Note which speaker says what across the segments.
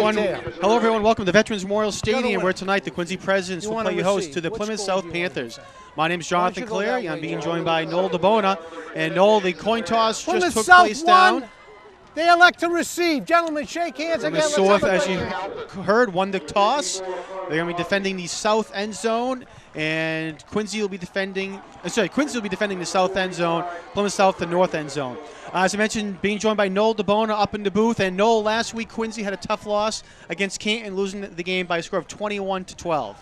Speaker 1: everyone.
Speaker 2: there.
Speaker 1: Hello, everyone. Welcome to Veterans Memorial
Speaker 2: Go
Speaker 1: Stadium,
Speaker 2: to
Speaker 1: where tonight the Quincy Presidents will
Speaker 2: wanna
Speaker 1: play host
Speaker 2: receive.
Speaker 1: to the
Speaker 2: What
Speaker 1: Plymouth
Speaker 2: score
Speaker 1: South
Speaker 2: do you wanna
Speaker 1: Panthers.
Speaker 2: receive?
Speaker 1: My name is
Speaker 2: Why don't
Speaker 1: Jonathan
Speaker 2: you go that
Speaker 1: Cleary.
Speaker 2: way,
Speaker 1: I'm being
Speaker 2: John?
Speaker 1: joined by Noel DeBona. And Noel, the coin toss
Speaker 2: Plymouth
Speaker 1: just took
Speaker 2: South
Speaker 1: place
Speaker 2: won.
Speaker 1: down.
Speaker 2: They elect to receive. Gentlemen, shake hands again.
Speaker 1: Plymouth
Speaker 2: Let's
Speaker 1: South, as you
Speaker 2: celebrate.
Speaker 1: heard, won the toss. They're going to be defending the south end zone, and Quincy will be defending. Quincy will be defending the south end zone. Plymouth South, the north end zone. As I mentioned, being joined by Noel DeBona up in the booth. And Noel, last week Quincy had a tough loss against Canton, losing the game by a score of 21-12.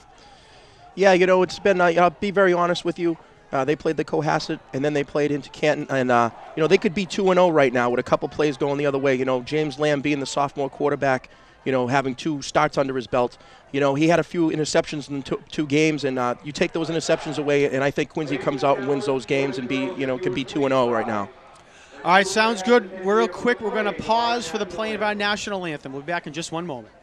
Speaker 3: Yeah, you know, it's been. I'll be very honest with you. They played the Cohasset, and then they played into Canton, and you know, they could be 2-0 right now with a couple plays going the other way. You know, James Lamb being the sophomore quarterback, you know, having 2 starts under his belt. You know, he had a few interceptions in two games, and you take those interceptions away, and I think Quincy comes out and wins those games and could be 2-0 right now.
Speaker 1: All right, sounds good. Real quick, we're going to pause for the playing of our national anthem. We'll be back in just one moment.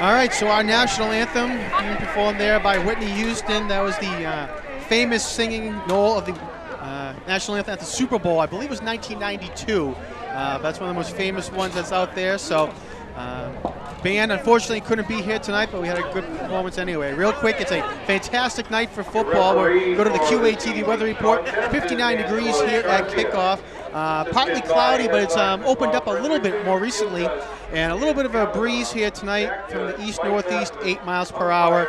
Speaker 1: All right, so our national anthem being performed there by Whitney Houston. That was the famous singing Noel of the national anthem at the Super Bowl. I believe it was 1992. That's one of the most famous ones that's out there. So, band unfortunately couldn't be here tonight, but we had a good performance anyway. Real quick, it's a fantastic night for football. We go to the QATV weather report. 59 degrees here at kickoff. Partly cloudy, but it's opened up a little bit more recently. And a little bit of a breeze here tonight from the east-northeast, 8 miles per hour.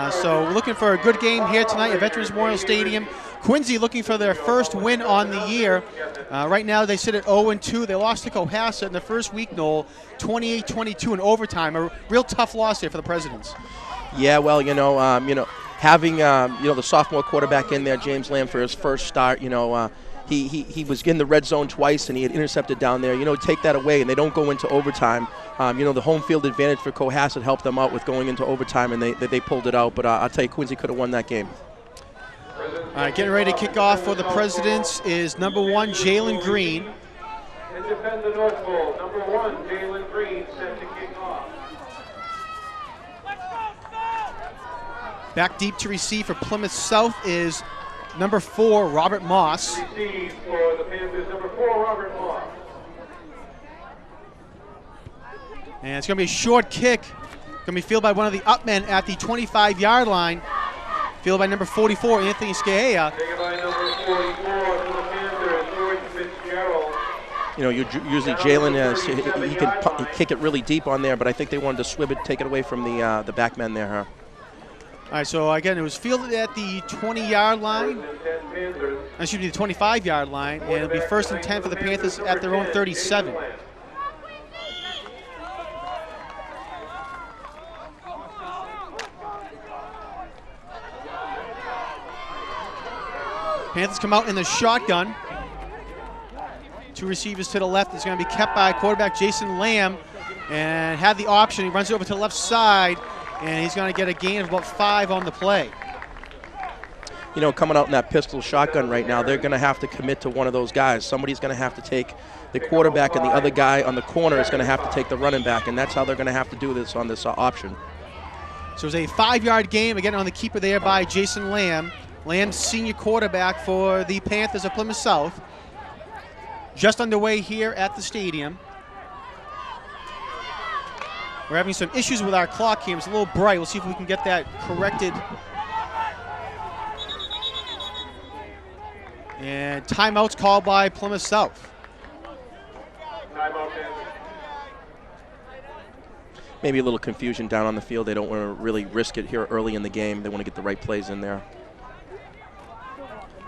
Speaker 1: So we're looking for a good game here tonight at Veterans Memorial Stadium. Quincy looking for their first win on the year. Right now they sit at 0-2. They lost to Cohasset in the first week, Noel, 28-22 in overtime. A real tough loss here for the Presidents.
Speaker 3: Yeah, well, having the sophomore quarterback in there, James Lamb, for his first start, he was in the red zone twice, and he had intercepted down there. Take that away, and they don't go into overtime. The home field advantage for Cohasset helped them out with going into overtime, and they pulled it out. But I'll tell you, Quincy could have won that game.
Speaker 1: All right, getting ready to kick off for the Presidents is number 1, Jalen Green.
Speaker 4: And defend the North Pole, number 1, Jalen Green, set to kick off.
Speaker 1: Back deep to receive for Plymouth South is number 4, Robert Moss.
Speaker 4: Receive for the Panthers, number 4, Robert Moss.
Speaker 1: And it's going to be a short kick. Going to be fielded by one of the upmen at the 25-yard line. Fielded by number 44, Anthony Skahea.
Speaker 4: Taken by number 44 for the Panthers, George Fitzgerald.
Speaker 3: Usually Jalen he can kick it really deep on there, but I think they wanted to swib it, take it away from the back men there, huh?
Speaker 1: All right, so again, it was fielded at the 20-yard line. Excuse me, the 25-yard line, and it'll be 1st and 10 for the Panthers at their own 37. Panthers come out in the shotgun. 2 receivers to the left. It's going to be kept by quarterback Jason Lamb, and had the option. He runs it over to the left side, and he's going to get a gain of about 5 on the play.
Speaker 3: You know, coming out in that pistol shotgun right now, they're going to have to commit to one of those guys. Somebody's going to have to take the quarterback, and the other guy on the corner is going to have to take the running back, and that's how they're going to have to do this on this option.
Speaker 1: So it's a 5-yard game, again on the keeper there by Jason Lamb. Lamb's senior quarterback for the Panthers of Plymouth South. Just underway here at the stadium. We're having some issues with our clock here. It's a little bright. We'll see if we can get that corrected. And timeout's called by Plymouth South.
Speaker 4: Timeout, Panthers.
Speaker 3: Maybe a little confusion down on the field. They don't want to really risk it here early in the game. They want to get the right plays in there.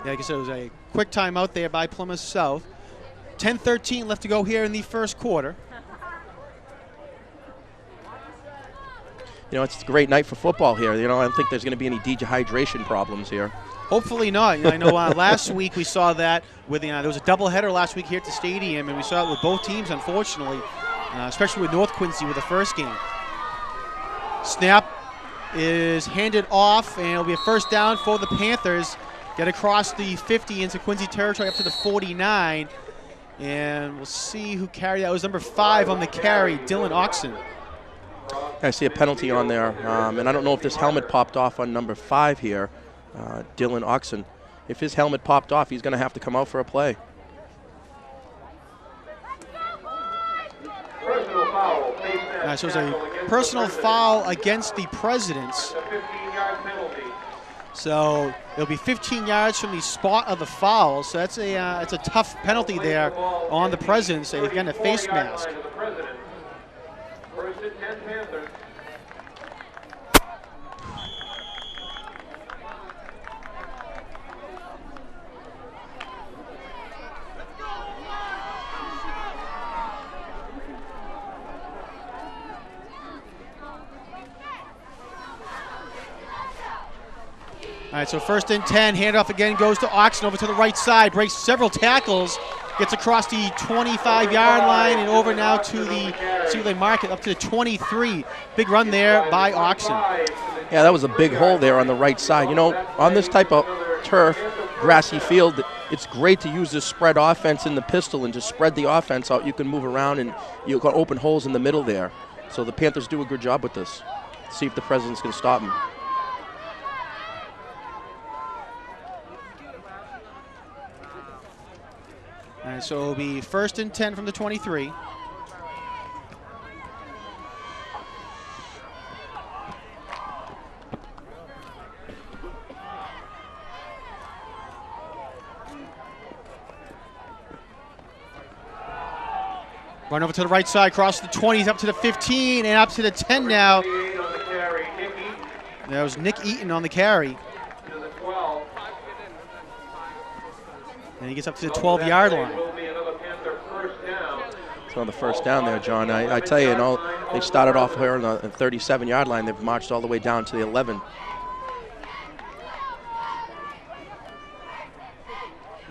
Speaker 1: Yeah, like I said, it was a quick timeout there by Plymouth South. 10-13 left to go here in the first quarter.
Speaker 3: You know, it's a great night for football here. You know, I don't think there's going to be any dehydration problems here.
Speaker 1: Hopefully not. I know last week we saw that with there was a doubleheader last week here at the stadium, and we saw it with both teams, unfortunately, especially with North Quincy with the first game. Snap is handed off, and it'll be a first down for the Panthers. Get across the 50 into Quincy territory up to the 49, and we'll see who carried that. It was number 5 on the carry, Dylan Oxen.
Speaker 3: I see a penalty on there, and I don't know if this helmet popped off on number 5 here, Dylan Oxen. If his helmet popped off, he's going to have to come out for a play.
Speaker 4: Personal foul.
Speaker 1: So it's a personal foul against the Presidents.
Speaker 4: A 15-yard penalty.
Speaker 1: So it'll be 15 yards from the spot of the foul. So that's it's a tough penalty there on the Presidents. Again, a face mask.
Speaker 4: First and 10 Panthers.
Speaker 1: All right, so first and 10, handoff again goes to Oxen over to the right side, breaks several tackles, gets across the 25-yard line and over now to the, see where they mark it, up to the 23. Big run there by Oxen.
Speaker 3: Yeah, that was a big hole there on the right side. You know, on this type of turf, grassy field, it's great to use this spread offense in the pistol and just spread the offense out. You can move around and you can open holes in the middle there. So the Panthers do a good job with this. See if the Presidents can stop them.
Speaker 1: All right, so it'll be first and 10 from the 23. Run over to the right side, cross the 20s, up to the 15, and up to the 10 now. That was Nick Eaton on the carry. And he gets up to the 12-yard line.
Speaker 3: So on the first down there, John, I tell you, they started off here on the 37-yard line. They've marched all the way down to the 11.
Speaker 1: All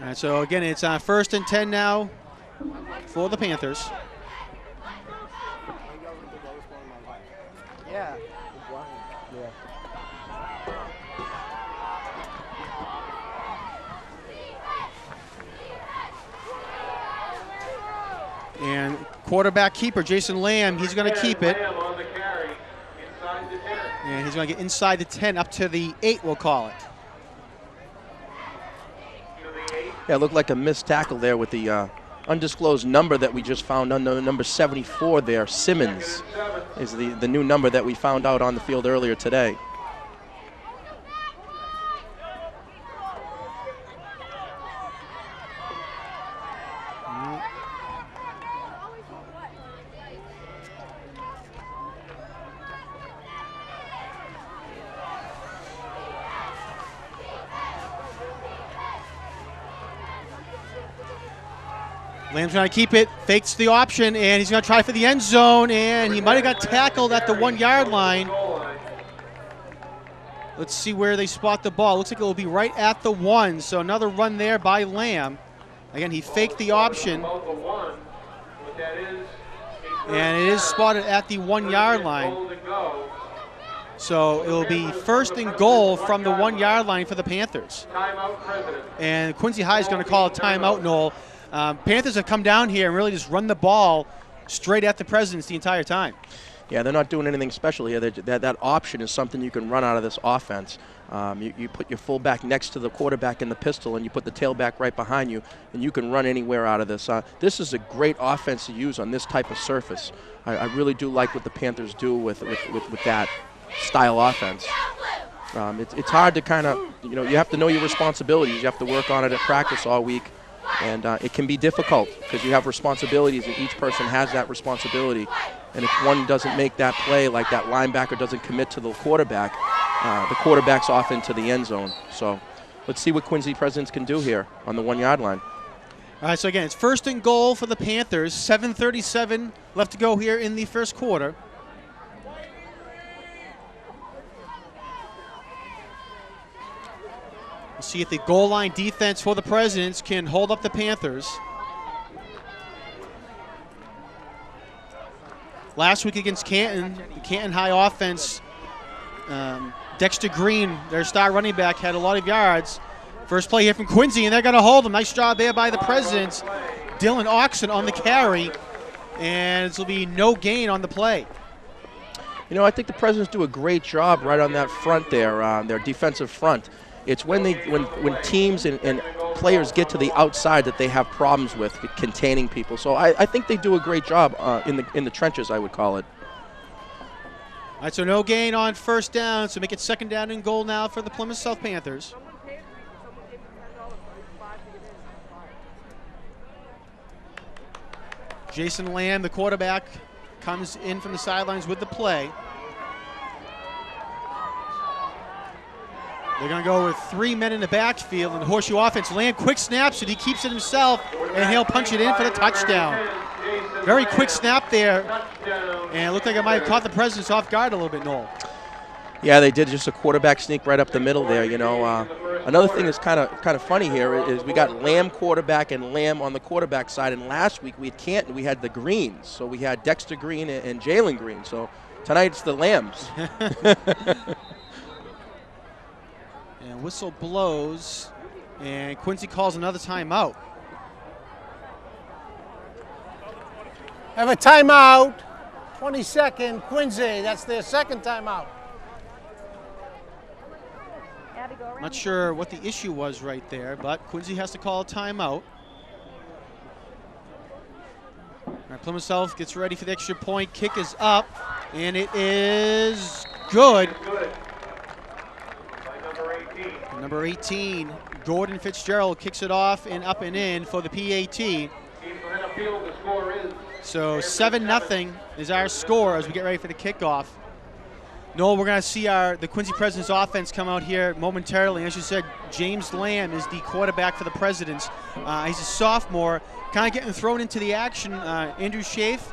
Speaker 1: right, so again, it's first and 10 now for the Panthers.
Speaker 2: Yeah.
Speaker 1: And quarterback keeper Jason Lamb, he's going to keep it. And he's going to get inside the 10, up to the 8, we'll call it.
Speaker 3: Yeah, it looked like a missed tackle there with the undisclosed number that we just found under number 74 there. Simmons is the new number that we found out on the field earlier today.
Speaker 1: Lamb's trying to keep it, fakes the option, and he's going to try for the end zone, and he might have got tackled at the 1-yard line. Let's see where they spot the ball. Looks like it will be right at the 1. So another run there by Lamb. Again, he faked the option. And it is spotted at the 1-yard line. So it will be first and goal from the 1-yard line for the Panthers. And Quincy High is going to call a timeout, Noel. Panthers have come down here and really just run the ball straight at the Presidents the entire time.
Speaker 3: Yeah, they're not doing anything special here. That option is something you can run out of this offense. You put your fullback next to the quarterback in the pistol, and you put the tailback right behind you, and you can run anywhere out of this. This is a great offense to use on this type of surface. I really do like what the Panthers do with that style offense. It's hard to kind of, you have to know your responsibilities. You have to work on it at practice all week. And it can be difficult because you have responsibilities, and each person has that responsibility. And if one doesn't make that play, like that linebacker doesn't commit to the quarterback's off into the end zone. So let's see what Quincy Presidents can do here on the 1-yard line.
Speaker 1: All right, so again, it's first and goal for the Panthers. 7:37 left to go here in the first quarter. We'll see if the goal line defense for the Presidents can hold up the Panthers. Last week against Canton, the Canton High offense, Dexter Green, their star running back, had a lot of yards. First play here from Quincy, and they're going to hold him. Nice job there by the Presidents. Dylan Oxen on the carry, and this will be no gain on the play.
Speaker 3: I think the Presidents do a great job right on that front there, their defensive front. It's when teams and players get to the outside that they have problems with containing people. So I think they do a great job in the trenches, I would call it.
Speaker 1: All right, so no gain on first down, so make it second down and goal now for the Plymouth South Panthers. Jason Lamb, the quarterback, comes in from the sidelines with the play. They're going to go with 3 men in the backfield in the horseshoe offense. Lamb quick snaps it. He keeps it himself, and he'll punch it in for the touchdown. Very quick snap there, and it looked like it might have caught the Presidents off guard a little bit, Noel.
Speaker 3: Yeah, they did just a quarterback sneak right up the middle there. Another thing that's kind of funny here is we got Lamb quarterback and Lamb on the quarterback side, and last week we had Canton. We had the Greens, so we had Dexter Green and Jalen Green. So tonight it's the Lambs.
Speaker 1: And whistle blows, and Quincy calls another timeout.
Speaker 2: Have a timeout. 22nd, Quincy. That's their second timeout.
Speaker 1: Not sure what the issue was right there, but Quincy has to call a timeout. All right, Plymouth South gets ready for the extra point. Kick is up, and it is good. Number 18, Gordon Fitzgerald kicks it off and up and in for the PAT. So 7-0 is our score as we get ready for the kickoff. Noel, we're going to see the Quincy Presidents offense come out here momentarily. As you said, James Lamb is the quarterback for the Presidents. He's a sophomore, kind of getting thrown into the action. Andrew Schaaf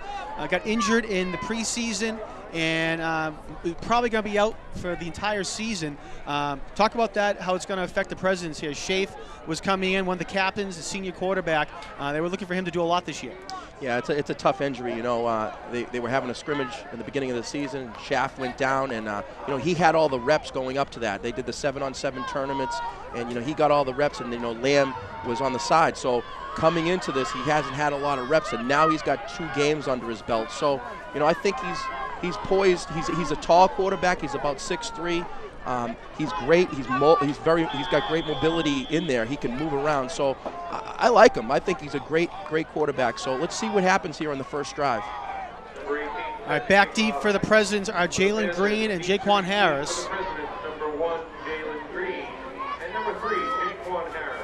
Speaker 1: got injured in the preseason, and probably going to be out for the entire season. Talk about that, how it's going to affect the Presidents here. Schaaf was coming in, one of the captains, the senior quarterback. They were looking for him to do a lot this year.
Speaker 3: Yeah, it's a tough injury. They were having a scrimmage in the beginning of the season. Schaaf went down, and he had all the reps going up to that. They did the 7-on-7 tournaments, and he got all the reps, and Lamb was on the side. So coming into this, he hasn't had a lot of reps, and now he's got 2 games under his belt. So I think he's poised. He's a tall quarterback. He's about 6'3". He's great. He's got great mobility in there. He can move around. So I like him. I think he's a great quarterback. So let's see what happens here on the first drive.
Speaker 1: All right, back deep for the Presidents are Jalen Green and Jaquan Harris.
Speaker 4: Number 1, Jalen Green, and number 3, Jaquan Harris.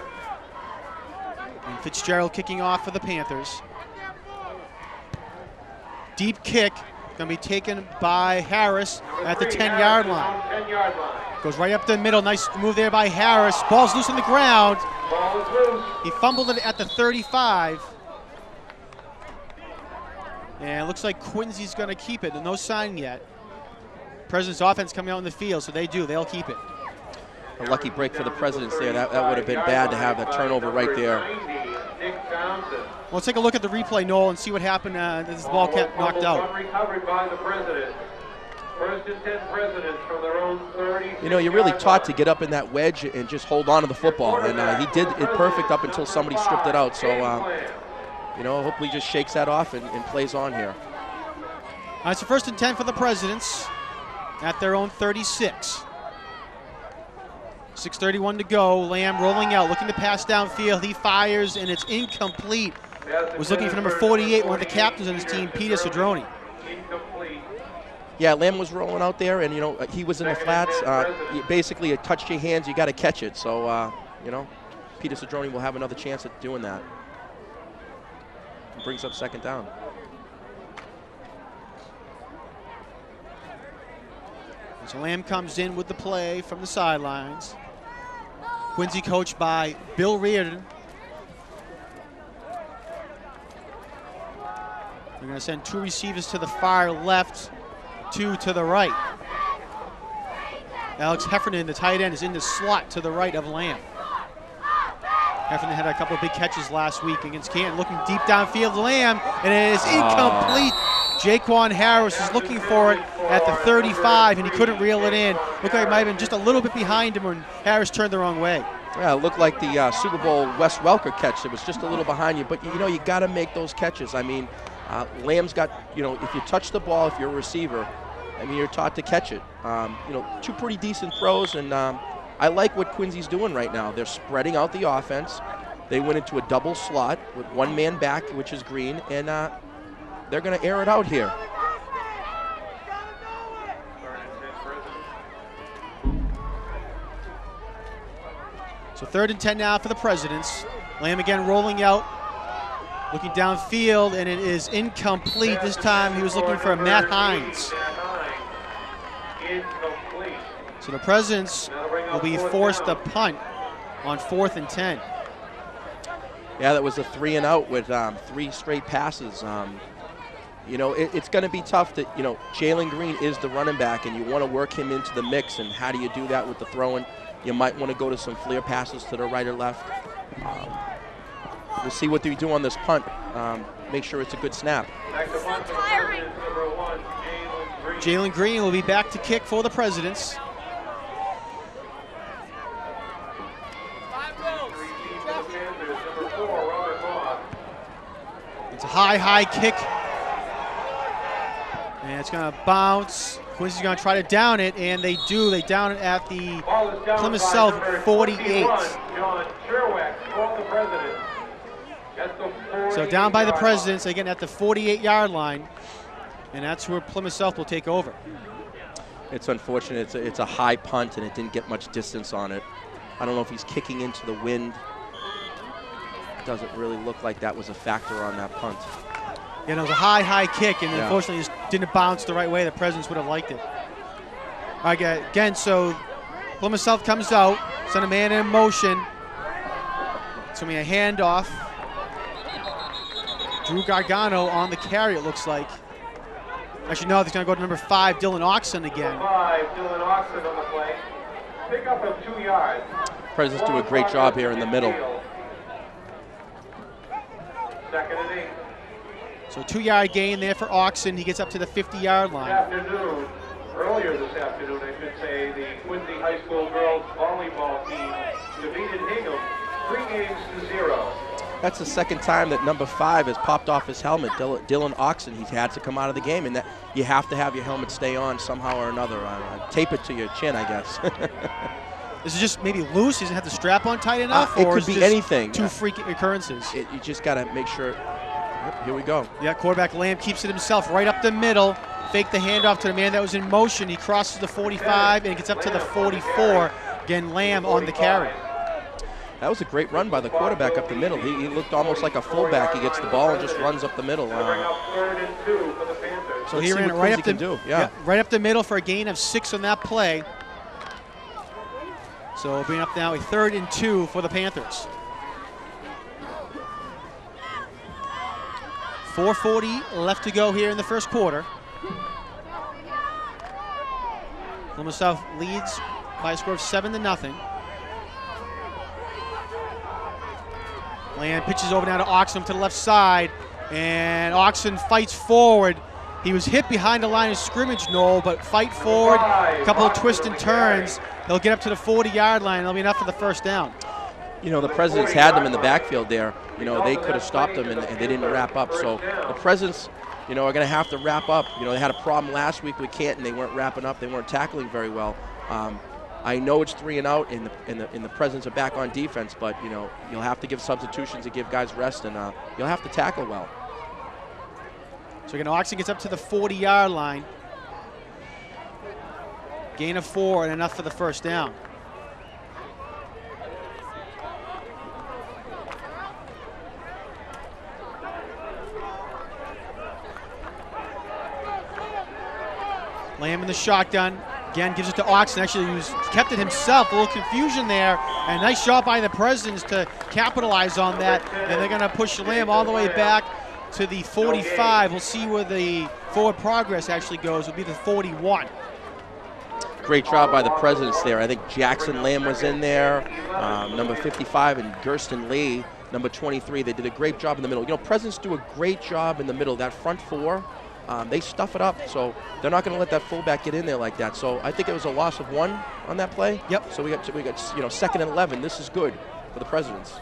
Speaker 1: And Fitzgerald kicking off for the Panthers. Deep kick. Going to be taken by Harris at the 10-yard line.
Speaker 4: 10-yard line.
Speaker 1: Goes right up the middle. Nice move there by Harris. Ball's loose on the ground.
Speaker 4: Ball is loose.
Speaker 1: He fumbled it at the 35. And it looks like Quincy's going to keep it. No sign yet. President's offense coming out in the field, so they do. They'll keep it.
Speaker 3: a lucky break for the Presidents there. That would have been bad to have that turnover right there.
Speaker 1: Well, let's take a look at the replay, Noel, and see what happened as the ball kept knocked out.
Speaker 4: Recovered by the Presidents. First and 10 Presidents from their own 30.
Speaker 3: You know, you're really taught to get up in that wedge and just hold on to the football, and he did it perfect up until somebody stripped it out. So, you know, hopefully just shakes that off and plays on here.
Speaker 1: All right, so first and 10 for the Presidents at their own 36. 6:31 to go. Lamb rolling out, looking to pass downfield. He fires, and it's incomplete. Was looking for number 48, one of the captains on his team, Peter Cedrone.
Speaker 3: Yeah, Lamb was rolling out there, and, you know, he was in the flats. Basically, it touched your hands, you got to catch it. So, you know, Peter Cedrone will have another chance at doing that. Brings up second down.
Speaker 1: So Lamb comes in with the play from the sidelines. Quincy coached by Bill Reardon. They're going to send 2 receivers to the far left, 2 to the right. Alex Heffernan, the tight end, is in the slot to the right of Lamb. Heffernan had a couple of big catches last week against Canton, looking deep downfield. Lamb, and it is incomplete. Jaquan Harris is looking for it at the 35, and he couldn't reel it in. Looked like it might have been just a little bit behind him when Harris turned the wrong way.
Speaker 3: Yeah, it looked like the Super Bowl Wes Welker catch. It was just a little behind you, but, you know, you got to make those catches. I mean, Lamb's got, you know, if you touch the ball, if you're a receiver, I mean, you're taught to catch it. You know, 2 pretty decent throws, and I like what Quincy's doing right now. They're spreading out the offense. They went into a double slot with 1 man back, which is Green, and they're going to air it out here.
Speaker 1: So 3rd and 10 now for the Presidents. Lamb again rolling out, looking downfield, and it is incomplete. This time he was looking for Matt Hines. So the Presidents will be forced to punt on 4th and 10.
Speaker 3: Yeah, that was a 3 and out with 3 straight passes. You know, it's going to be tough to, you know, Jalen Green is the running back, and you want to work him into the mix, and how do you do that with the throwing? You might want to go to some flare passes to the right or left. We'll see what they do on this punt. Make sure it's a good snap.
Speaker 1: Jalen Green will be back to kick for the Presidents. It's a high kick. And it's going to bounce. Quincy's going to try to down it, and they do. They down it at the Plymouth South 48. So down by the Presidents, again at the 48-yard line, and that's where Plymouth South will take over.
Speaker 3: It's unfortunate. It's a high punt, and it didn't get much distance on it. I don't know if he's kicking into the wind. It doesn't really look like that was a factor on that punt.
Speaker 1: Yeah, it was a high kick, and unfortunately just didn't bounce the right way. The Presidents would have liked it. All right, again, so Plymouth South comes out, send a man in motion. It's going to be a handoff. Drew Gargano on the carry, it looks like. Actually, no, he's going to go to number 5, Dylan Oxen again.
Speaker 4: 5, Dylan Oxen on the play. Pick up of 2 yards.
Speaker 3: Presidents do a great job here in the middle.
Speaker 4: 2nd and 8.
Speaker 1: So 2-yard gain there for Oxen. He gets up to the 50-yard line.
Speaker 4: Earlier this afternoon, I should say, the Quincy High School girls volleyball team defeated Hingham 3-0.
Speaker 3: That's the second time that number 5 has popped off his helmet. Dylan Oxen, he's had to come out of the game, and that you have to have your helmet stay on somehow or another. Tape it to your chin, I guess.
Speaker 1: Is it just maybe loose? He doesn't have the strap on tight enough?
Speaker 3: It
Speaker 1: or
Speaker 3: could
Speaker 1: is
Speaker 3: be
Speaker 1: just
Speaker 3: anything.
Speaker 1: 2 freak occurrences.
Speaker 3: You just got to make sure. Yep, here we go.
Speaker 1: Yeah, quarterback Lamb keeps it himself right up the middle. Fake the handoff to the man that was in motion. He crosses the 45 and gets up to the 44. Again, Lamb on the carry.
Speaker 3: That was a great run by the quarterback up the middle. He looked almost like a fullback. He gets the ball and just runs up the middle.
Speaker 1: So he ran it right up right up the middle for a gain of 6 on that play. So we'll bring up now a 3rd and 2 for the Panthers. 4:40 left to go here in the first quarter. Plymouth South leads by a score of 7-0. Lamb pitches over now to Oxen to the left side, and Oxen fights forward. He was hit behind the line of scrimmage, Noel, but fight forward, a couple of twists and turns. He'll get up to the 40-yard line. That'll be enough for the first down.
Speaker 3: You know, the Presidents had them in the backfield there. You know, they could have stopped them, and they didn't wrap up. So the Presidents, you know, are going to have to wrap up. You know, they had a problem last week with Canton. They weren't wrapping up. They weren't tackling very well. I know it's 3 and out, and the Presidents are back on defense, but, you know, you'll have to give substitutions and give guys rest, and you'll have to tackle well.
Speaker 1: So again, Oxen gets up to the 40-yard line. Gain of 4 and enough for the first down. Lamb in the shotgun. Again, gives it to Oxen. Actually, he kept it himself. A little confusion there. And nice job by the Presidents to capitalize on that. And they're going to push Lamb all the way back to the 45. We'll see where the forward progress actually goes. It'll be the 41.
Speaker 3: Great job by the Presidents there. I think Jackson Lamb was in there, number 55, and Gersten Lee, number 23. They did a great job in the middle. You know, Presidents do a great job in the middle. That front four, they stuff it up, so they're not going to let that fullback get in there like that. So I think it was a loss of 1 on that play.
Speaker 1: Yep.
Speaker 3: So we got you know, 2nd and 11. This is good for the Presidents.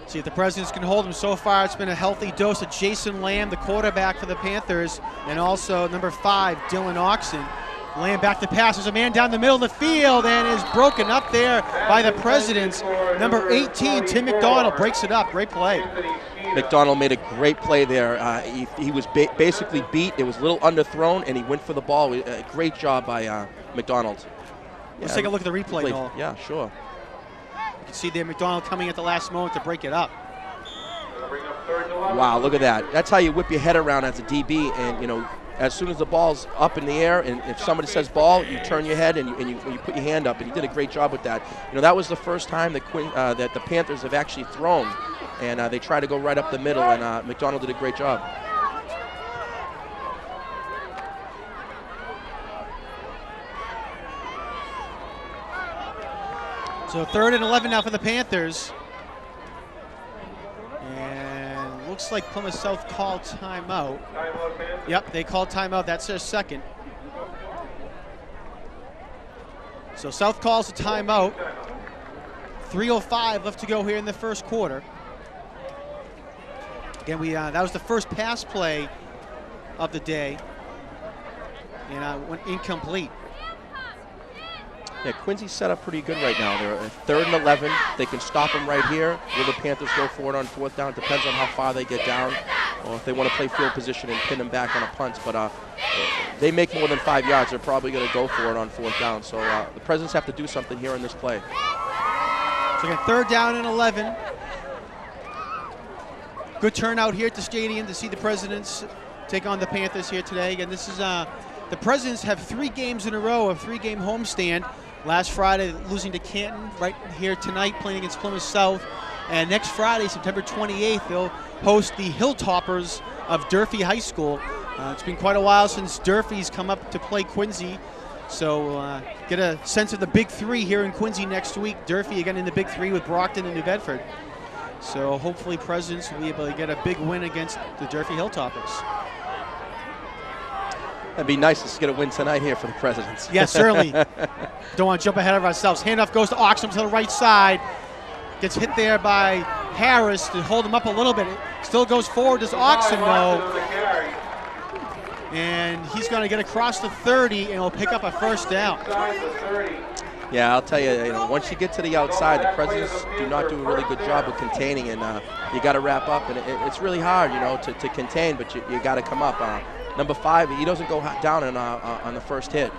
Speaker 1: See if the Presidents can hold him. So far, it's been a healthy dose of Jason Lamb, the quarterback for the Panthers, and also number 5, Dylan Oxen. Lamb back to pass. There's a man down the middle of the field and is broken up there by the Presidents. Number 18, Tim McDonald, breaks it up. Great play.
Speaker 3: McDonald made a great play there. He was basically beat. It was a little underthrown, and he went for the ball. Great job by McDonald.
Speaker 1: Let's take a look at the replay, Noel.
Speaker 3: Yeah, sure.
Speaker 1: You can see there McDonald coming at the last moment to break it up.
Speaker 3: Wow, look at that. That's how you whip your head around as a DB, and, you know, as soon as the ball's up in the air, and if somebody says ball, you turn your head and you put your hand up, and he did a great job with that. You know, that was the first time that the Panthers have actually thrown, and they try to go right up the middle, and McDonald did a great job.
Speaker 1: So 3rd and 11 now for the Panthers. And looks like Plymouth South called timeout. Yep, they called timeout. That's their second. So South calls a timeout. 3:05 left to go here in the first quarter. Again, that was the first pass play of the day, and went incomplete.
Speaker 3: Yeah, Quincy's set up pretty good right now. They're at 3rd and 11. They can stop them right here. Will the Panthers go for it on 4th down? It depends on how far they get down, or if they want to play field position and pin them back on a punt. But they make more than 5 yards. They're probably going to go for it on 4th down. So the Presidents have to do something here in this play.
Speaker 1: So again, 3rd down and 11. Good turnout here at the stadium to see the Presidents take on the Panthers here today. Again, this is the Presidents have 3 games in a row, a 3-game homestand. Last Friday, losing to Canton. Right here tonight, playing against Plymouth South. And next Friday, September 28th, they'll host the Hilltoppers of Durfee High School. It's been quite a while since Durfee's come up to play Quincy. So get a sense of the Big 3 here in Quincy next week. Durfee again in the Big 3 with Brockton and New Bedford. So hopefully Presidents will be able to get a big win against the Durfee Hilltoppers.
Speaker 3: It'd be nice to get a win tonight here for the Presidents.
Speaker 1: Yes, certainly. Don't want to jump ahead of ourselves. Handoff goes to Oxum to the right side. Gets hit there by Harris to hold him up a little bit. Still goes forward. Does Oxum though? And he's going to get across the 30 and will pick up a first down.
Speaker 3: Yeah, I'll tell you, once you get to the outside, the Presidents do not do a really good job of containing, and you got to wrap up. And it's really hard, to contain, but you got to come up. Number 5, he doesn't go down on the first hit.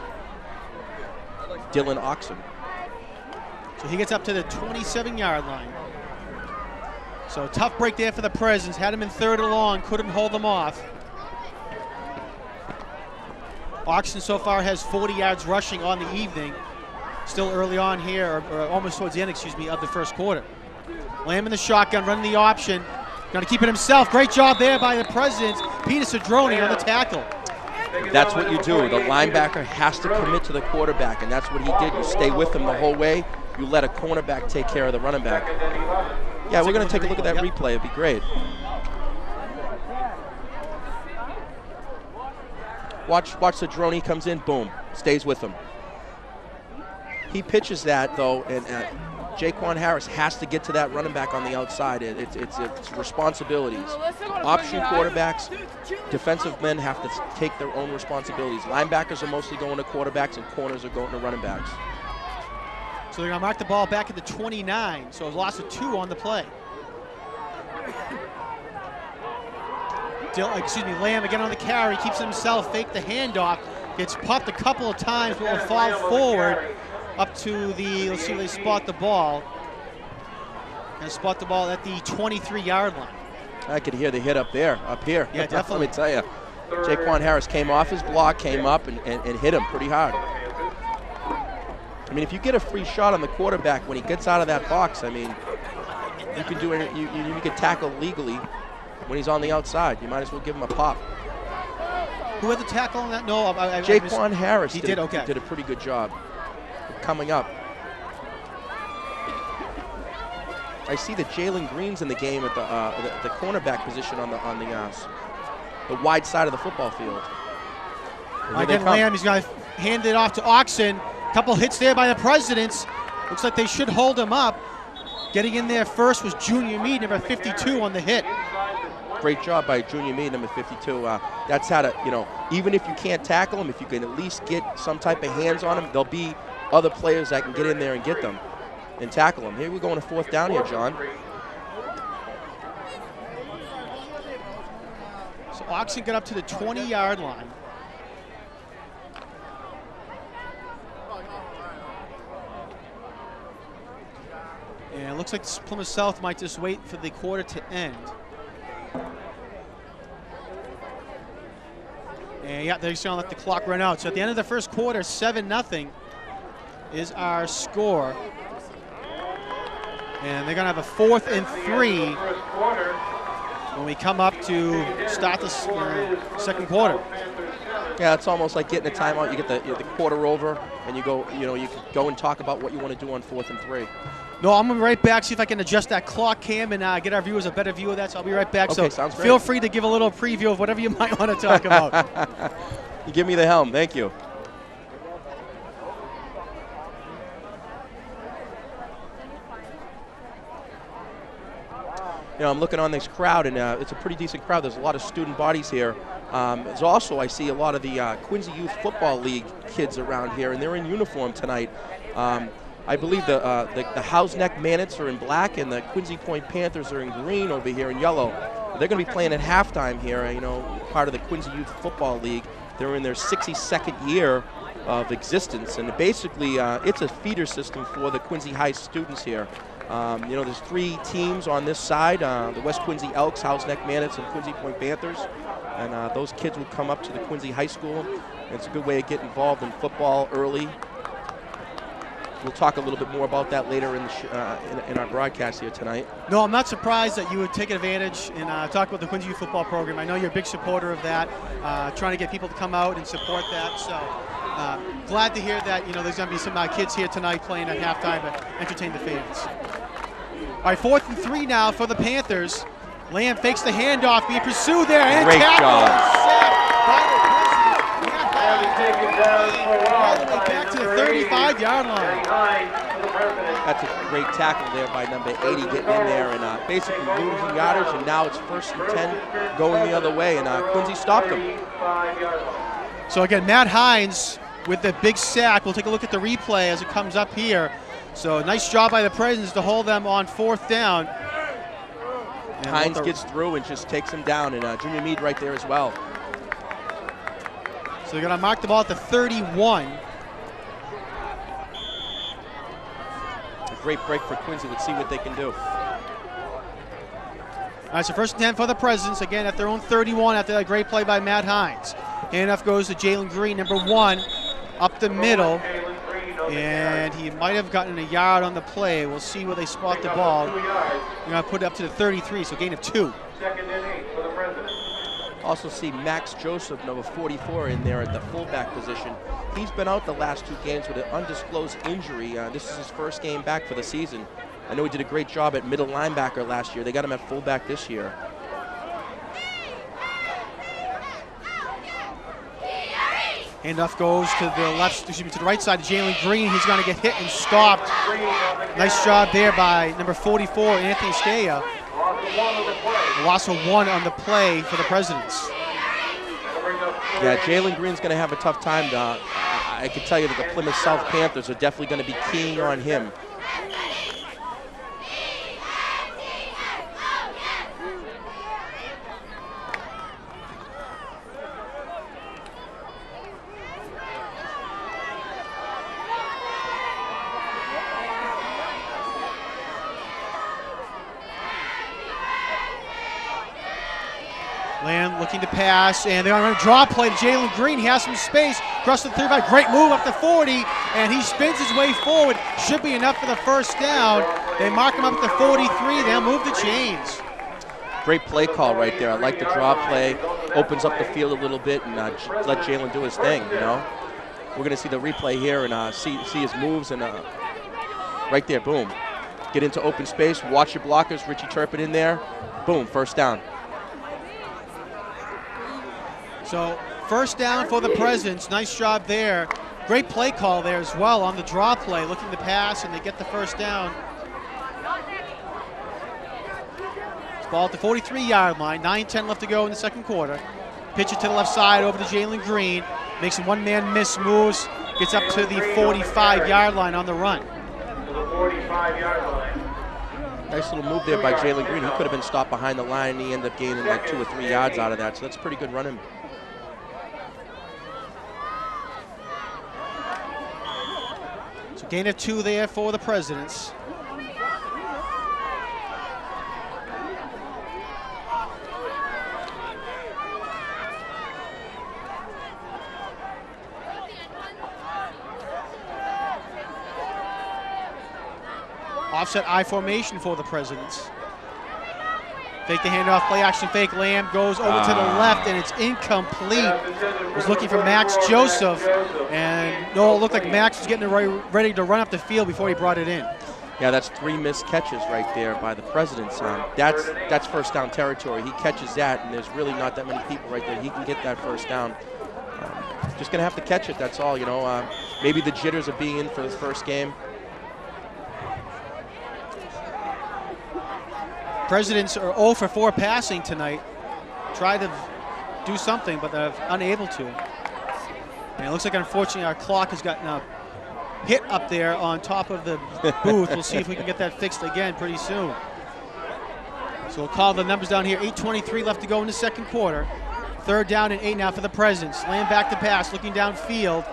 Speaker 3: Dylan Oxen.
Speaker 1: So he gets up to the 27-yard line. So tough break there for the Presidents. Had him in 3rd and long, couldn't hold them off. Oxen so far has 40 yards rushing on the evening. Still early on here, or almost towards the end, of the first quarter. Lamb in the shotgun, running the option. Going to keep it himself. Great job there by the Presidents. Peter Cedrone on the tackle.
Speaker 3: That's what you do. The linebacker has to commit to the quarterback, and that's what he did. You stay with him the whole way. You let a cornerback take care of the running back. Yeah, we're going to take a look at that replay. It'd be great. Watch the drone. He comes in, boom, stays with him. He pitches that, though, and Jaquan Harris has to get to that running back on the outside. It's responsibilities. Option quarterbacks, defensive men have to take their own responsibilities. Linebackers are mostly going to quarterbacks, and corners are going to running backs.
Speaker 1: So they're going to mark the ball back at the 29, so a loss of 2 on the play. Lamb again on the carry, keeps himself, fake the handoff, gets popped a couple of times, but will fall forward up to the, let's see where they spot the ball. And spot the ball at the 23-yard line.
Speaker 3: I could hear the hit up here.
Speaker 1: Yeah, definitely.
Speaker 3: Let me tell you. Jaquan Harris came off his block, came up, and hit him pretty hard. I mean, if you get a free shot on the quarterback when he gets out of that box, I mean, you can do it. You can tackle legally when he's on the outside. You might as well give him a pop.
Speaker 1: Who had the tackle on that? No,
Speaker 3: Jaquan Harris.
Speaker 1: He did okay.
Speaker 3: Did a pretty good job coming up. I see that Jalen Green's in the game at the cornerback position on the wide side of the football field.
Speaker 1: Again, Lamb, he's going to hand it off to Oxen. Couple hits there by the Presidents. Looks like they should hold him up. Getting in there first was Junior Meade, number 52 on the hit.
Speaker 3: Great job by Junior Meade, number 52. That's how to, even if you can't tackle him, if you can at least get some type of hands on him, there'll be other players that can get in there and get them and tackle him. Here we're going to 4th down here, John.
Speaker 1: So Oxen got up to the 20-yard line. And it looks like Plymouth South might just wait for the quarter to end. And yeah, they're just going to let the clock run out. So at the end of the first quarter, 7-0 is our score. And they're going to have a 4th and 3 when we come up to start the second quarter.
Speaker 3: Yeah, it's almost like getting a timeout. You get the quarter over, and you go, you can go and talk about what you want to do on 4th and 3.
Speaker 1: No, I'm going to be right back, see if I can adjust that clock, Cam, and get our viewers a better view of that. So I'll be right back.
Speaker 3: Okay,
Speaker 1: so
Speaker 3: sounds great.
Speaker 1: Feel free to give a little preview of whatever you might want to talk about.
Speaker 3: You give me the helm. Thank you. I'm looking on this crowd, and it's a pretty decent crowd. There's a lot of student bodies here. There's also, I see a lot of the Quincy Youth Football League kids around here, and they're in uniform tonight. I believe the Houseneck Manits are in black, and the Quincy Point Panthers are in green over here in yellow. They're going to be playing at halftime here, part of the Quincy Youth Football League. They're in their 62nd year of existence, and basically it's a feeder system for the Quincy High students here. There's 3 teams on this side, the West Quincy Elks, Houseneck Manits, and Quincy Point Panthers. And those kids would come up to the Quincy High School. And it's a good way to get involved in football early. We'll talk a little bit more about that later in our broadcast here tonight.
Speaker 1: No, I'm not surprised that you would take advantage and talk about the Quincy Youth Football Program. I know you're a big supporter of that, trying to get people to come out and support that. So glad to hear that, there's going to be some kids here tonight playing at halftime to entertain the fans. All right, 4th and 3 now for the Panthers. Lamb fakes the handoff, being pursued there, and
Speaker 3: great job.
Speaker 1: All the way back to the 35-yard line.
Speaker 3: That's a great tackle there by number 80, getting in there and basically losing yardage, and now it's 1st and 10 going the other way, and Quincy stopped him.
Speaker 1: So again, Matt Hines with the big sack. We'll take a look at the replay as it comes up here. So nice job by the Presidents to hold them on 4th down. And
Speaker 3: Hines gets through and just takes him down, and Junior Meade right there as well.
Speaker 1: So they're going to mark the ball at the 31.
Speaker 3: A great break for Quincy. Let's see what they can do.
Speaker 1: All right, so 1st and 10 for the Presidents, again at their own 31 after that great play by Matt Hines. Handoff goes to Jalen Green, number 1, up the middle. And he might have gotten a yard on the play. We'll see where they spot the ball. They're going to put it up to the 33, so gain of 2.
Speaker 4: 2nd and 8 for the Presidents.
Speaker 3: Also see Max Joseph, number 44, in there at the fullback position. He's been out the last 2 games with an undisclosed injury. This is his first game back for the season. I know he did a great job at middle linebacker last year. They got him at fullback this year.
Speaker 1: Handoff goes to the left, excuse me, to the right side to Jalen Green. He's going to get hit and stopped. Nice job there by number 44, Anthony Scaya. Loss of 1 on the play for the Presidents.
Speaker 3: Yeah, Jalen Green's going to have a tough time. I can tell you that the Plymouth South Panthers are definitely going to be keying on him.
Speaker 1: Lamb looking to pass, and they're going to draw play to Jalen Green. He has some space. Across the 35, great move up to 40, and he spins his way forward. Should be enough for the first down. They mark him up at the 43. They'll move the chains.
Speaker 3: Great play call right there. I like the draw play. Opens up the field a little bit and let Jalen do his thing, you know. We're going to see the replay here and see his moves, and right there, boom. Get into open space. Watch your blockers. Richie Turpin in there. Boom, first down.
Speaker 1: So first down for the Presidents. Nice job there. Great play call there as well on the draw play, looking to pass, and they get the first down. It's ball at the 43-yard line. 9:10 left to go in the second quarter. Pitch it to the left side over to Jalen Green. Makes some one-man miss moves. Gets up to the 45-yard line on the run.
Speaker 4: To the 45-yard line.
Speaker 3: Nice little move there by Jalen Green. He could have been stopped behind the line, and he ended up gaining like 2 or 3 yards out of that. So that's pretty good running.
Speaker 1: So gain of 2 there for the Presidents. Offset I formation for the Presidents. Fake the handoff, play action fake. Lamb goes over to the left, and it's incomplete. Was looking for Max Joseph, and no, it looked like Max was getting ready to run up the field before he brought it in.
Speaker 3: Yeah, that's 3 missed catches right there by the Presidents. That's first down territory. He catches that, and there's really not that many people right there. He can get that first down. Just going to have to catch it, that's all. You know, maybe the jitters of being in for his first game.
Speaker 1: Presidents are 0 for 4 passing tonight. Tried to do something, but they're unable to. And it looks like, unfortunately, our clock has gotten a hit up there on top of the booth. We'll see if we can get that fixed again pretty soon. So we'll call the numbers down here. 8:23 left to go in the second quarter. 3rd down and 8 now for the Presidents. Laying back to pass, looking downfield.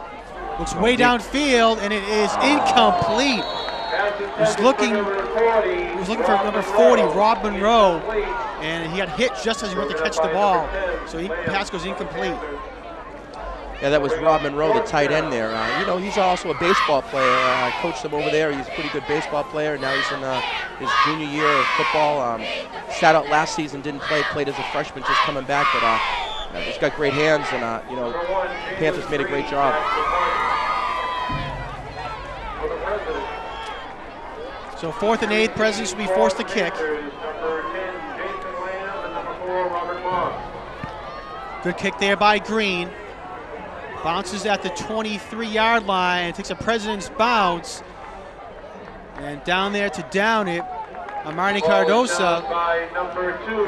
Speaker 1: Looks way downfield, and it is incomplete. He was looking for number 40, Rob Monroe, and he got hit just as he went to catch the ball. So pass goes incomplete.
Speaker 3: Yeah, that was Rob Monroe, the tight end there. You know, he's also a baseball player. I coached him over there. He's a pretty good baseball player. Now he's in his junior year of football. Sat out last season, didn't play, played as a freshman, just coming back. But he's got great hands, and, you know, Panthers made a great job.
Speaker 1: So 4th and 8, Presidents will be forced to kick. Good kick there by Green. Bounces at the 23-yard line. It takes a President's bounce. And down there to down it, Amarni Cardosa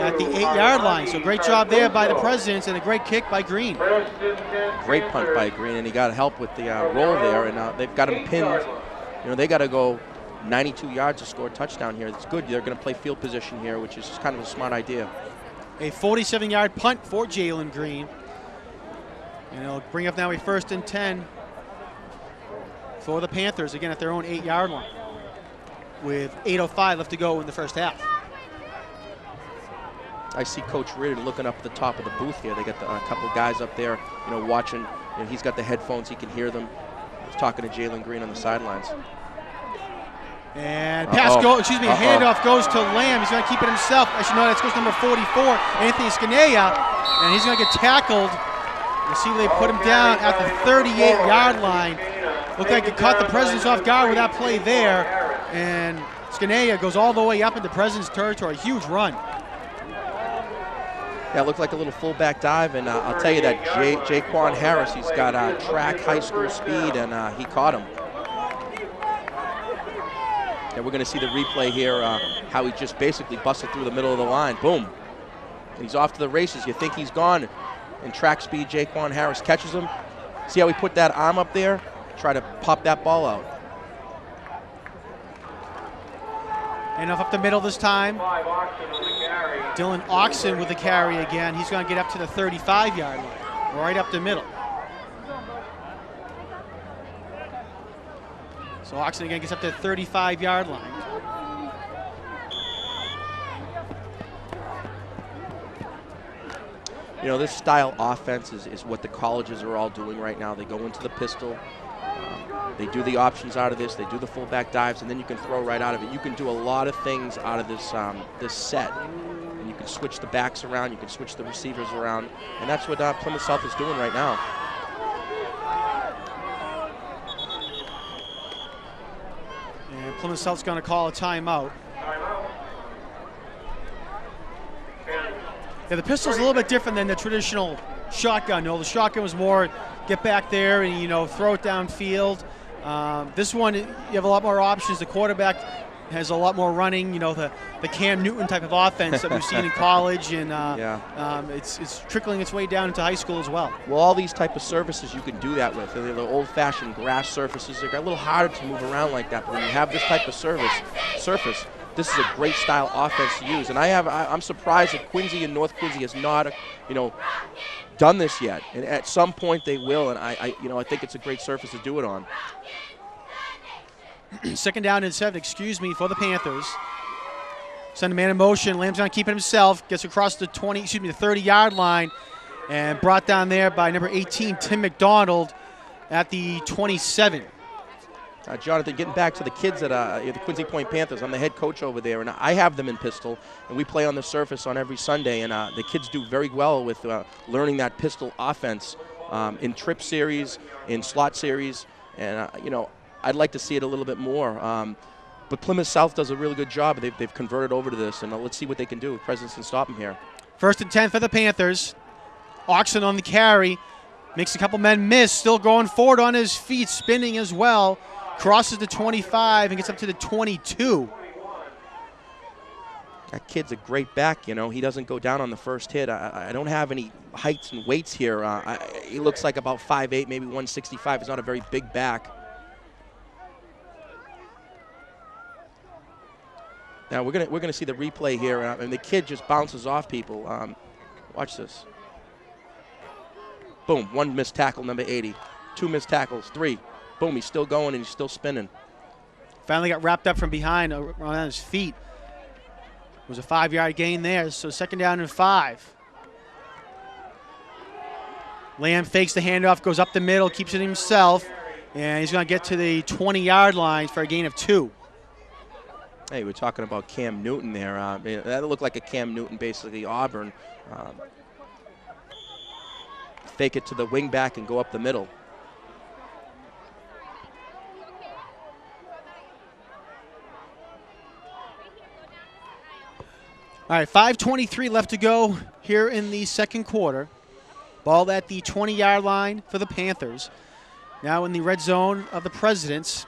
Speaker 1: at the 8-yard line. So great job there by the Presidents, and a great kick by Green.
Speaker 3: Great punt by Green, and he got help with the roll there, and they've got him pinned. You know, they got to go 92 yards to score a touchdown here. It's good. They're going to play field position here, which is kind of a smart idea.
Speaker 1: A 47-yard punt for Jalen Green. And it'll bring up now a 1st and 10 for the Panthers, again at their own 8-yard line, with 8:05 left to go in the first half.
Speaker 3: I see Coach Reardon looking up at the top of the booth here. They got a couple guys up there, you know, watching. You know, he's got the headphones. He can hear them. He's talking to Jalen Green on the sidelines.
Speaker 1: And handoff goes to Lamb. He's going to keep it himself. I should know that goes number 44, Anthony Scania, and he's going to get tackled. You see they put him down at the 38-yard line. Looked like it caught the Presidents off guard with that play there. And Scanea goes all the way up into President's territory. Huge run.
Speaker 3: Yeah, it looked like a little fullback dive, and I'll tell you that Jaquan Harris, he's got track high school speed, and he caught him. And we're going to see the replay here, how he just basically busted through the middle of the line. Boom. And he's off to the races. You think he's gone. In track speed, Jaquan Harris catches him. See how he put that arm up there? Try to pop that ball out.
Speaker 1: Enough up the middle this time.
Speaker 4: 5 Oxen on the carry.
Speaker 1: Dylan Oxen with the carry again. He's going to get up to the 35-yard line, right up the middle. So Oxen again gets up to the 35-yard line.
Speaker 3: You know, this style offense is what the colleges are all doing right now. They go into the pistol. They do the options out of this. They do the fullback dives, and then you can throw right out of it. You can do a lot of things out of this this set. And you can switch the backs around. You can switch the receivers around. And that's what Plymouth South is doing right now.
Speaker 1: And Plymouth South's going to call a timeout. Yeah, the pistol's a little bit different than the traditional shotgun. No, the shotgun was more get back there and, you know, throw it downfield. This one, you have a lot more options. The quarterback has a lot more running, you know, the Cam Newton type of offense that we've seen in college, and it's trickling its way down into high school as well.
Speaker 3: Well, all these type of surfaces you can do that with. They're the old-fashioned grass surfaces. They're a little harder to move around like that, but when you have this type of surface, this is a great style offense to use. And I'm surprised that Quincy and North Quincy has not, done this yet. And at some point they will. And I think it's a great surface to do it on.
Speaker 1: Second down and 7, for the Panthers. Send a man in motion. Lamb's going to keep it himself. Gets across the 30-yard line, and brought down there by number 18, Tim McDonald, at the 27.
Speaker 3: Jonathan, getting back to the kids at the Quincy Point Panthers, I'm the head coach over there, and I have them in pistol, and we play on the surface on every Sunday, and the kids do very well with learning that pistol offense in trip series, in slot series, and, I'd like to see it a little bit more. But Plymouth South does a really good job. They've converted over to this, and let's see what they can do. Presidents can stop them here.
Speaker 1: 1st and 10 for the Panthers. Oxen on the carry. Makes a couple men miss, still going forward on his feet, spinning as well. Crosses the 25 and gets up to the 22.
Speaker 3: That kid's a great back, He doesn't go down on the first hit. I don't have any heights and weights here. He looks like about 5'8", maybe 165. He's not a very big back. Now we're gonna see the replay here, and the kid just bounces off people. Watch this. Boom, 1 missed tackle, number 80. 2 missed tackles, 3. Boom, he's still going and he's still spinning.
Speaker 1: Finally got wrapped up from behind on his feet. It was a 5-yard gain there, so 2nd down and 5. Lamb fakes the handoff, goes up the middle, keeps it himself, and he's going to get to the 20-yard line for a gain of 2.
Speaker 3: Hey, we're talking about Cam Newton there. That looked like a Cam Newton, basically Auburn. Fake it to the wing back and go up the middle.
Speaker 1: All right, 5:23 left to go here in the second quarter. Ball at the 20-yard line for the Panthers. Now in the red zone of the Presidents.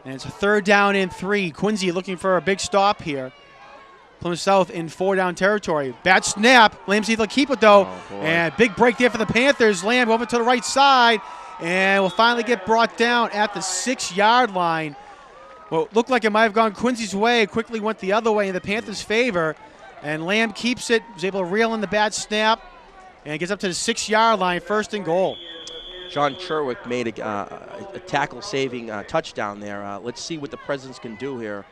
Speaker 1: And it's a 3rd down and 3. Quincy looking for a big stop here. Plymouth South in 4-down territory. Bad snap. Lamb's able to keep it, though. And big break there for the Panthers. Lamb over to the right side. And will finally get brought down at the 6-yard line. Well, it looked like it might have gone Quincy's way. It quickly went the other way in the Panthers' favor. And Lamb keeps it. Was able to reel in the bad snap. And gets up to the 6-yard line. 1st and goal.
Speaker 3: John Cherwick made a tackle-saving touchdown there. Let's see what the Presidents can do here.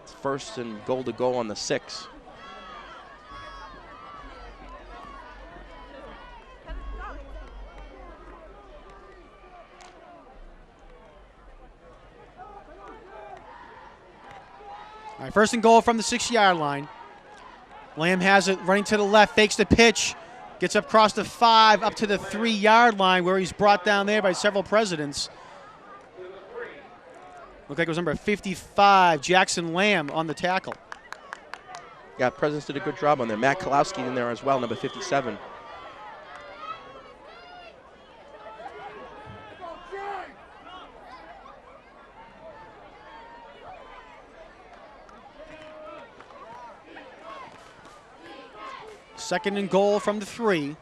Speaker 3: It's 1st and goal to go on the 6.
Speaker 1: All right, 1st and goal from the 6-yard line. Lamb has it running to the left, fakes the pitch. Gets up across the 5, up to the 3-yard line where he's brought down there by several Presidents. Looked like it was number 55, Jackson Lamb, on the tackle.
Speaker 3: Yeah, Presidents did a good job on there. Matt Kalowski in there as well, number 57.
Speaker 1: Second and goal from the 3.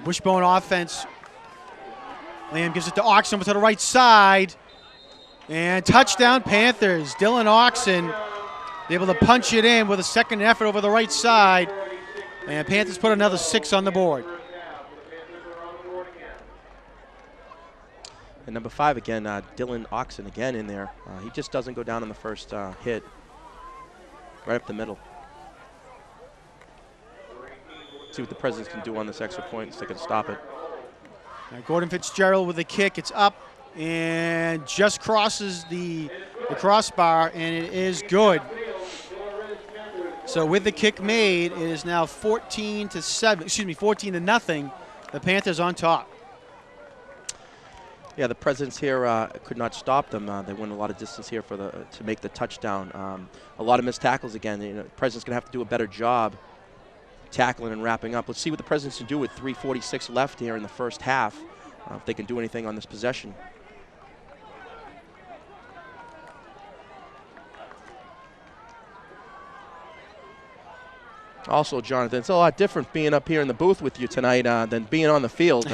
Speaker 1: Wishbone offense. Lamb gives it to Oxen to the right side. And touchdown Panthers. Dylan Oxen able to punch it in with a second effort over the right side. And Panthers put another 6 on the board.
Speaker 3: And number 5 again, Dylan Oxen again in there. He just doesn't go down on the first hit. Right up the middle. See what the Presidents can do on this extra point so they can stop it.
Speaker 1: Now Gordon Fitzgerald with a kick. It's up and just crosses the crossbar, and it is good. So with the kick made, it is now 14 to nothing. The Panthers on top.
Speaker 3: Yeah, the Presidents here could not stop them. They went a lot of distance here to make the touchdown. A lot of missed tackles again. The Presidents going to have to do a better job tackling and wrapping up. Let's see what the Presidents can do with 3:46 left here in the first half. If they can do anything on this possession. Also, Jonathan, it's a lot different being up here in the booth with you tonight than being on the field.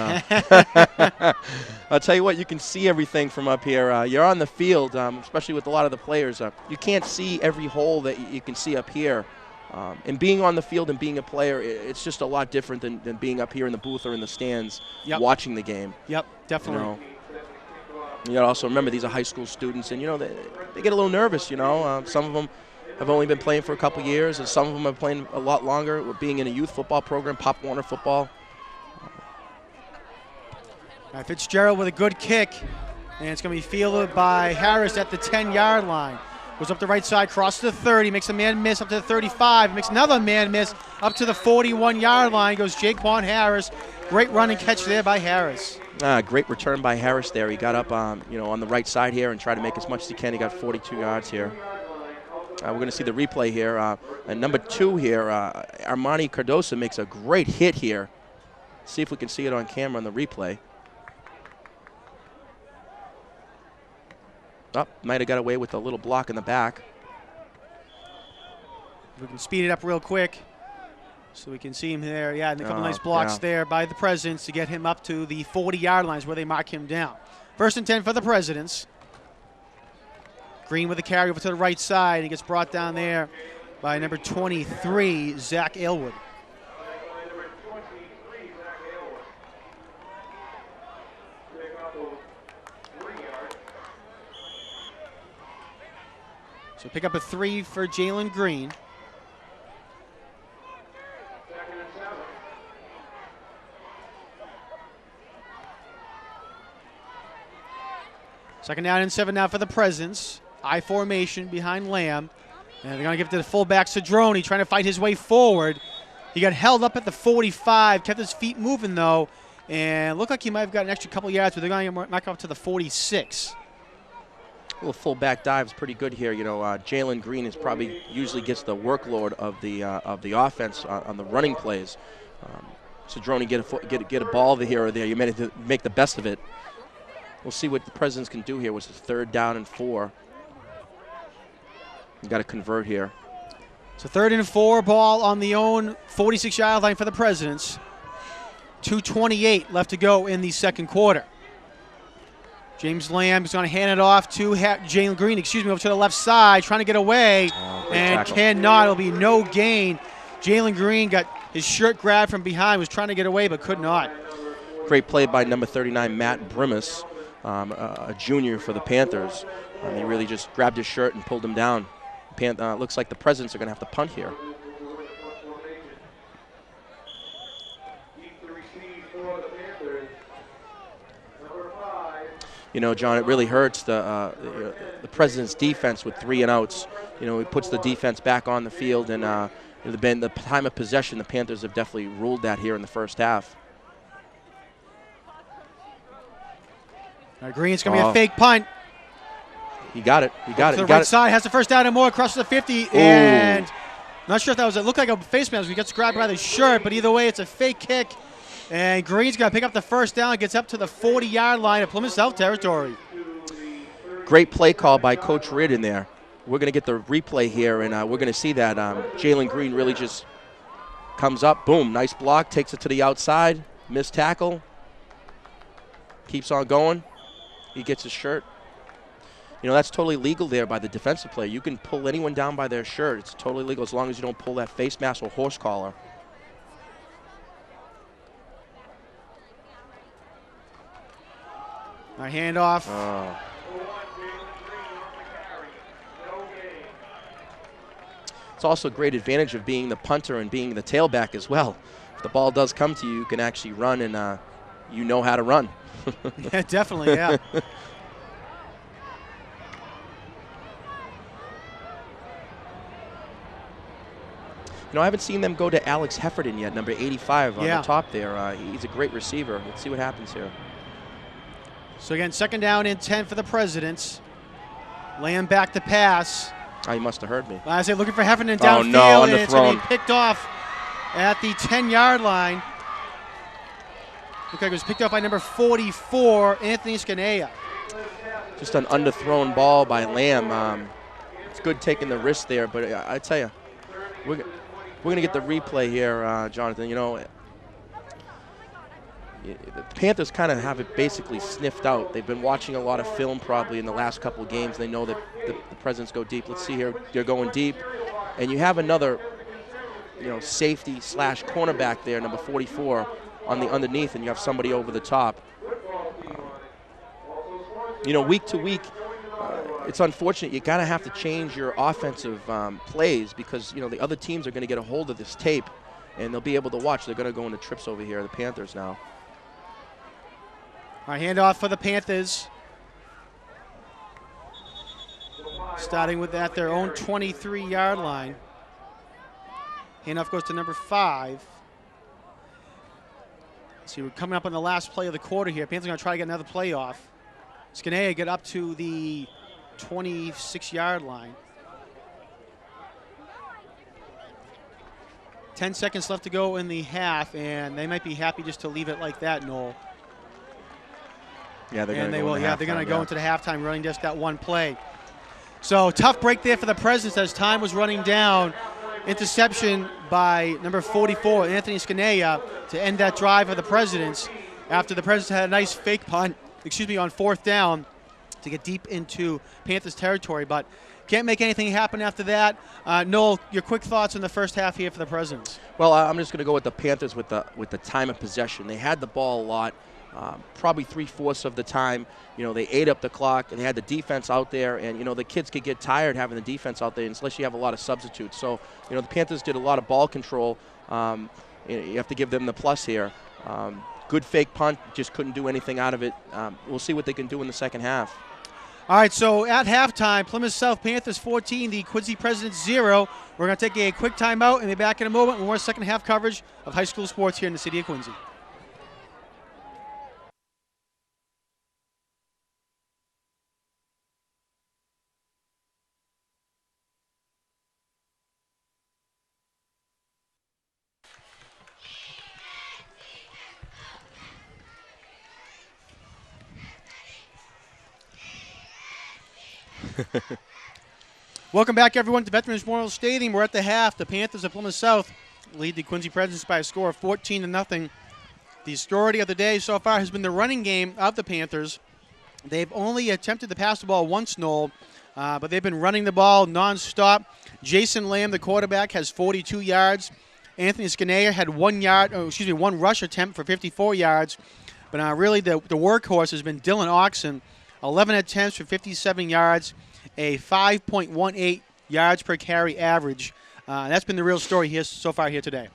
Speaker 3: I'll tell you what, you can see everything from up here. You're on the field, especially with a lot of the players. You can't see every hole that you can see up here. And being on the field and being a player, it's just a lot different than being up here in the booth or in the stands watching the game.
Speaker 1: Yep, definitely.
Speaker 3: You got to also remember these are high school students, and they get a little nervous. Some of them have only been playing for a couple years, and some of them are playing a lot longer. We're being in a youth football program, Pop Warner football.
Speaker 1: Fitzgerald with a good kick, and it's going to be fielded by Harris at the 10-yard line. Goes up the right side, crosses the 30, makes a man miss up to the 35, makes another man miss up to the 41-yard line. Goes Jaquan Harris. Great run and catch there by Harris.
Speaker 3: Great return by Harris there. He got up, on the right side here and tried to make as much as he can. He got 42 yards here. We're going to see the replay here. And number 2 here, Armani Cardoso makes a great hit here. See if we can see it on camera on the replay. Might have got away with a little block in the back.
Speaker 1: We can speed it up real quick so we can see him there. Yeah, and a couple nice blocks there by the Presidents to get him up to the 40-yard lines where they mark him down. 1st and 10 for the Presidents. Green with the carry over to the right side. He gets brought down there by number 23, Zach Aylward. So pick up a 3 for Jalen Green. Second down and 7 now for the Presidents. I formation behind Lamb. And they're going to give it to the fullback, Cedrone, trying to fight his way forward. He got held up at the 45, kept his feet moving, though, and looked like he might have got an extra couple yards, but they're going to back up to the 46.
Speaker 3: A little fullback dive is pretty good here. Jalen Green usually gets the workload of the offense on the running plays. Cedrone get a ball here or there. You manage to make the best of it. We'll see what the Presidents can do here. Which is 3rd down and 4. You got to convert here.
Speaker 1: So 3rd and 4, ball on the own 46-yard line for the Presidents. 2:28 left to go in the second quarter. James Lamb is going to hand it off to Jalen Green, over to the left side, trying to get away, and tackle. Cannot. It'll be no gain. Jalen Green got his shirt grabbed from behind, was trying to get away, but could not.
Speaker 3: Great play by number 39, Matt Brimus, a junior for the Panthers. He really just grabbed his shirt and pulled him down. Looks like the Presidents are going to have to punt here. John, it really hurts the President's defense with 3 and outs. It puts the defense back on the field, and the time of possession, the Panthers have definitely ruled that here in the first half.
Speaker 1: All right, Green's going to be a fake punt.
Speaker 3: He got it. He got it.
Speaker 1: To the right side, has the first down and more, across the 50, and not sure if that was, it looked like a face mask. He gets grabbed by the shirt, but either way, it's a fake kick. And Green's going to pick up the first down, gets up to the 40-yard line of Plymouth South territory.
Speaker 3: Great play call by Coach Reardon there. We're going to get the replay here, and we're going to see that Jalen Green really just comes up, boom, nice block, takes it to the outside, missed tackle, keeps on going. He gets his shirt. That's totally legal there by the defensive player. You can pull anyone down by their shirt. It's totally legal as long as you don't pull that face mask or horse collar.
Speaker 1: Our handoff.
Speaker 3: It's also a great advantage of being the punter and being the tailback as well. If the ball does come to you, you can actually run, and you know how to run.
Speaker 1: Yeah, definitely, yeah.
Speaker 3: I haven't seen them go to Alex Heffernan yet, number 85 on
Speaker 1: Yeah.
Speaker 3: the top there. He's a great receiver. Let's see what happens here.
Speaker 1: So again, second down and 10 for the Presidents. Lamb back to pass.
Speaker 3: He must have heard me.
Speaker 1: I say looking for Heffernan downfield, and it's going to be picked off at the 10-yard line. Looks like it was picked up by number 44, Anthony Scanea.
Speaker 3: Just an underthrown ball by Lamb. It's good taking the risk there, but I tell you, we're going to get the replay here, Jonathan. The Panthers kind of have it basically sniffed out. They've been watching a lot of film probably in the last couple of games. They know that the Presidents go deep. Let's see here. They're going deep. And you have another, safety / cornerback there, number 44, on the underneath, and you have somebody over the top. Week to week, it's unfortunate. You got to have to change your offensive plays because, the other teams are going to get a hold of this tape, and they'll be able to watch. They're going to go into trips over here, the Panthers now.
Speaker 1: Our handoff for the Panthers. Starting with at their own 23-yard line. Handoff goes to number 5. See, we're coming up on the last play of the quarter here. Panthers are going to try to get another play off. Scanea get up to the 26-yard line. 10 seconds left to go in the half, and they might be happy just to leave it like that, Noel.
Speaker 3: Yeah, they're going to go into
Speaker 1: they're going to go into the halftime running just that one play. So tough break there for the Presidents as time was running down. Interception by number 44, Anthony Scanea, to end that drive of the Presidents after the Presidents had a nice fake punt, on fourth down to get deep into Panthers territory, but can't make anything happen after that. Noel, your quick thoughts on the first half here for the Presidents?
Speaker 3: Well, I'm just going to go with the Panthers with the time of possession. They had the ball a lot. Probably 3/4 of the time, they ate up the clock, and they had the defense out there, and, the kids could get tired having the defense out there unless you have a lot of substitutes. So, the Panthers did a lot of ball control. You have to give them the plus here. Good fake punt, just couldn't do anything out of it. We'll see what they can do in the second half.
Speaker 1: All right, so at halftime, Plymouth South Panthers 14, the Quincy Presidents 0. We're going to take a quick timeout and be back in a moment with more second half coverage of high school sports here in the city of Quincy. Welcome back, everyone, to Veterans Memorial Stadium. We're at the half. The Panthers of Plymouth South lead the Quincy Presidents by a score of 14-0. The story of the day so far has been the running game of the Panthers. They've only attempted to pass the ball once, Noel, but they've been running the ball nonstop. Jason Lamb, the quarterback, has 42 yards. Anthony Scanea had 1 rush attempt for 54 yards. But really the workhorse has been Dylan Oxen, 11 attempts for 57 yards, a 5.18 yards per carry average. That's been the real story here so far here today.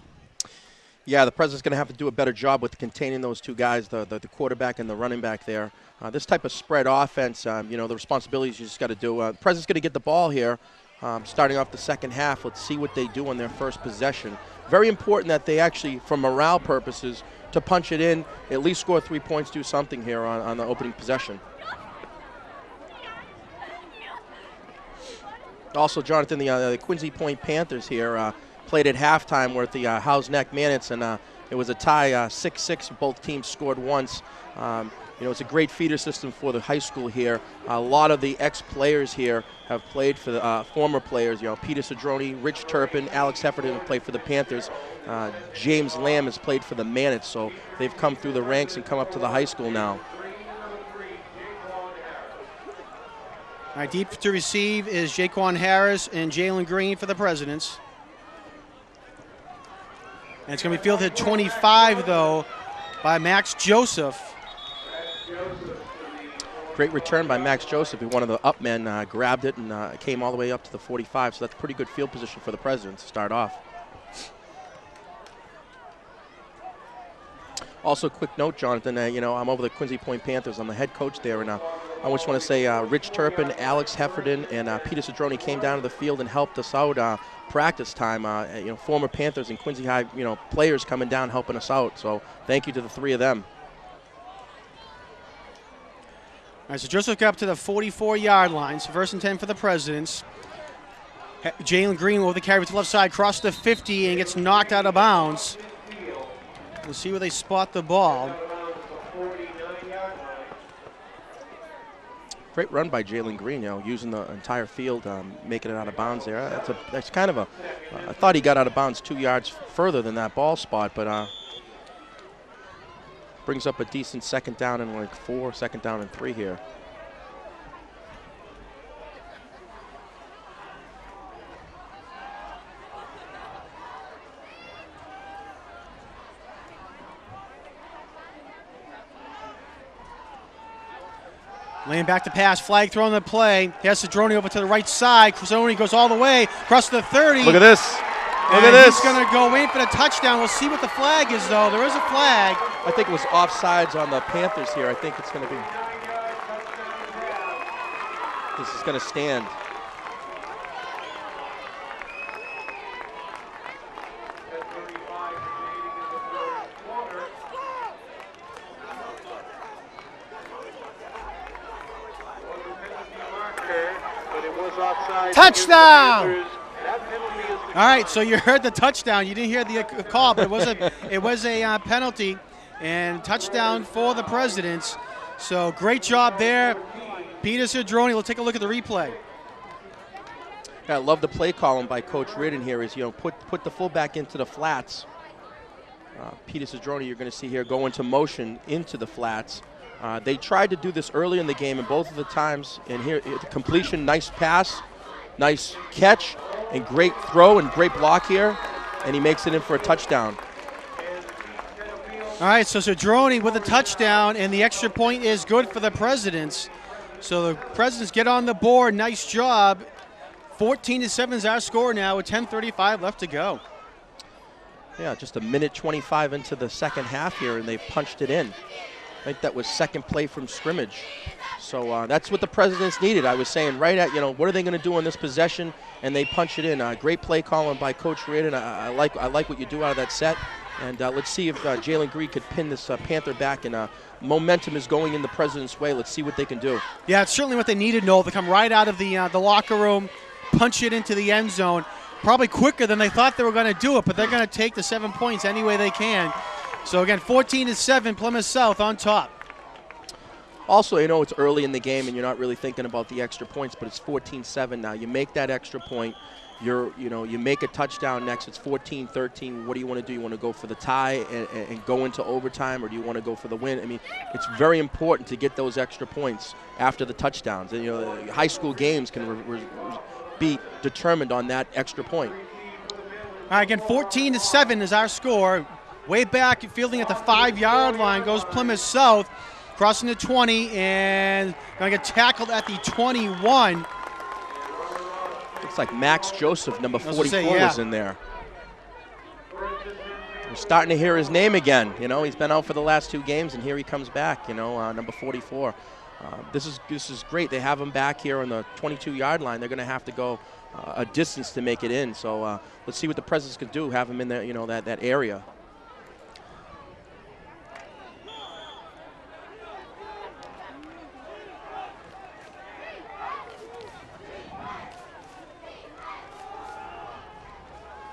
Speaker 3: Yeah, the President's going to have to do a better job with containing those two guys, the quarterback and the running back there. This type of spread offense, you know, the responsibilities you just got to do. The President's going to get the ball here, starting off the second half. Let's see what they do on their first possession. Very important that they actually, for morale purposes, to punch it in, at least score 3 points, do something here on the opening possession. Also, Jonathan, the Quincy Point Panthers here played at halftime. We're at the Howes Neck Mannix, and it was a tie, 6-6. Both teams scored once. You know, it's a great feeder system for the high school here. A lot of the ex-players here have played for the former players. You know, Peter Cedrone, Rich Turpin, Alex Heffernan have played for the Panthers. James Lamb has played for the Mannix, so they've come through the ranks and come up to the high school now.
Speaker 1: All right, deep to receive is Jaquan Harris and Jalen Green for the Presidents. And it's going to be fielded at 25, though, by Max Joseph.
Speaker 3: Great return by Max Joseph. One of the up men grabbed it and came all the way up to the 45, so that's pretty good field position for the Presidents to start off. Also, quick note, Jonathan, you know, I'm over the Quincy Point Panthers. I'm the head coach there, and I just want to say Rich Turpin, Alex Heffernan, and Peter Cedrone came down to the field and helped us out practice time. You know, former Panthers and Quincy High, you know, players coming down helping us out. So thank you to the three of them.
Speaker 1: All right, so Joseph got up to the 44-yard line. So first and 10 for the Presidents. Jalen Green over the carry to the left side, crossed the 50 and gets knocked out of bounds. We'll see where they spot the ball.
Speaker 3: Great run by Jalen Green, you know, using the entire field, making it out of bounds there. That's kind of I thought he got out of bounds 2 yards further than that ball spot, but brings up a decent second down and like 4, second down and 3 here.
Speaker 1: Laying back to pass, flag thrown the play. Here's Cedrone over to the right side. Cedrone goes all the way across the 30.
Speaker 3: Look at this. Look at
Speaker 1: and
Speaker 3: this.
Speaker 1: He's going to go in for the touchdown. We'll see what the flag is, though. There is a flag.
Speaker 3: I think it was offsides on the Panthers here. I think it's going to be. This is going to stand.
Speaker 2: Touchdown!
Speaker 1: All right, so you heard the touchdown. You didn't hear the call, but it was a penalty and touchdown for the Presidents. So great job there, Peter Cedrone. We'll take a look at the replay.
Speaker 3: Yeah, I love the play column by Coach Ridden here. Is, you know, put the fullback into the flats. Peter Cedrone, you're going to see here, go into motion into the flats. They tried to do this early in the game, and both of the times, and here the completion, nice pass, nice catch, and great throw and great block here, and he makes it in for a touchdown.
Speaker 1: All right, so Cedrone with a touchdown, and the extra point is good for the Presidents. So the Presidents get on the board. Nice job. 14-7 is our score now with 10:35 left to go.
Speaker 3: Yeah, just a minute 25 into the second half here, and they punched it in. I think that was second play from scrimmage. So that's what the Presidents needed. I was saying right at, you know, what are they going to do on this possession? And they punch it in. Great play calling by Coach Reardon. I like what you do out of that set. And let's see if Jalen Green could pin this Panther back. And momentum is going in the Presidents' way. Let's see what they can do.
Speaker 1: Yeah, it's certainly what they needed, Noel, to come right out of the locker room, punch it into the end zone. Probably quicker than they thought they were going to do it, but they're going to take the 7 points any way they can. So, again, 14-7, Plymouth South on top.
Speaker 3: Also, you know, it's early in the game and you're not really thinking about the extra points, but it's 14-7 now. You make that extra point, you make a touchdown next, it's 14-13. What do you want to do? You want to go for the tie and go into overtime, or do you want to go for the win? I mean, it's very important to get those extra points after the touchdowns. And, you know, high school games can be determined on that extra point.
Speaker 1: All right, again, 14-7 is our score. Way back, fielding at the 5-yard line goes Plymouth South, crossing the 20, and going to get tackled at the 21.
Speaker 3: Looks like Max Joseph, number 44, was in there. We're starting to hear his name again. You know, he's been out for the last 2 games, and here he comes back. You know, number 44. This is great. They have him back here on the 22-yard line. They're going to have to go a distance to make it in. So let's see what the Presidents can do. Have him in there, you know, that area.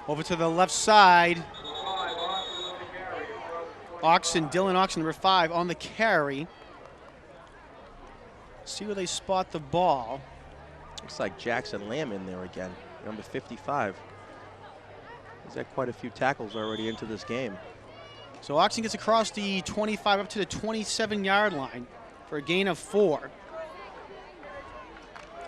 Speaker 1: Over to the left side. Dylan Oxen, number 5, on the carry. See where they spot the ball.
Speaker 3: Looks like Jackson Lamb in there again, number 55. He's had quite a few tackles already into this game.
Speaker 1: So Oxen gets across the 25 up to the 27-yard line for a gain of 4.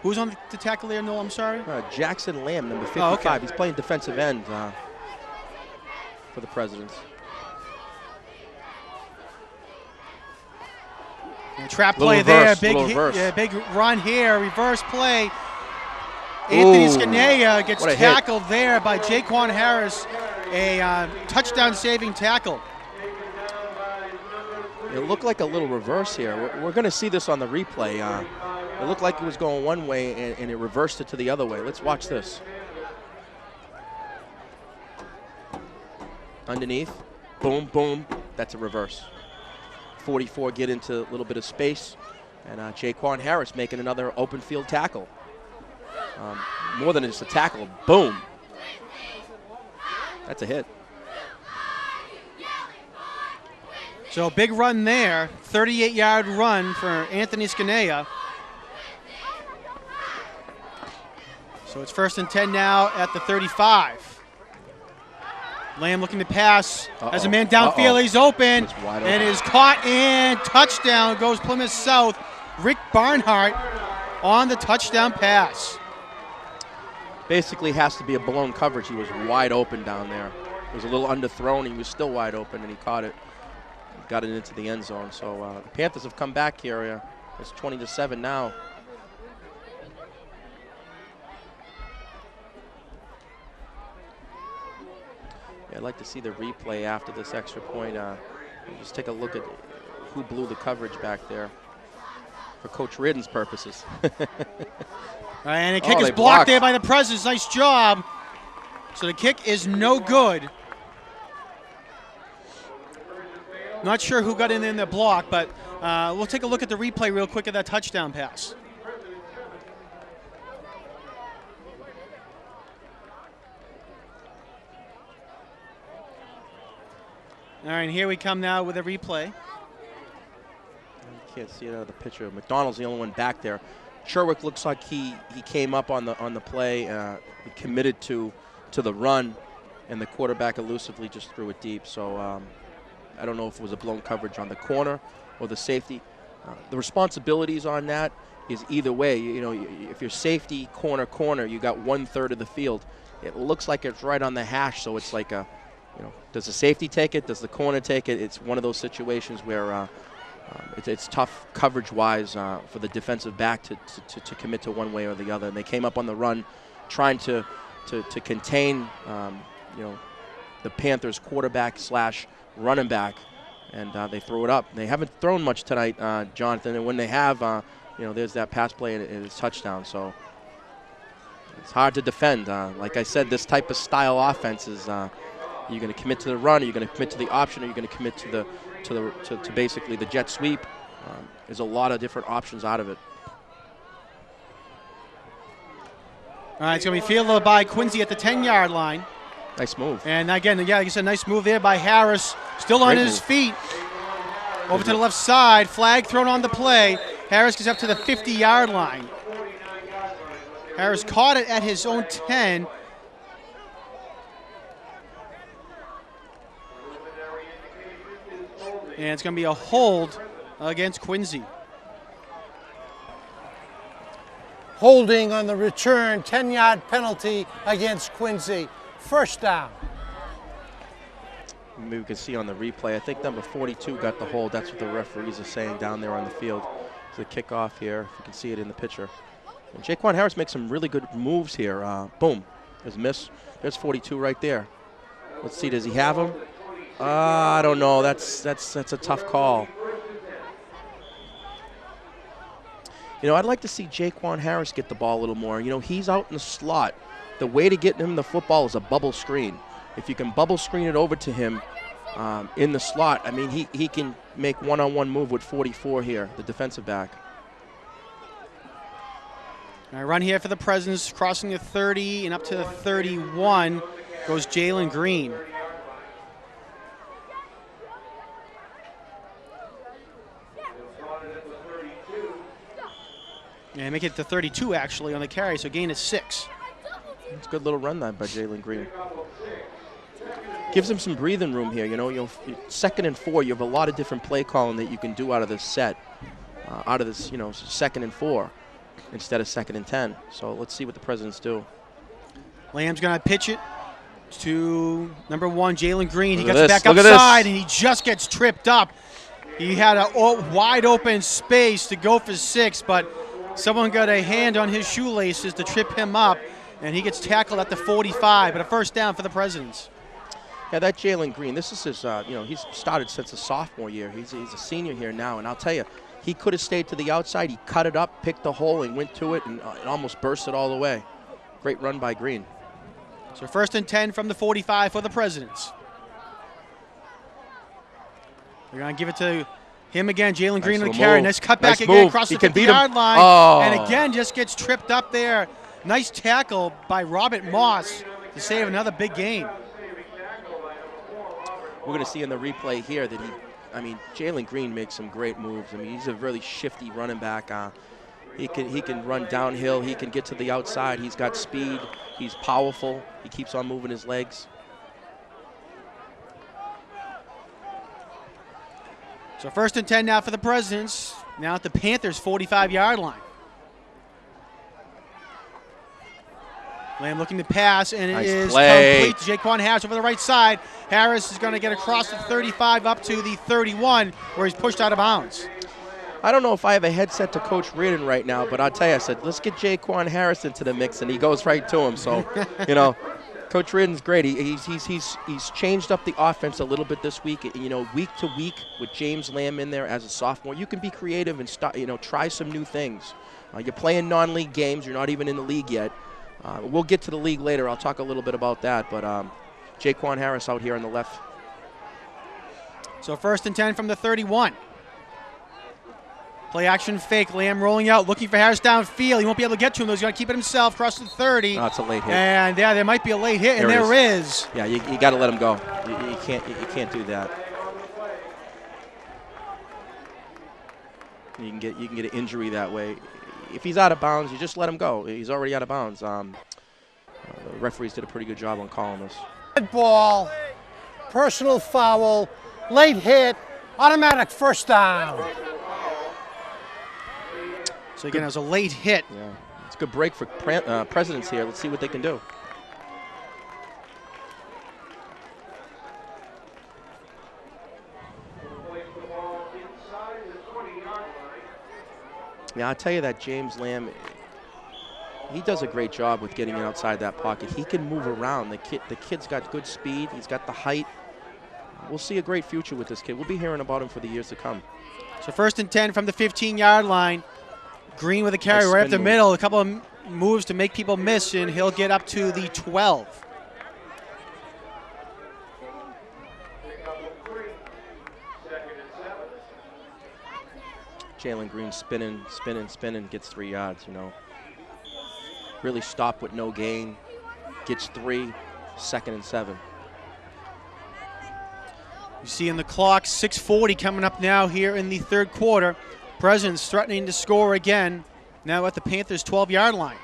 Speaker 1: Who's on the tackle there, Noel? I'm sorry?
Speaker 3: Jackson Lamb, number 55.
Speaker 1: Oh, okay.
Speaker 3: He's playing defensive end for the Presidents.
Speaker 1: Trap play there, big run here, reverse play. Anthony Scanea gets tackled there by Jaquan Harris, a touchdown-saving tackle.
Speaker 3: It looked like a little reverse here. We're going to see this on the replay. It looked like it was going one way, and it reversed it to the other way. Let's watch this. Underneath, boom, boom. That's a reverse. 44 get into a little bit of space, and Jaquan Harris making another open field tackle. More than just a tackle, boom. That's a hit.
Speaker 1: So a big run there, 38-yard run for Anthony Scanea. So it's 1st and 10 now at the 35. Lamb looking to pass. Has a man downfield. He's open. And is caught and touchdown goes Plymouth South. Rick Barnhart on the touchdown pass.
Speaker 3: Basically has to be a blown coverage. He was wide open down there. It was a little underthrown. He was still wide open, and he caught it. Got it into the end zone. So the Panthers have come back here. It's 20-7 now. Yeah, I'd like to see the replay after this extra point. Just take a look at who blew the coverage back there for Coach Reardon's purposes.
Speaker 1: And the kick is blocked there by the Presidents. Nice job. So the kick is no good. Not sure who got in the block, but we'll take a look at the replay real quick of that touchdown pass. All right, here we come now with a replay.
Speaker 3: You can't see it out of the picture. McDonald's the only one back there. Sherwick looks like he came up on the play, he committed to the run, and the quarterback elusively just threw it deep. So I don't know if it was a blown coverage on the corner or the safety. The responsibilities on that is either way. You know, if you're safety corner, you got 1/3 of the field. It looks like it's right on the hash, so it's like a, you know, does the safety take it? Does the corner take it? It's one of those situations where it's tough coverage-wise for the defensive back to commit to one way or the other. And they came up on the run, trying to contain, you know, the Panthers quarterback / running back, and they threw it up. They haven't thrown much tonight, Jonathan, and when they have, you know, there's that pass play and it's touchdown. So it's hard to defend. Like I said, this type of style offense is. You're going to commit to the run, or you're going to commit to the option, or you're going to commit to basically the jet sweep. There's a lot of different options out of it.
Speaker 1: All right, it's going to be fielded by Quincy at the 10-yard line.
Speaker 3: Nice move.
Speaker 1: And again, yeah, like you said, nice move there by Harris. Still on his feet. Over to the left side, flag thrown on the play. Harris gets up to the 50-yard line. Harris caught it at his own 10. And it's going to be a hold against Quincy.
Speaker 2: Holding on the return, 10-yard penalty against Quincy. First down.
Speaker 3: Maybe we can see on the replay. I think number 42 got the hold. That's what the referees are saying down there on the field. It's a kickoff here, if you can see it in the picture. And Jaquan Harris makes some really good moves here. Boom. There's a miss. There's 42 right there. Let's see, does he have him? I don't know. That's a tough call. You know, I'd like to see Jaquan Harris get the ball a little more. You know, he's out in the slot. The way to get him the football is a bubble screen. If you can bubble screen it over to him in the slot, I mean, he can make one-on-one move with 44 here, the defensive back.
Speaker 1: All right, run here for the Presidents, crossing the 30 and up to the 31 goes Jalen Green. And make it to 32 actually on the carry, so gain is 6.
Speaker 3: It's a good little run by Jalen Green. Gives him some breathing room here. You know, 2nd and 4, you have a lot of different play calling that you can do out of this set, out of this, 2nd and 4 instead of 2nd and 10. So let's see what the Presidents do.
Speaker 1: Lamb's going to pitch it to number 1, Jalen Green. He
Speaker 3: Look
Speaker 1: gets
Speaker 3: at
Speaker 1: back
Speaker 3: this.
Speaker 1: upside, and he just gets tripped up. He had a wide open space to go for 6, but someone got a hand on his shoelaces to trip him up, and he gets tackled at the 45, but a first down for the Presidents.
Speaker 3: Yeah, that Jalen Green, this is his, he's started since his sophomore year. He's a senior here now, and I'll tell you, he could have stayed to the outside. He cut it up, picked the hole, and went to it, and almost burst it all the way. Great run by Green.
Speaker 1: So 1st and 10 from the 45 for the Presidents. They're going to give it to him again, Jalen Green on the carry. Nice cut back again across the 50-yard line.
Speaker 3: Oh.
Speaker 1: And again, just gets tripped up there. Nice tackle by Robert Moss to save another big gain.
Speaker 3: We're going to see in the replay here that Jalen Green makes some great moves. I mean, he's a really shifty running back. He can run downhill. He can get to the outside. He's got speed. He's powerful. He keeps on moving his legs.
Speaker 1: So 1st and 10 now for the Presidents. Now at the Panthers' 45-yard line. Lamb looking to pass, and it is complete to Jaquan Harris over the right side. Harris is going to get across the 35 up to the 31, where he's pushed out of bounds.
Speaker 3: I don't know if I have a headset to Coach Reardon right now, but I'll tell you, I said, let's get Jaquan Harris into the mix, and he goes right to him. So, Coach Reardon's great. He's changed up the offense a little bit this week. Week to week with James Lamb in there as a sophomore, you can be creative and try some new things. You're playing non-league games. You're not even in the league yet. We'll get to the league later. I'll talk a little bit about that. But Jaquan Harris out here on the left.
Speaker 1: So 1st and 10 from the 31. Play action fake. Lamb rolling out, looking for Harris downfield. He won't be able to get to him, though. He's got to keep it himself. Across the 30.
Speaker 3: Oh, it's a late hit.
Speaker 1: And yeah, there might be a late hit, and there is.
Speaker 3: Yeah, you got to let him go. You can't do that. You can get an injury that way. If he's out of bounds, you just let him go. He's already out of bounds. The referees did a pretty good job on calling this.
Speaker 2: Red ball, personal foul, late hit, automatic first down.
Speaker 1: So again, it was a late hit.
Speaker 3: Yeah, it's a good break for Presidents here. Let's see what they can do. Yeah, I'll tell you that James Lamb, he does a great job with getting outside that pocket. He can move around. The kid's got good speed. He's got the height. We'll see a great future with this kid. We'll be hearing about him for the years to come.
Speaker 1: So 1st and 10 from the 15-yard line. Green with a carry right up the middle. A couple of moves to make people miss, and he'll get up to the 12.
Speaker 3: Jalen Green spinning, gets 3 yards, Really stopped with no gain. Gets 3, 2nd and 7.
Speaker 1: You see in the clock, 6:40 coming up now here in the 3rd quarter. Presidents threatening to score again, now at the Panthers' 12-yard line.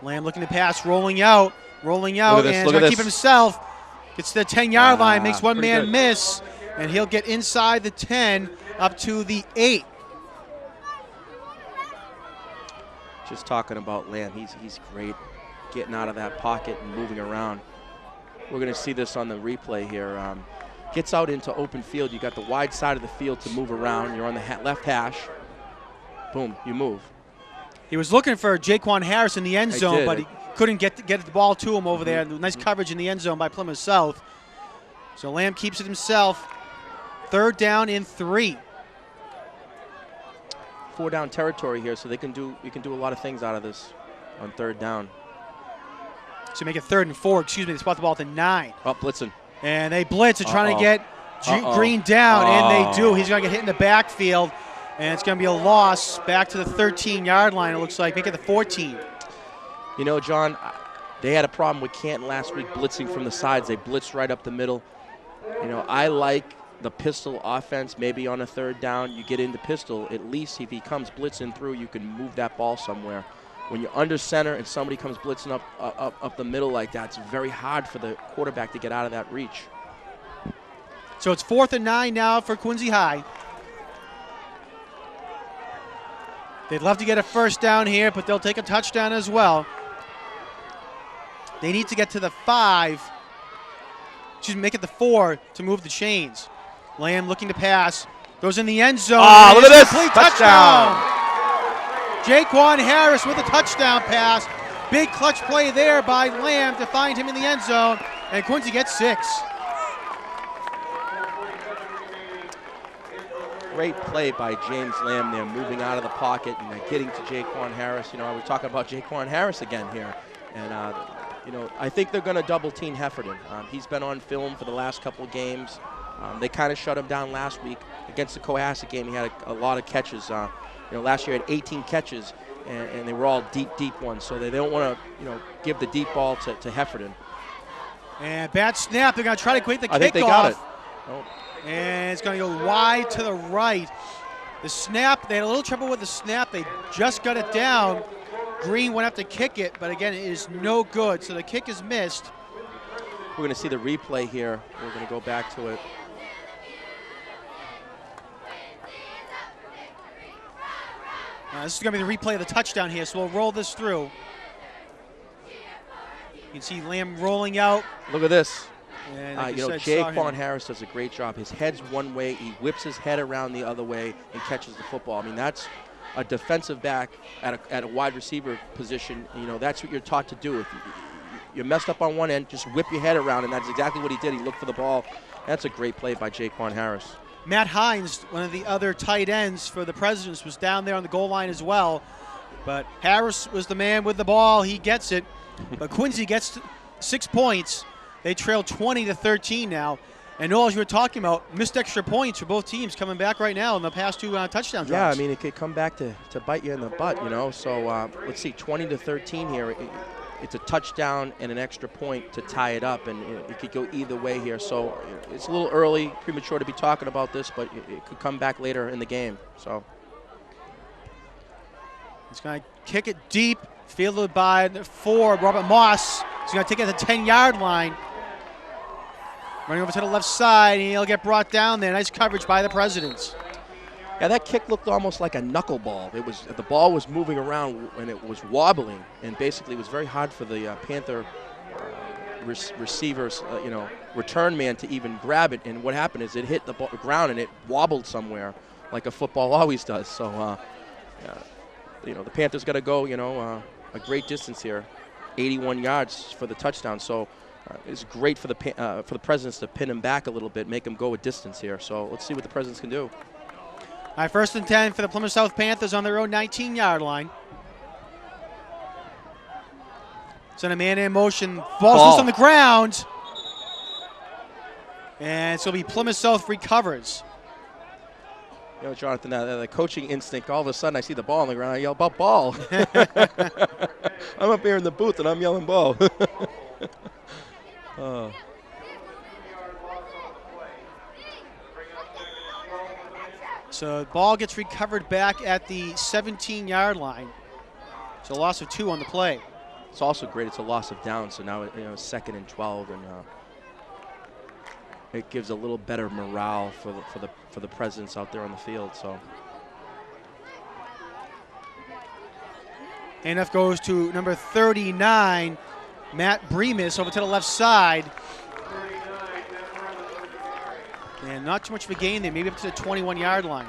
Speaker 1: Lamb looking to pass, rolling out, and he's going to keep himself. Gets to the 10-yard line, makes one man miss, and he'll get inside the 10 up to the 8.
Speaker 3: Just talking about Lamb, he's great getting out of that pocket and moving around. We're going to see this on the replay here. Gets out into open field. You got the wide side of the field to move around. You're on the left hash. Boom, you move.
Speaker 1: He was looking for Jaquan Harris in the end zone, but he couldn't get the ball to him over there. Nice coverage in the end zone by Plymouth South. So Lamb keeps it himself. 3rd down and 3.
Speaker 3: 4-down territory here, so you can do a lot of things out of this on 3rd down.
Speaker 1: So make it 3rd and 4. Excuse me. They spot the ball at the 9.
Speaker 3: Oh, blitzing.
Speaker 1: And they blitz. They're trying to get Green down, and they do. He's going to get hit in the backfield, and it's going to be a loss back to the 13-yard line, it looks like. Make it the 14.
Speaker 3: You know, John, they had a problem with Canton last week blitzing from the sides. They blitzed right up the middle. You know, I like the pistol offense. Maybe on a 3rd down, you get into pistol. At least if he comes blitzing through, you can move that ball somewhere. When you're under center and somebody comes blitzing up the middle like that, it's very hard for the quarterback to get out of that reach.
Speaker 1: So it's 4th and 9 now for Quincy High. They'd love to get a 1st down here, but they'll take a touchdown as well. They need to get to the 5. Excuse me, make it the 4 to move the chains. Lamb looking to pass. Goes in the end zone.
Speaker 3: Look at this.
Speaker 1: Touchdown. Jaquan Harris with a touchdown pass. Big clutch play there by Lamb to find him in the end zone. And Quincy gets 6.
Speaker 3: Great play by James Lamb there, moving out of the pocket and getting to Jaquan Harris. You know, we're talking about Jaquan Harris again here. And, you know, I think they're going to double team Heffernan. He's been on film for the last couple of games. They kind of shut him down last week against the Cohasset game. He had a lot of catches. You know, last year he had 18 catches, and they were all deep ones. So they don't want to, you know, give the deep ball to Heffernan.
Speaker 1: And bad snap. They're going to try to create the kickoff.
Speaker 3: I think they got it. Oh.
Speaker 1: And it's going to go wide to the right. The snap, they had a little trouble with the snap. They just got it down. Green went up to kick it, but again, it is no good. So the kick is missed.
Speaker 3: We're going to see the replay here. We're going to go back to it.
Speaker 1: This is going to be the replay of the touchdown here, so we'll roll this through. You can see Lamb rolling out.
Speaker 3: Look at this.
Speaker 1: And like
Speaker 3: you know, Jaquan Harris does a great job. His head's one way. He whips his head around the other way and catches the football. I mean, that's a defensive back at a wide receiver position. You know, that's what you're taught to do. If you're messed up on one end, just whip your head around, and that's exactly what he did. He looked for the ball. That's a great play by Jaquan Harris.
Speaker 1: Matt Hines, one of the other tight ends for the Presidents, was down there on the goal line as well. But Harris was the man with the ball. He gets it. But Quincy gets 6 points. They trail 20-13 now. And Noel, as you were talking about, missed extra points for both teams coming back right now in the past 2 touchdown drives.
Speaker 3: Yeah, I mean, it could come back to bite you in the butt, you know. So let's see, 20-13 here. It's a touchdown and an extra point to tie it up, and it could go either way here. So it's a little early, premature to be talking about this, but it could come back later in the game. So
Speaker 1: he's going to kick it deep, fielded by the 4, Robert Moss. He's going to take it to the 10-yard line. Running over to the left side, and he'll get brought down there. Nice coverage by the Presidents.
Speaker 3: Yeah, that kick looked almost like a knuckleball. The ball was moving around and it was wobbling, and basically it was very hard for the Panther receivers, return man to even grab it. And what happened is it hit the ground and it wobbled somewhere, like a football always does. So, the Panthers got to go, a great distance here, 81 yards for the touchdown. So it's great for the Presidents to pin him back a little bit, make him go a distance here. So let's see what the Presidents can do.
Speaker 1: All right, 1st and 10 for the Plymouth South Panthers on their own 19-yard line. Send a man in motion. Ball's loose on the ground. And so Plymouth South recovers.
Speaker 3: You know, Jonathan, the coaching instinct, all of a sudden I see the ball on the ground, I yell about ball. I'm up here in the booth and I'm yelling ball.
Speaker 1: So the ball gets recovered back at the 17-yard line. So a loss of 2 on the play.
Speaker 3: It's also great. It's a loss of down, so now 2nd and 12, and it gives a little better morale for the Presidents out there on the field. So
Speaker 1: handoff goes to number 39, Matt Bremis, over to the left side. And not too much of a gain there, maybe up to the 21-yard line.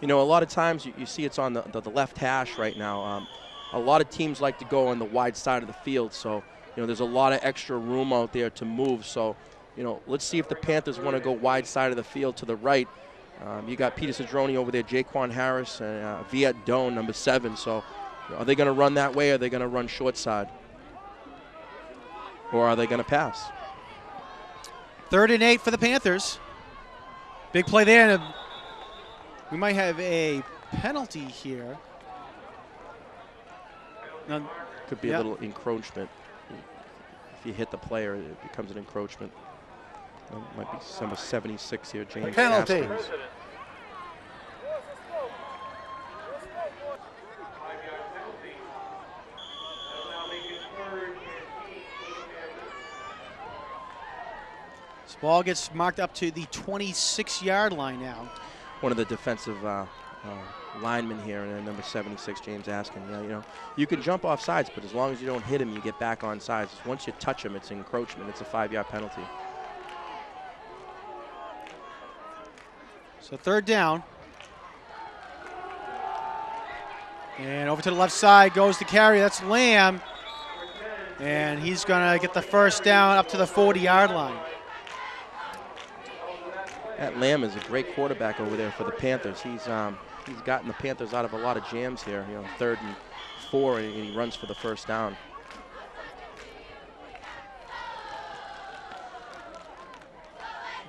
Speaker 3: You know, a lot of times you see it's on the left hash right now. A lot of teams like to go on the wide side of the field, so you know there's a lot of extra room out there to move. So, you know, let's see if the Panthers want to go wide side of the field to the right. You got Peter Cedrone over there, Jaquan Harris, and Viet Doan, number 7. So, you know, are they going to run that way, or are they going to run short side? Or are they going to pass?
Speaker 1: 3rd and 8 for the Panthers. Big play there, and we might have a penalty here. Now,
Speaker 3: Could be a little encroachment. If you hit the player, it becomes an encroachment. It might be number 76 here, James
Speaker 2: Penalty.
Speaker 3: Askins.
Speaker 4: 5-yard penalty. That'll now make it 3rd and 8 for the Panthers.
Speaker 1: this ball gets marked up to the 26-yard line now.
Speaker 3: One of the defensive linemen here, and number 76, James Askin. Yeah, you know, you can jump off sides, but as long as you don't hit him, you get back on sides. Once you touch him, it's encroachment. It's a 5-yard penalty.
Speaker 1: So 3rd down. And over to the left side goes the carry. That's Lamb. And he's going to get the first down up to the 40-yard line.
Speaker 3: That Lamb is a great quarterback over there for the Panthers. He's gotten the Panthers out of a lot of jams here. You know, 3rd and 4, and he runs for the first down.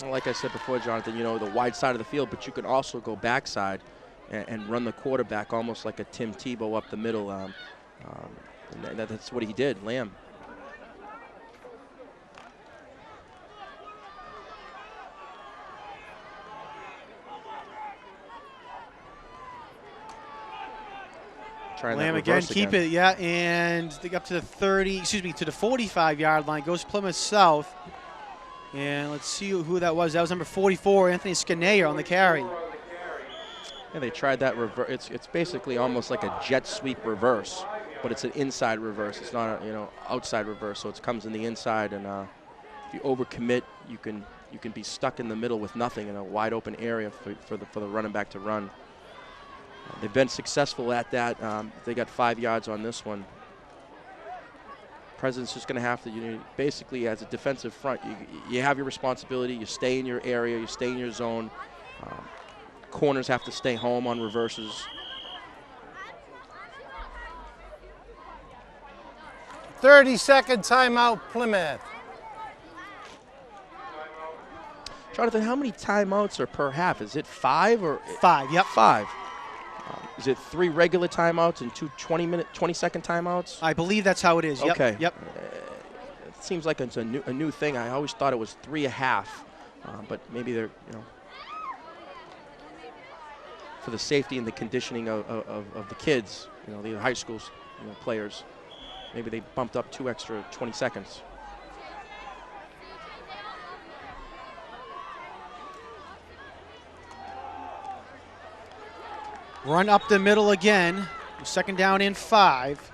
Speaker 3: Well, like I said before, Jonathan, you know, the wide side of the field, but you can also go backside and run the quarterback almost like a Tim Tebow up the middle. And that's what he did, Lamb.
Speaker 1: Lamb again, keep it, yeah, and up to the 30, excuse me, to the 45-yard line. Goes Plymouth South. And let's see who that was. That was number 44, Anthony Scaneer on the carry.
Speaker 3: Yeah, they tried that reverse. It's basically almost like a jet sweep reverse, but it's an inside reverse. It's not a outside reverse. So it comes in the inside, and if you overcommit, you can be stuck in the middle with nothing in a wide open area for the running back to run. They've been successful at that. They got 5 yards on this one. President's just going to have to, basically as a defensive front, you have your responsibility. You stay in your area. You stay in your zone. Corners have to stay home on reverses.
Speaker 2: 30-second timeout, Plymouth.
Speaker 3: Jonathan, how many timeouts are per half? Is it 5 or
Speaker 1: 5? Yep,
Speaker 3: 5. Is it 3 regular timeouts and 2 20-second timeouts?
Speaker 1: I believe that's how it is. Yep.
Speaker 3: Okay.
Speaker 1: Yep.
Speaker 3: It seems like it's a new thing. I always thought it was 3.5, but maybe they're for the safety and the conditioning of the kids, the high school players. Maybe they bumped up 2 extra 20 seconds.
Speaker 1: Run up the middle again. 2nd down and 5.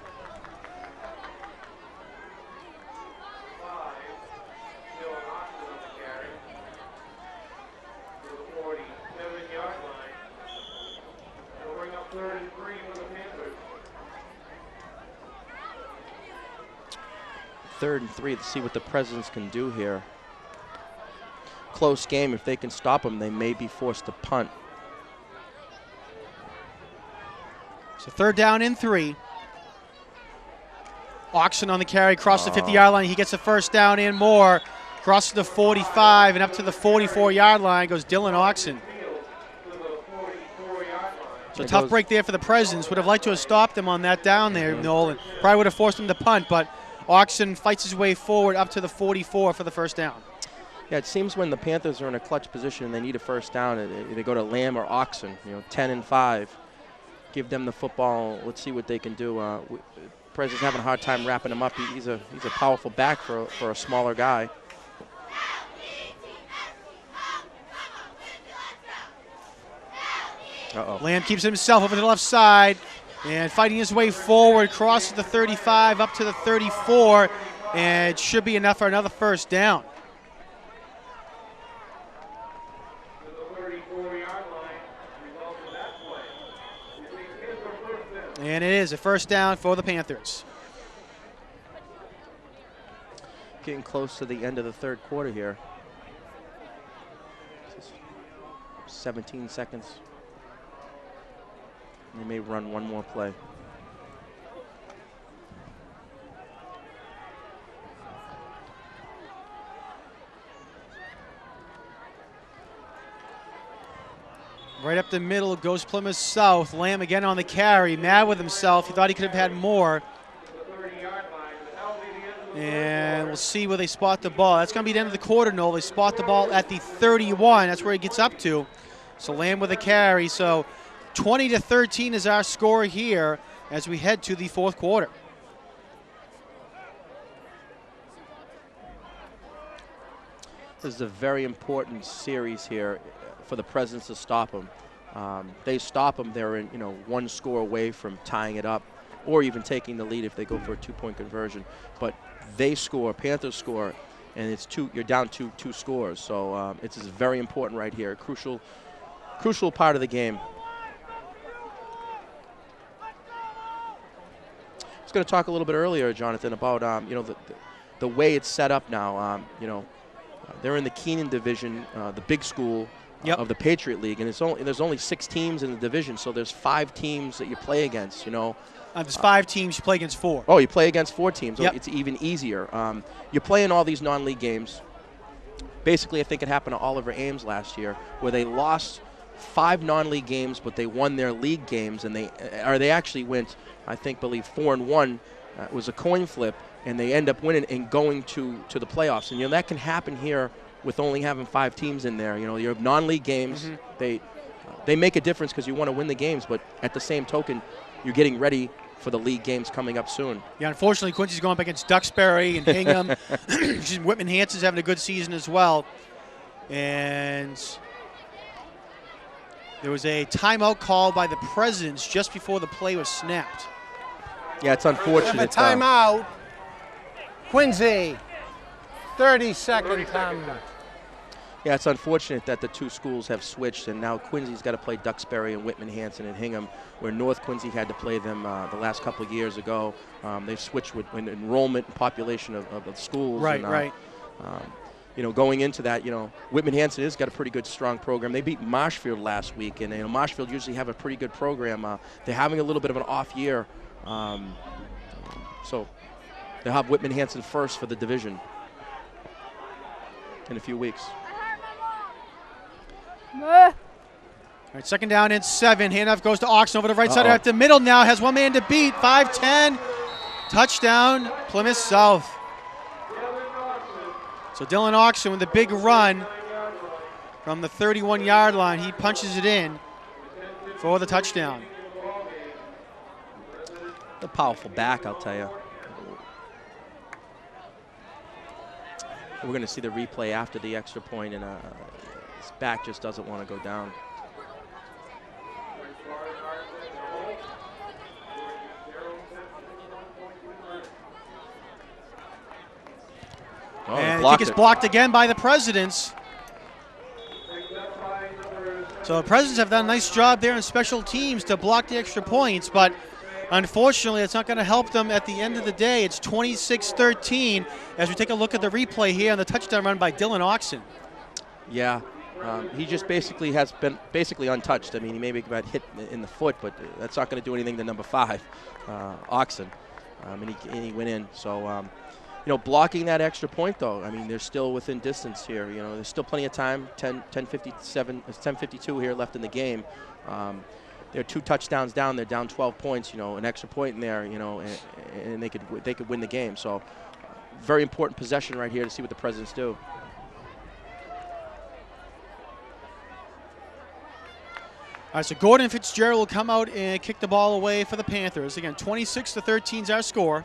Speaker 3: Third and 3 to see what the Presidents can do here. Close game. If they can stop them, they may be forced to punt.
Speaker 1: So 3rd down and 3. Oxen on the carry, across the 50-yard line. He gets a first down and more. Crosses the 45 and up to the 44-yard line goes Dylan Oxen. So a tough break there for the Presidents. Would have liked to have stopped them on that down there, Nolan. Probably would have forced him to punt, but Oxen fights his way forward up to the 44 for the first down.
Speaker 3: Yeah, it seems when the Panthers are in a clutch position and they need a first down, they go to Lamb or Oxen, 10 and 5. Give them the football. Let's see what they can do. President's having a hard time wrapping him up. He's a powerful back for a smaller guy.
Speaker 1: Lamb keeps himself over to the left side and fighting his way forward, crosses the 35 up to the 34, and it should be enough for another first down. And it is a first down for the Panthers.
Speaker 3: Getting close to the end of the third quarter here. 17 seconds. They may run one more play.
Speaker 1: Right up the middle goes Plymouth South. Lamb again on the carry, mad with himself. He thought he could have had more. And we'll see where they spot the ball. That's going to be the end of the quarter, Noel. They spot the ball at the 31. That's where he gets up to. So Lamb with a carry. So 20-13 is our score here as we head to the fourth quarter.
Speaker 3: This is a very important series here for the Presidents to stop them. They stop them, they're in, one score away from tying it up or even taking the lead if they go for a two-point conversion. But they score, Panthers score, and it's you're down two scores. So it's very important right here. Crucial part of the game. I was going to talk a little bit earlier, Jonathan, about the way it's set up now. They're in the Keenan division, the big school of the Patriot League, and there's only 6 teams in the division, so there's 5 teams that you play against.
Speaker 1: There's 5 teams, you play against 4.
Speaker 3: Oh, you play against 4 teams.
Speaker 1: Yep.
Speaker 3: It's even easier. You're playing all these non-league games. Basically, I think it happened to Oliver Ames last year, where they lost 5 non-league games, but they won their league games, and they actually went, believe 4-1. It was a coin flip, and they end up winning and going to the playoffs. And that can happen here with only having 5 teams in there. You have non-league games. Mm-hmm. They make a difference because you want to win the games, but at the same token, you're getting ready for the league games coming up soon.
Speaker 1: Yeah, unfortunately, Quincy's going up against Duxbury and Hingham. Whitman Hanson's having a good season as well. And there was a timeout called by the Presidents just before the play was snapped.
Speaker 3: Yeah, it's unfortunate.
Speaker 2: A timeout. Quincy, 30-second timeout.
Speaker 3: Yeah, it's unfortunate that the 2 schools have switched, and now Quincy's got to play Duxbury and Whitman Hanson and Hingham, where North Quincy had to play them the last couple of years ago. They've switched with enrollment and population of schools.
Speaker 1: Right,
Speaker 3: and,
Speaker 1: right.
Speaker 3: Going into that, Whitman Hanson has got a pretty good, strong program. They beat Marshfield last week, and Marshfield usually have a pretty good program. They're having a little bit of an off year, so they'll have Whitman Hanson first for the division in a few weeks.
Speaker 1: All right, second down and 7. Handoff goes to Oxen over the right side. Up the middle now. Has one man to beat. 5-10. Touchdown, Plymouth South. So Dylan Oxen with the big run from the 31-yard line. He punches it in for the touchdown.
Speaker 3: A powerful back, I'll tell you. We're going to see the replay after the extra point, and his back just doesn't want to go down.
Speaker 1: And the kick is blocked again by the Presidents. So the Presidents have done a nice job there in special teams to block the extra points, but unfortunately, it's not going to help them at the end of the day. It's 26-13 as we take a look at the replay here on the touchdown run by Dylan Oxen.
Speaker 3: Yeah, he just basically has been untouched. I mean, he maybe got hit in the foot, but that's not going to do anything to number 5, Oxen, and he went in. So, blocking that extra point, though, I mean, they're still within distance here. There's still plenty of time, 10:52 here left in the game. They're 2 touchdowns down. They're down 12 points. An extra point in there. And they could win the game. So, very important possession right here to see what the Presidents do.
Speaker 1: All right, so Gordon Fitzgerald will come out and kick the ball away for the Panthers. Again, 26-13 is our score.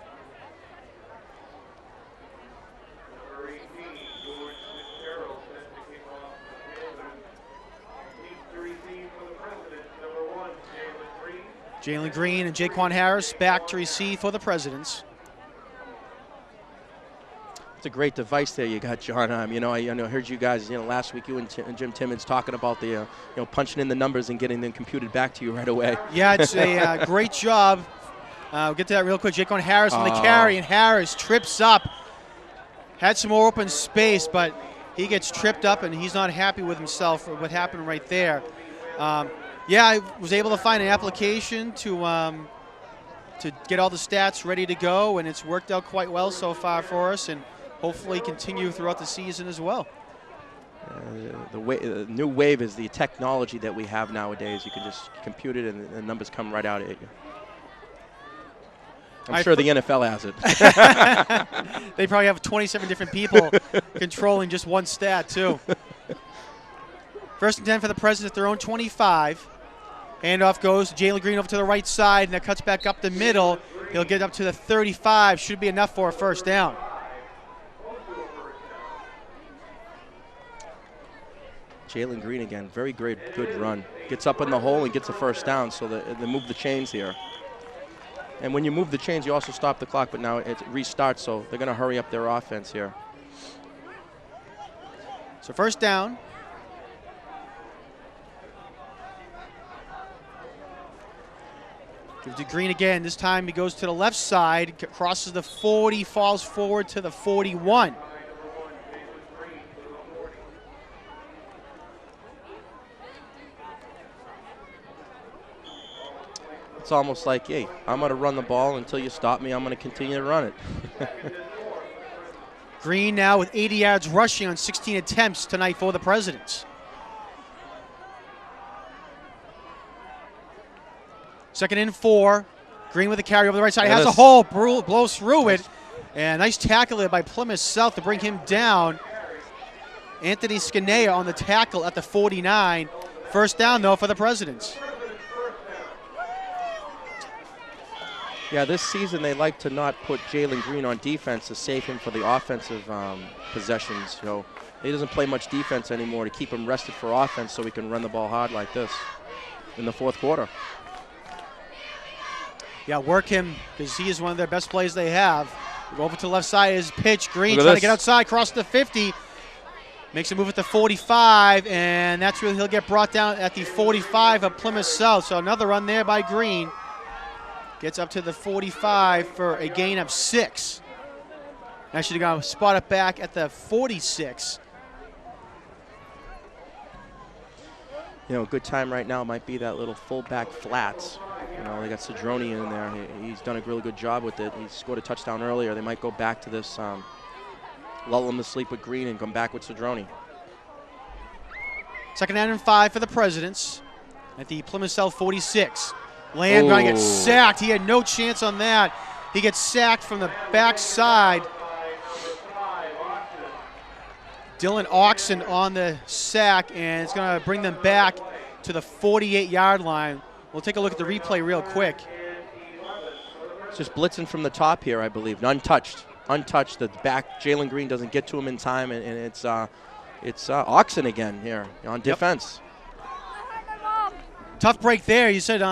Speaker 1: Jalen Green and Jaquan Harris back to receive for the Presidents.
Speaker 3: It's a great device there you got, John. I heard you guys, last week you and Jim Timmons talking about the, punching in the numbers and getting them computed back to you right away.
Speaker 1: Yeah, it's a great job. We'll get to that real quick. Jacon Harris on the carry, and Harris trips up. Had some more open space, but he gets tripped up, and he's not happy with himself for what happened right there. I was able to find an application to get all the stats ready to go, and it's worked out quite well so far for us, and hopefully continue throughout the season as well.
Speaker 3: The new wave is the technology that we have nowadays. You can just compute it, and the numbers come right out at you. I'm sure the NFL has it.
Speaker 1: They probably have 27 different people controlling just one stat, too. First and 10 for the Presidents at their own 25. Handoff goes. Jalen Green over to the right side, and that cuts back up the middle. He'll get up to the 35. Should be enough for a first down.
Speaker 3: Jalen Green again, very good run. Gets up in the hole and gets a first down, so they move the chains here. And when you move the chains, you also stop the clock, but now it restarts, so they're going to hurry up their offense here.
Speaker 1: So first down. Gives to Green again. This time he goes to the left side, crosses the 40, falls forward to the 41.
Speaker 3: It's almost like, hey, I'm going to run the ball until you stop me. I'm going to continue to run it.
Speaker 1: Green now with 80 yards rushing on 16 attempts tonight for the Presidents. Second and 4. Green with a carry over the right side. Has a hole, blows through it. And nice tackle there by Plymouth South to bring him down. Anthony Scanea on the tackle at the 49. First down, though, for the Presidents.
Speaker 3: Yeah, this season they like to not put Jalen Green on defense to save him for the offensive possessions. He doesn't play much defense anymore to keep him rested for offense so he can run the ball hard like this in the fourth quarter.
Speaker 1: Yeah, work him because he is one of their best plays they have. Go over to the left side is pitch. Green trying to get outside, cross the 50. Makes a move at the 45, and that's where he'll get brought down at the 45 of Plymouth South. So another run there by Green. Gets up to the 45 for a gain of 6. Actually going to spot it back at the 46.
Speaker 3: A good time right now might be that little fullback flats. They got Cedrone in there. He's done a really good job with it. He scored a touchdown earlier. They might go back to this, lull him to sleep with Green and come back with Cedrone.
Speaker 1: Second down and 5 for the Presidents at the Plymouth South 46. Lamb going to get sacked. He had no chance on that. He gets sacked from the backside. Dylan Oxen on the sack, and it's going to bring them back to the 48-yard line. We'll take a look at the replay real quick.
Speaker 3: It's just blitzing from the top here, I believe. Untouched. The back, Jalen Green doesn't get to him in time, and it's Oxen again here on defense.
Speaker 1: Tough break there. You said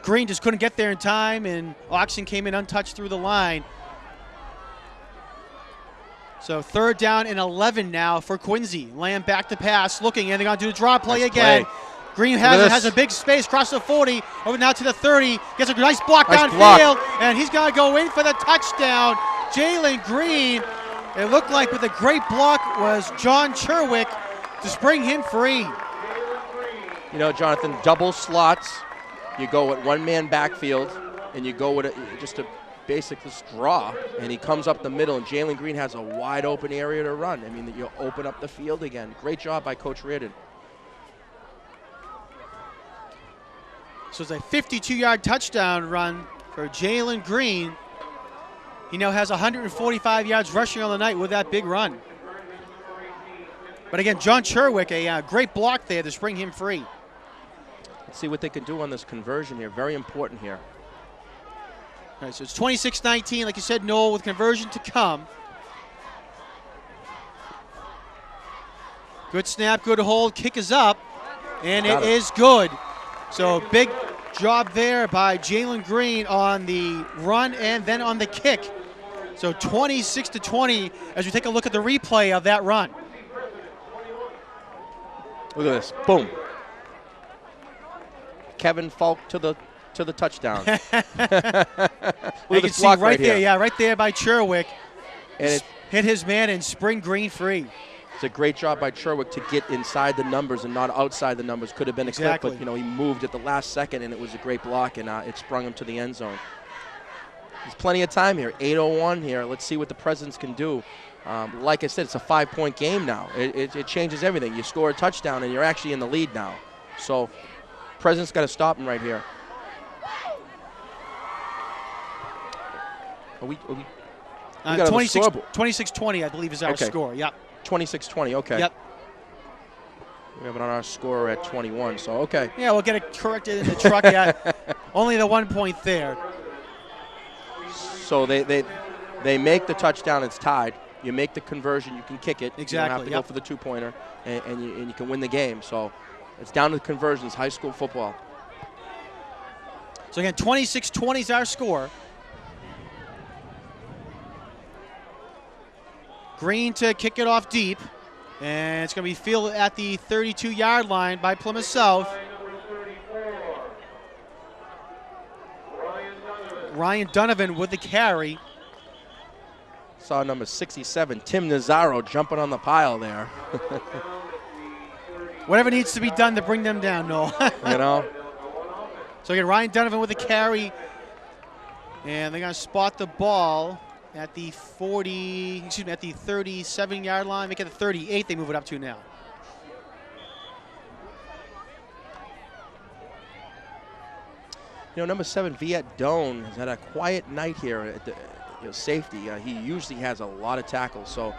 Speaker 1: Green just couldn't get there in time, and Oxen came in untouched through the line. So third down and 11 now for Quincy. Lamb back to pass, looking, and they're going to do the draw play again. Green has a big space, across the 40, over now to the 30. Gets a nice block downfield, and he's going to go in for the touchdown. Jalen Green, it looked like with a great block was John Cherwick to spring him free.
Speaker 3: Jonathan, double slots. You go with one-man backfield, and you go with just a basic draw, and he comes up the middle, and Jalen Green has a wide open area to run. You open up the field again. Great job by Coach Reardon.
Speaker 1: So it's a 52-yard touchdown run for Jalen Green. He now has 145 yards rushing on the night with that big run. But again, John Cherwick, a great block there to spring him free.
Speaker 3: Let's see what they can do on this conversion here. Very important here.
Speaker 1: All right, so it's 26-19, like you said, Noel, with conversion to come. Good snap, good hold, kick is up, and it is good. So big job there by Jalen Green on the run and then on the kick. So 26-20 as we take a look at the replay of that run.
Speaker 3: Look at this. Boom. Kevin Falk to the touchdown. Look
Speaker 1: You
Speaker 3: at
Speaker 1: can
Speaker 3: this
Speaker 1: see
Speaker 3: block
Speaker 1: right there,
Speaker 3: here.
Speaker 1: yeah, right there by Cherwick.
Speaker 3: And
Speaker 1: Hit his man and spring green free.
Speaker 3: it's a great job by Cherwick to get inside the numbers and not outside the numbers. Could have been a
Speaker 1: Exactly.
Speaker 3: clip, but he moved at the last second, and it was a great block, and it sprung him to the end zone. There's plenty of time here. 8:01 here. Let's see what the Presidents can do. Like I said, it's a 5-point game now. It changes everything. You score a touchdown, and you're actually in the lead now. So Presidents got to stop him right here. We got a
Speaker 1: 26-20, I believe, is our
Speaker 3: Okay.
Speaker 1: score. Yep.
Speaker 3: 26-20, okay.
Speaker 1: Yep.
Speaker 3: We have it on our score at 21, so okay.
Speaker 1: Yeah, we'll get it corrected in the truck. Yeah. Only the 1 point there.
Speaker 3: So they make the touchdown, it's tied. You make the conversion, you can kick it. You don't have
Speaker 1: Exactly,
Speaker 3: to
Speaker 1: yep.
Speaker 3: go for the two-pointer, and you can win the game. So it's down to the conversions, high school football.
Speaker 1: So again, 26-20 is our score. Green to kick it off deep. And it's going to be fielded at the 32-yard line by Plymouth South. Ryan Donovan with the carry.
Speaker 3: Saw number 67, Tim Nazaro, jumping on the pile there.
Speaker 1: Whatever needs to be done to bring them down, Noel.
Speaker 3: You know?
Speaker 1: So again, Ryan Donovan with the carry. And they're going to spot the ball at the 37-yard line. Make it the 38 they move it up to now.
Speaker 3: Number 7, Viet Doan, has had a quiet night here at the safety. He usually has a lot of tackles, so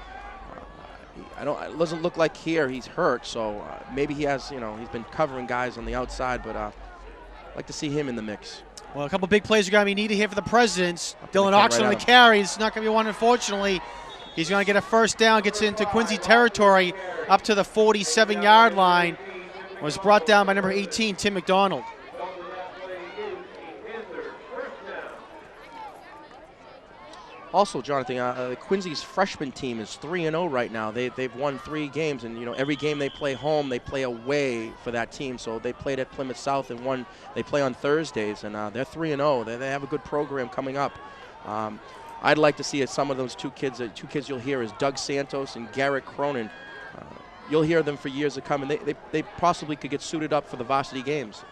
Speaker 3: it doesn't look like here he's hurt. So maybe he has, he's been covering guys on the outside, but I'd like to see him in the mix.
Speaker 1: Well, a couple big plays are going to be needed here for the Presidents. Dylan
Speaker 3: come
Speaker 1: Oxen
Speaker 3: right
Speaker 1: on
Speaker 3: at
Speaker 1: the
Speaker 3: him.
Speaker 1: carry. It's not going to be one, unfortunately. He's going to get a first down, gets into Quincy territory up to the 47-yard line. Was brought down by number 18, Tim McDonald.
Speaker 3: Also, Jonathan, Quincy's freshman team is 3-0 right now. They've won 3 games, and every game they play home, they play away for that team. So they played at Plymouth South and won. They play on Thursdays, and they're 3-0. They have a good program coming up. I'd like to see some of those two kids you'll hear is Doug Santos and Garrett Cronin. You'll hear them for years to come, and they possibly could get suited up for the varsity games.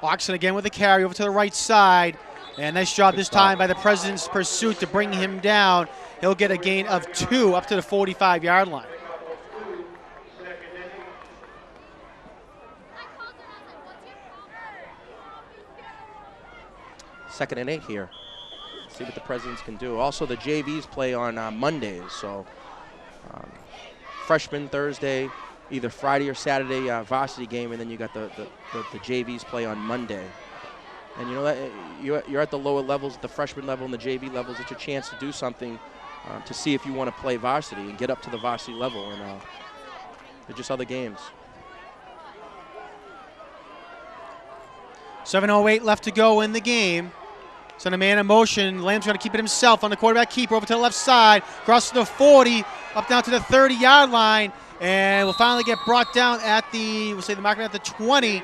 Speaker 1: Oxen again with the carry over to the right side. And nice job this time by the President's pursuit to bring him down. He'll get a gain of 2 up to the 45-yard line.
Speaker 3: Second and 8 here. See what the Presidents can do. Also, the JVs play on Mondays, so freshman Thursday, either Friday or Saturday varsity game, and then you got the JVs play on Monday. And that you're at the lower levels, the freshman level and the JV levels. It's your chance to do something to see if you want to play varsity and get up to the varsity level. And they're just other games.
Speaker 1: 7:08 left to go in the game. Send a man in motion. Lamb's going to keep it himself on the quarterback keeper over to the left side. Across to the 40, up down to the 30-yard line. And will finally get brought down at the marker at the 20.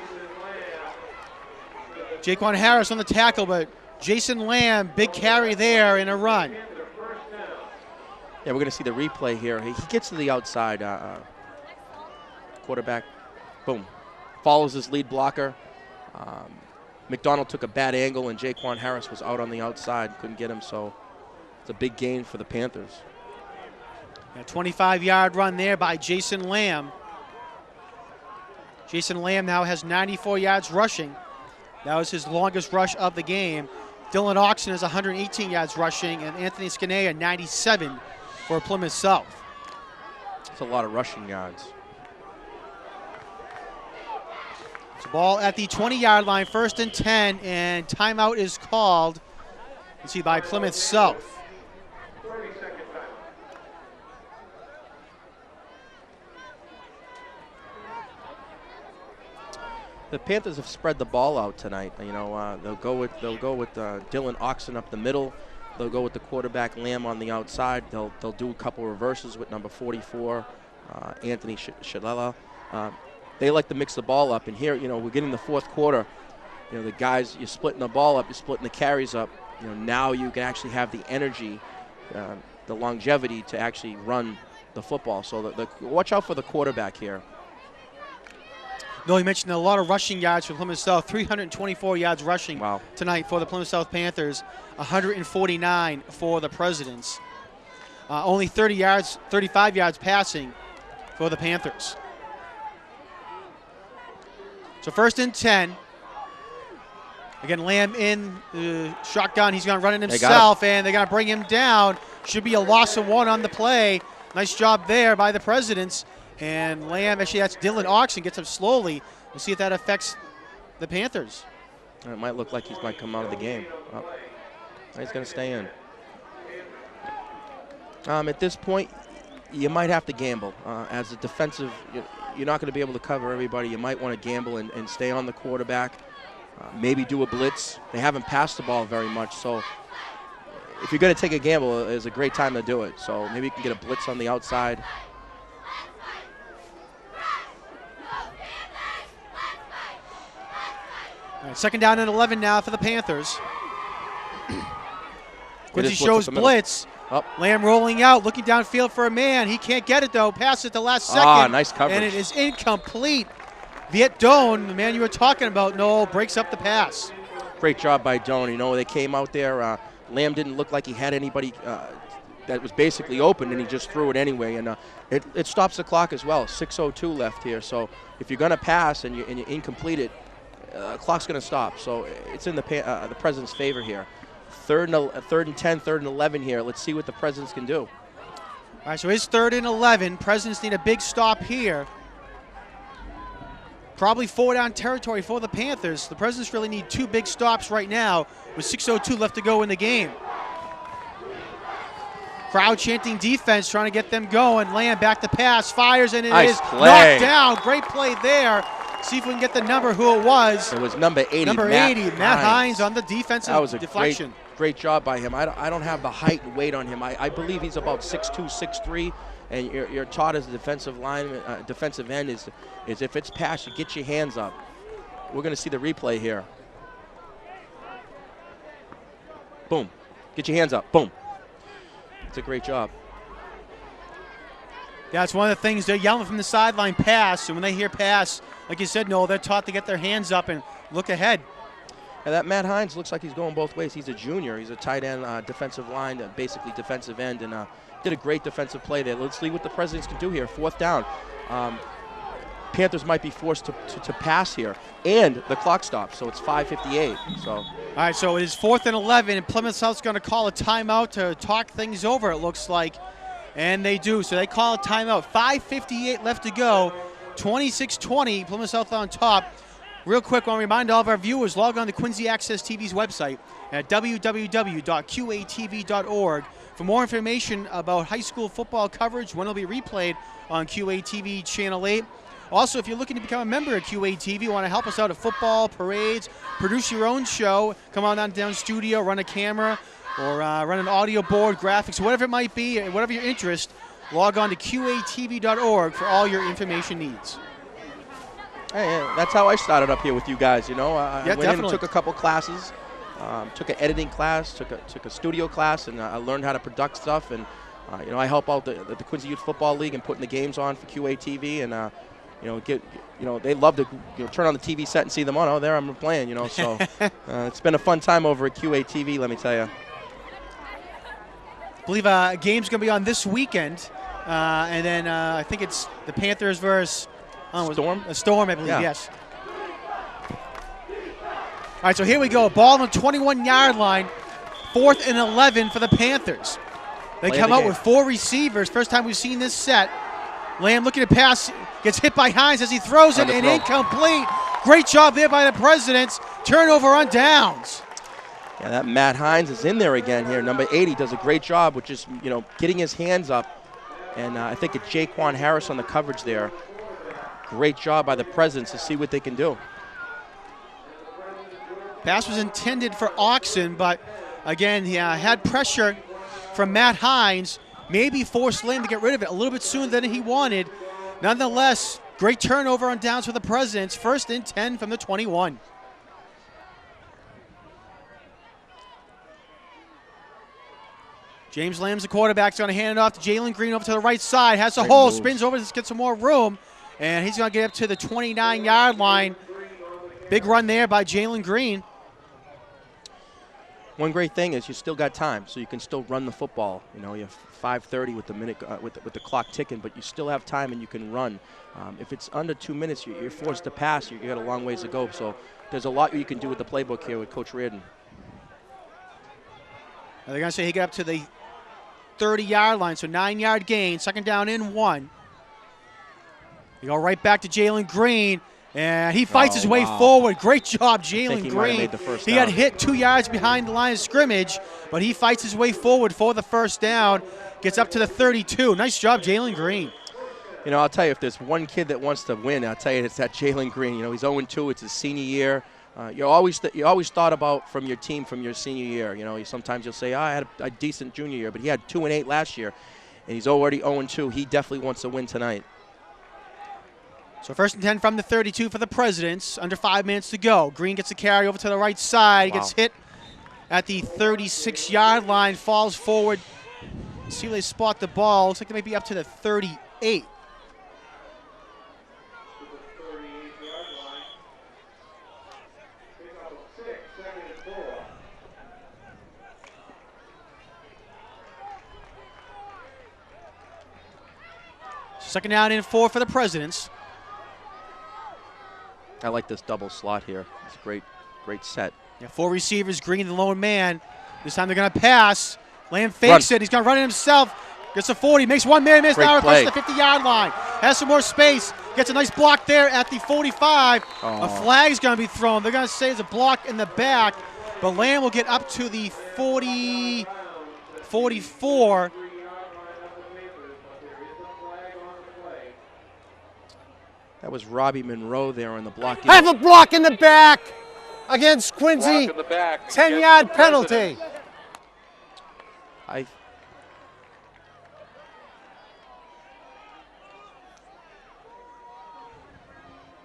Speaker 1: Jaquan Harris on the tackle, but Jason Lamb, big carry there in a run.
Speaker 3: Yeah, we're going to see the replay here. He gets to the outside. Quarterback, boom, follows his lead blocker. McDonald took a bad angle, and Jaquan Harris was out on the outside. Couldn't get him, so it's a big gain for the Panthers.
Speaker 1: A 25-yard run there by Jason Lamb. Jason Lamb now has 94 yards rushing. That was his longest rush of the game. Dylan Oxen has 118 yards rushing, and Anthony Scanea 97 for Plymouth South.
Speaker 3: That's a lot of rushing yards.
Speaker 1: It's a ball at the 20-yard line, 1st and 10, and timeout is called. Let's see, by Plymouth South.
Speaker 3: The Panthers have spread the ball out tonight. They'll go with Dylan Oxen up the middle. They'll go with the quarterback Lamb on the outside. They'll do a couple reverses with number 44, Anthony Shalala. They like to mix the ball up. And here, we're getting the fourth quarter. The guys, you're splitting the ball up, you're splitting the carries up. Now you can actually have the energy, the longevity to actually run the football. So watch out for the quarterback here.
Speaker 1: No, he mentioned a lot of rushing yards for Plymouth South. 324 yards rushing
Speaker 3: Wow.
Speaker 1: tonight for the Plymouth South Panthers. 149 for the Presidents. Only 35 yards passing for the Panthers. So 1st and 10. Again, Lamb in the shotgun. He's going to run it himself, and they're going to bring him down. Should be a loss of 1 on the play. Nice job there by the Presidents. And Lamb, actually that's Dylan Oxen, gets up slowly. We'll see if that affects the Panthers.
Speaker 3: It might look like he might come out of the game. Oh, he's going to stay in. At this point, you might have to gamble. As a defensive, you're not going to be able to cover everybody. You might want to gamble and stay on the quarterback. Maybe do a blitz. They haven't passed the ball very much, so if you're going to take a gamble, it's a great time to do it. So maybe you can get a blitz on the outside.
Speaker 1: All right, 2nd down and 11 now for the Panthers. Quincy shows blitz.
Speaker 3: Oh.
Speaker 1: Lamb rolling out, looking downfield for a man. He can't get it, though. Pass it the last second.
Speaker 3: Nice coverage.
Speaker 1: And it is incomplete. Viet Doan, the man you were talking about, Noel, breaks up the pass.
Speaker 3: Great job by Doan. They came out there. Lamb didn't look like he had anybody that was basically open, and he just threw it anyway. And it stops the clock as well. 6:02 left here. So if you're going to pass and you incomplete it, clock's going to stop. So it's in the President's favor here. 3rd and 10, 3rd and 11 here. Let's see what the Presidents can do.
Speaker 1: All right, so it's 3rd and 11. Presidents need a big stop here. Probably 4-down territory for the Panthers. The Presidents really need 2 big stops right now with 6:02 left to go in the game. Crowd chanting defense, trying to get them going. Lamb back to pass, fires, and it is knocked down. Great play there. See if we can get the number who it was.
Speaker 3: It was number 80.
Speaker 1: Number 80, Matt Hines on the defensive deflection.
Speaker 3: That was a great job by him. I don't have the height and weight on him. I believe he's about 6'2", 6'3", and you're taught as a defensive end is if it's pass, you get your hands up. We're going to see the replay here. Boom. Get your hands up. Boom. It's a great job.
Speaker 1: That's one of the things they're yelling from the sideline, pass. And when they hear pass, like you said, Noel, they're taught to get their hands up and look ahead.
Speaker 3: And that Matt Hines looks like he's going both ways. He's a junior. He's a tight end, defensive line, basically defensive end, and did a great defensive play there. Let's see what the Presidents can do here. 4th down. Panthers might be forced to pass here, and the clock stops, so it's 5:58. So.
Speaker 1: All right, so it is 4th and 11, and Plymouth South's going to call a timeout to talk things over, it looks like. And they do, so they call a timeout. 5:58 left to go, 26-20, Plymouth South on top. Real quick, I want to remind all of our viewers, log on to Quincy Access TV's website at www.qatv.org for more information about high school football coverage, when it'll be replayed on QATV Channel 8. Also, if you're looking to become a member of QATV, want to help us out at football, parades, produce your own show, come on down studio, run a camera, or run an audio board, graphics, whatever it might be, whatever your interest, log on to QATV.org for all your information needs.
Speaker 3: Hey, that's how I started up here with you guys. I went
Speaker 1: definitely.
Speaker 3: in and took a couple classes, took an editing class, took a studio class, and I learned how to product stuff. And I help out the Quincy Youth Football League and putting the games on for QATV. And they love to turn on the TV set and see them on. Oh, there I'm playing. So it's been a fun time over at QATV. Let me tell you.
Speaker 1: I believe a game's going to be on this weekend, and then I think it's the Panthers versus
Speaker 3: Storm?
Speaker 1: Storm, I believe, yes. All right, so here we go. Ball on the 21-yard line, 4th and 11 for the Panthers. They come out with 4 receivers. First time we've seen this set. Lamb looking to pass, gets hit by Hines as he throws it, and incomplete. Great job there by the Presidents. Turnover on downs.
Speaker 3: Yeah, that Matt Hines is in there again here. Number 80 does a great job with just, getting his hands up. And I think it's Jaquan Harris on the coverage there. Great job by the Presidents to see what they can do.
Speaker 1: Pass was intended for Oxen, but Again, he had pressure from Matt Hines, maybe forced Lamb to get rid of it a little bit sooner than he wanted. Nonetheless, great turnover on downs for the Presidents. 1st and 10 from the 21. James Lamb's the quarterback. He's going to hand it off to Jalen Green over to the right side. Has a
Speaker 3: Great
Speaker 1: hole,
Speaker 3: moves.
Speaker 1: spins over to get some more room, and he's going to get up to the 29-yard line. Big run there by Jalen Green.
Speaker 3: One great thing is you still got time, so you can still run the football. You know, you have 5:30 with the minute with the clock ticking, but you still have time and you can run. If it's under 2 minutes, you're forced to pass. You got a long ways to go. So there's a lot you can do with the playbook here with Coach Reardon.
Speaker 1: They're going to say he got up to the 30-yard line, so 9-yard gain. 2nd down and 1. You go right back to Jalen Green. And he fights his way forward. Great job, Jalen
Speaker 3: he might have
Speaker 1: Green.
Speaker 3: made the first
Speaker 1: He got
Speaker 3: down.
Speaker 1: hit 2 yards behind the line of scrimmage, but he fights his way forward for the 1st down. Gets up to the 32. Nice job, Jalen Green.
Speaker 3: You know, I'll tell you, if there's one kid that wants to win, I'll tell you it's that Jalen Green. You know, he's 0-2. It's his senior year. You always thought about from your team from your senior year. You know, sometimes you'll say, I had a decent junior year, but he had 2-8 last year, and he's already 0-2. He definitely wants to win tonight.
Speaker 1: So 1st and 10 from the 32 for the Presidents. Under 5 minutes to go. Green gets a carry over to the right side. He gets hit at the 36-yard line. Falls forward. See where they spot the ball. Looks like they may be up to the 38. Second down and 4 for the Presidents.
Speaker 3: I like this double slot here. It's a great set.
Speaker 1: Yeah, 4 receivers, Green the lone man. This time they're going to pass. Lamb fakes it. He's going to run it himself. Gets a 40. Makes one man miss.
Speaker 3: Great
Speaker 1: Now across
Speaker 3: play.
Speaker 1: the 50-yard line. Has some more space. Gets a nice block there at the 45. A flag's going to be thrown. They're going to say it's a block in the back. But Lamb will get up to the 40, 44.
Speaker 3: That was Robbie Monroe there on the block.
Speaker 2: I have a block in the back against Quincy.
Speaker 4: Block in the back.
Speaker 2: 10-yard
Speaker 4: against the
Speaker 2: penalty.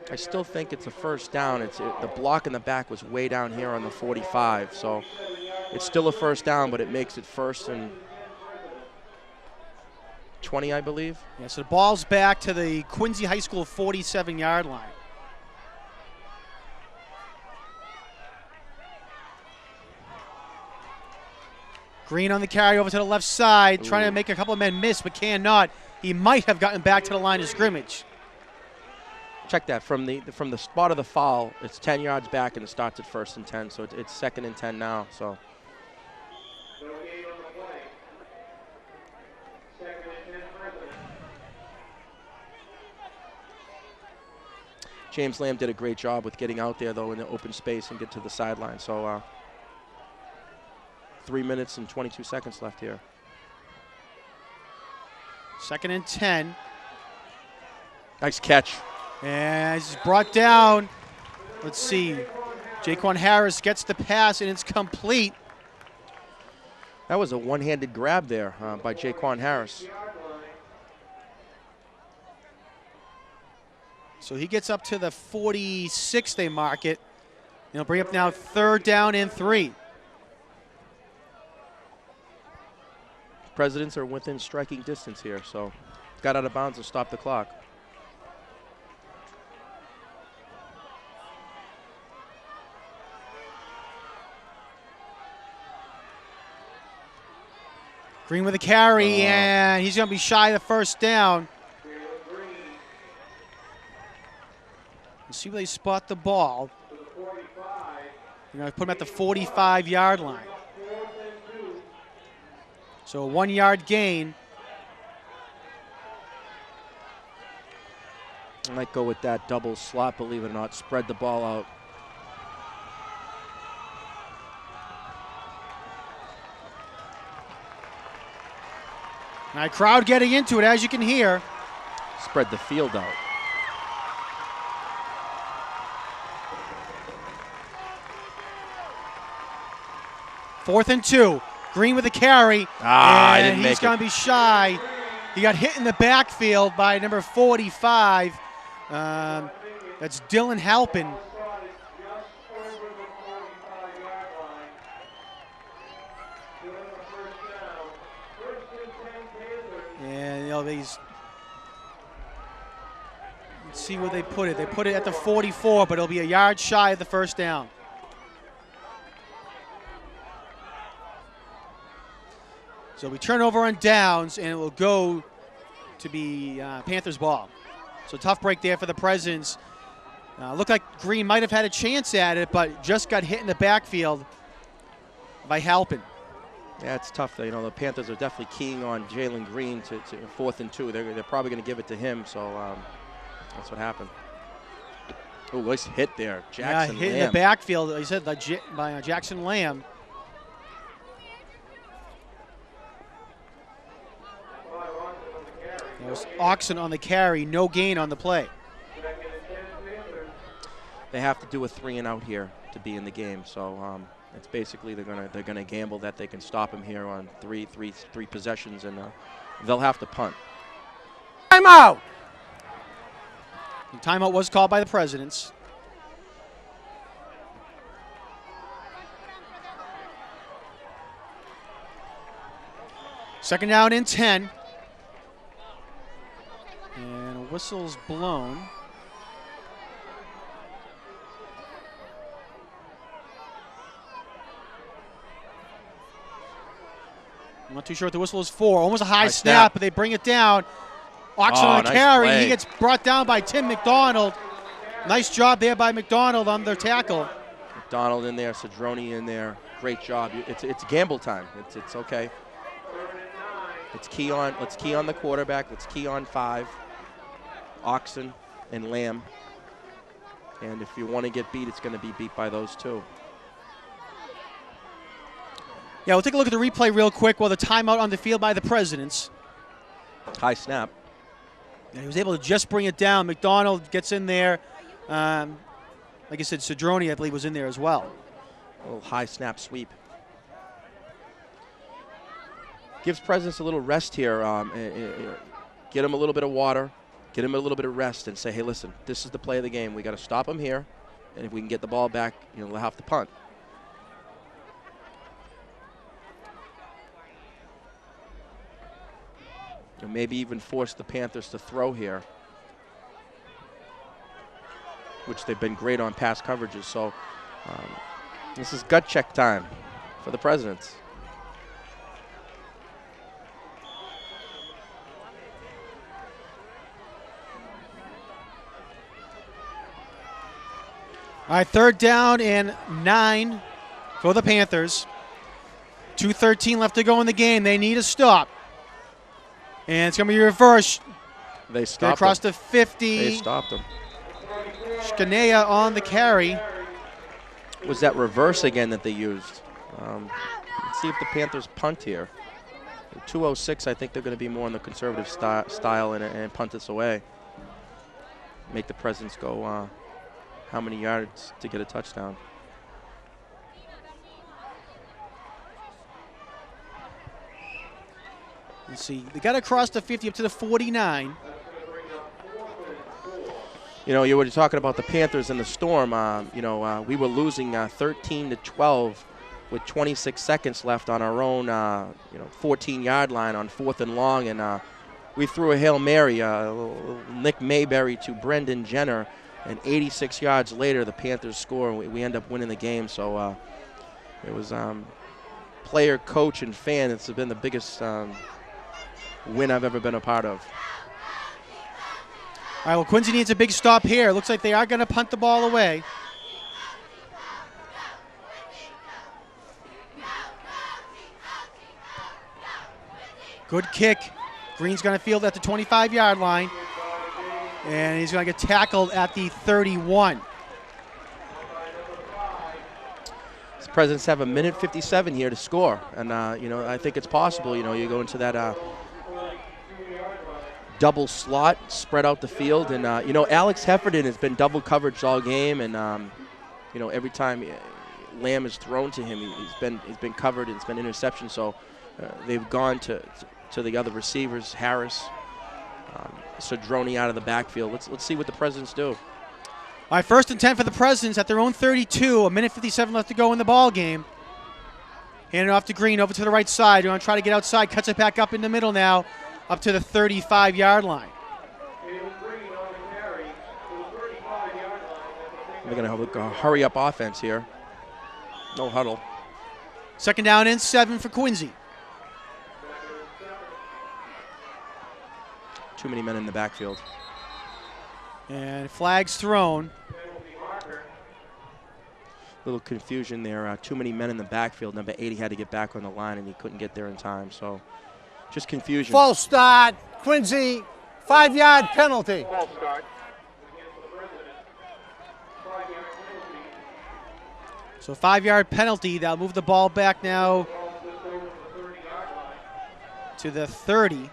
Speaker 3: I still think it's a 1st down. The block in the back was way down here on the 45, so it's still a 1st down, but it makes it 1st and 20, I believe.
Speaker 1: Yeah, so the ball's back to the Quincy High School 47-yard line. Green on the carry over to the left side, trying to make a couple of men miss, but cannot. He might have gotten back to the line of scrimmage.
Speaker 3: Check that from the spot of the foul. It's 10 yards back and it starts at 1st and 10, so it's 2nd and 10 now. So James Lamb did a great job with getting out there though in the open space and get to the sideline. So 3 minutes and 22 seconds left here.
Speaker 1: 2nd and 10.
Speaker 3: Nice catch.
Speaker 1: And he's brought down. Let's see. Jaquan Harris gets the pass, and it's complete.
Speaker 3: That was a one-handed grab there by Jaquan Harris.
Speaker 1: So he gets up to the 46, they mark it. They'll bring up now 3rd down and 3.
Speaker 3: Presidents are within striking distance here, so got out of bounds to stop the clock.
Speaker 1: Green with a carry, and he's going to be shy of the 1st down. Let's see where they spot the ball. They're going to put him at the 45-yard line. So a 1-yard gain.
Speaker 3: I might go with that double slot, believe it or not. Spread the ball out.
Speaker 1: Now, crowd getting into it, as you can hear.
Speaker 3: Spread the field out.
Speaker 1: 4th and 2. Green with the carry.
Speaker 3: I
Speaker 1: and
Speaker 3: didn't make
Speaker 1: he's
Speaker 3: it.
Speaker 1: going to be shy. He got hit in the backfield by number 45. That's Dylan Halpin. And let's see where they put it. They put it at the 44, but it'll be a yard shy of the first down. So we turn over on downs, and it will go to be Panthers ball. So tough break there for the Presidents. Looked like Green might have had a chance at it, but just got hit in the backfield by Halpin.
Speaker 3: Yeah, it's tough. The Panthers are definitely keying on Jalen Green to 4th and 2. They're probably going to give it to him, so that's what happened. Oh, nice hit there. Jackson
Speaker 1: hit
Speaker 3: Lamb.
Speaker 1: in the backfield, he said, by Jackson Lamb. That was Oxen on the carry, no gain on the play.
Speaker 3: They have to do a 3 and out here to be in the game, so it's basically they're gonna gamble that they can stop him here on three possessions, and they'll have to punt.
Speaker 2: Timeout.
Speaker 1: The timeout was called by the Presidents. Second down and 10. And a whistle's blown. I'm not too sure what the whistle is for. Almost a high snap, but they bring it down. Oxen on the
Speaker 3: nice
Speaker 1: carry.
Speaker 3: play.
Speaker 1: He gets brought down by Tim McDonald. Nice job there by McDonald on their tackle.
Speaker 3: McDonald in there, Cedrone in there. Great job. It's gamble time. It's okay. Let's key on the quarterback. Let's key on 5. Oxen and Lamb. And if you want to get beat, it's going to be beat by those two.
Speaker 1: Yeah, we'll take a look at the replay real quick while the timeout on the field by the Presidents.
Speaker 3: High snap.
Speaker 1: Yeah, he was able to just bring it down. McDonald gets in there. Like I said, Cedrone, I believe, was in there as well.
Speaker 3: A little high snap sweep. Gives Presidents a little rest here. Get him a little bit of water. Get him a little bit of rest and say, hey, listen, this is the play of the game. We got to stop him here. And if we can get the ball back, we'll have to punt. And maybe even force the Panthers to throw here, which they've been great on pass coverages. So this is gut check time for the Presidents.
Speaker 1: All right, 3rd down and 9 for the Panthers. 2:13 left to go in the game. They need a stop. And it's going to be reversed.
Speaker 3: They stopped
Speaker 1: across
Speaker 3: him.
Speaker 1: the 50.
Speaker 3: They stopped him.
Speaker 1: Skanea on the carry.
Speaker 3: Was that reverse again that they used? Let's see if the Panthers punt here. 2:06, I think they're going to be more on the conservative style and punt this away. Make the Presidents go how many yards to get a touchdown.
Speaker 1: Let's see. They got across the 50 up to the 49.
Speaker 3: You were talking about the Panthers and the Storm. We were losing 13-12 with 26 seconds left on our own, 14-yard line on 4th and long, and we threw a Hail Mary, Nick Mayberry to Brendan Jenner, and 86 yards later, the Panthers score, and we end up winning the game. So it was player, coach, and fan. It's been the biggest win I've ever been a part of.
Speaker 1: All right, well, Quincy needs a big stop here. Looks like they are going to punt the ball away. Good kick. Green's going to field at the 25-yard line. And he's going to get tackled at the 31.
Speaker 3: The Presidents have 1:57 here to score. And, I think it's possible. You go into that double slot, spread out the field. And, Alex Heffernan has been double coverage all game. And, every time Lamb has thrown to him, he's been covered and it's been interception. So they've gone to the other receivers, Harris, Cedrone out of the backfield. Let's see what the Presidents do.
Speaker 1: All right, 1st and 10 for the Presidents at their own 32. A minute 57 left to go in the ball game. Hand it off to Green, over to the right side. You want to try to get outside, cuts it back up in the middle now, up to the 35-yard line.
Speaker 3: They're going to have a hurry-up offense here. No huddle.
Speaker 1: 2nd down and 7 for Quincy.
Speaker 3: Too many men in the backfield.
Speaker 1: And flags thrown.
Speaker 3: Little confusion there. Too many men in the backfield. Number 80 had to get back on the line, and he couldn't get there in time. So just confusion.
Speaker 2: False start. Quincy, 5-yard penalty.
Speaker 4: False start.
Speaker 1: So 5-yard penalty. That'll move the ball back now to the 30.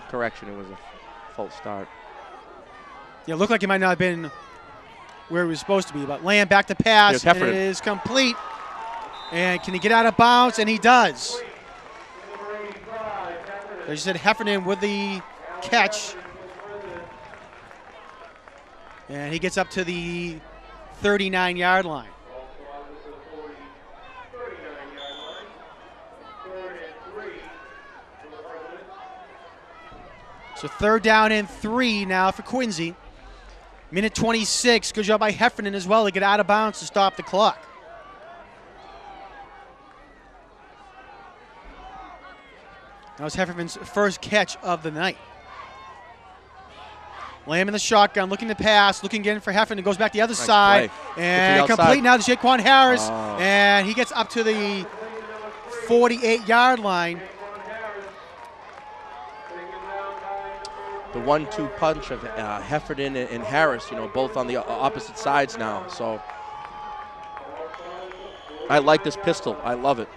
Speaker 3: Correction, it was a false start.
Speaker 1: Yeah, it looked like it might not have been where it was supposed to be, but Lamb back to pass,
Speaker 3: Here's
Speaker 1: and it
Speaker 3: Heffernan.
Speaker 1: is complete. And can he get out of bounds? And he does. As you said, Heffernan with the catch. And he gets up to the 39-yard line. So 3rd down and 3 now for Quincy. Minute 26. Good job by Heffernan as well to get out of bounds to stop the clock. That was Hefferman's first catch of the night. Lamb in the shotgun, looking to pass, looking again for Heffernan. Goes back the other side.
Speaker 3: Play.
Speaker 1: And complete now to Jaquan Harris. And he gets up to the 48-yard line.
Speaker 3: The 1-2 punch of Heffernan and Harris, both on the opposite sides now. So I like this pistol. I love it.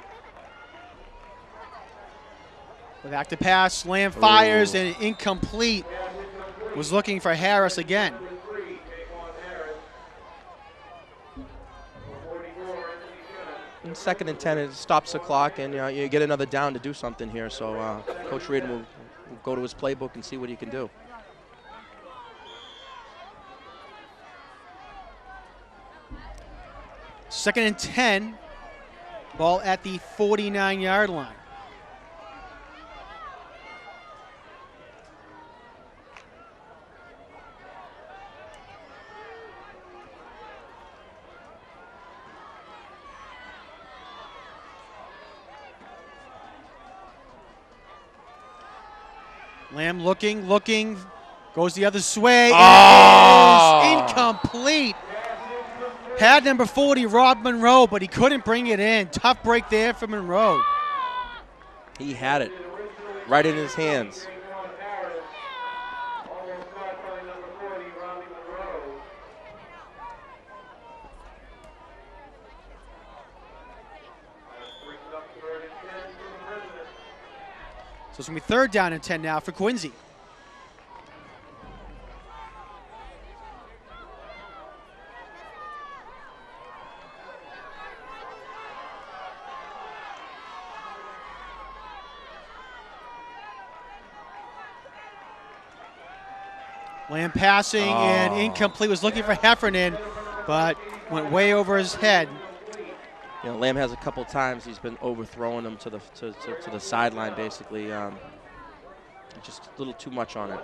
Speaker 1: Back to pass. Lamb fires and incomplete. Was looking for Harris again.
Speaker 3: And 2nd and 10, it stops the clock, and you get another down to do something here. So Coach Reardon will go to his playbook and see what he can do.
Speaker 1: Second and 10. Ball at the 49-yard line. Lamb looking, goes the other way, and it is incomplete. Had number 40, Rob Monroe, but he couldn't bring it in. Tough break there for Monroe.
Speaker 3: He had it right in his hands.
Speaker 1: So it's going to be 3rd down and 10 now for Quincy. Lamb passing and incomplete. Was looking for Heffernan, but went way over his head.
Speaker 3: Lamb has a couple times he's been overthrowing him to the sideline, basically. Just a little too much on it.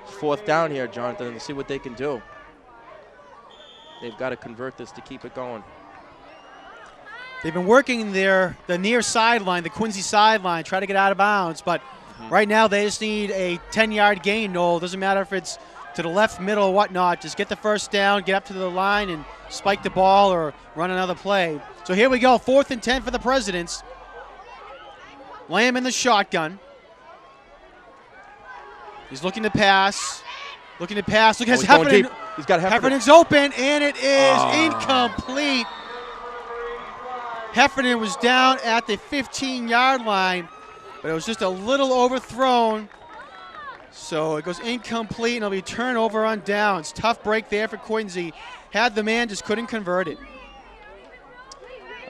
Speaker 3: 4th down here, Jonathan. Let's see what they can do. They've got to convert this to keep it going.
Speaker 1: They've been working the near sideline, the Quincy sideline, try to get out of bounds, but right now they just need a 10-yard gain, Noel. Doesn't matter if it's to the left, middle, or whatnot. Just get the 1st down, get up to the line, and spike the ball or run another play. So here we go, 4th and 10 for the Presidents. Lamb in the shotgun. He's looking to pass. Look at Heffernan.
Speaker 3: He's got Heffernan.
Speaker 1: Heffernan's open, and it is incomplete. Heffernan was down at the 15-yard line, but it was just a little overthrown. So it goes incomplete, and it'll be turnover on downs. Tough break there for Quincy. Had the man, just couldn't convert it.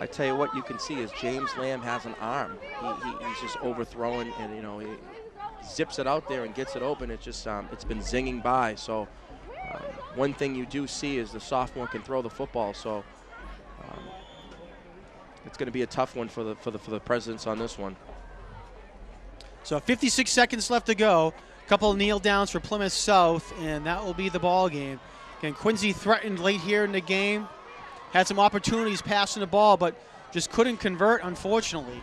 Speaker 3: I tell you what, you can see is James Lamb has an arm. He's just overthrowing, and you know he zips it out there and gets it open. It's just it's been zinging by. So one thing you do see is the sophomore can throw the football. So it's going to be a tough one for the Presidents on this one.
Speaker 1: So 56 seconds left to go. A couple of kneel downs for Plymouth South, and that will be the ball game. Again, Quincy threatened late here in the game. Had some opportunities passing the ball, but just couldn't convert, unfortunately.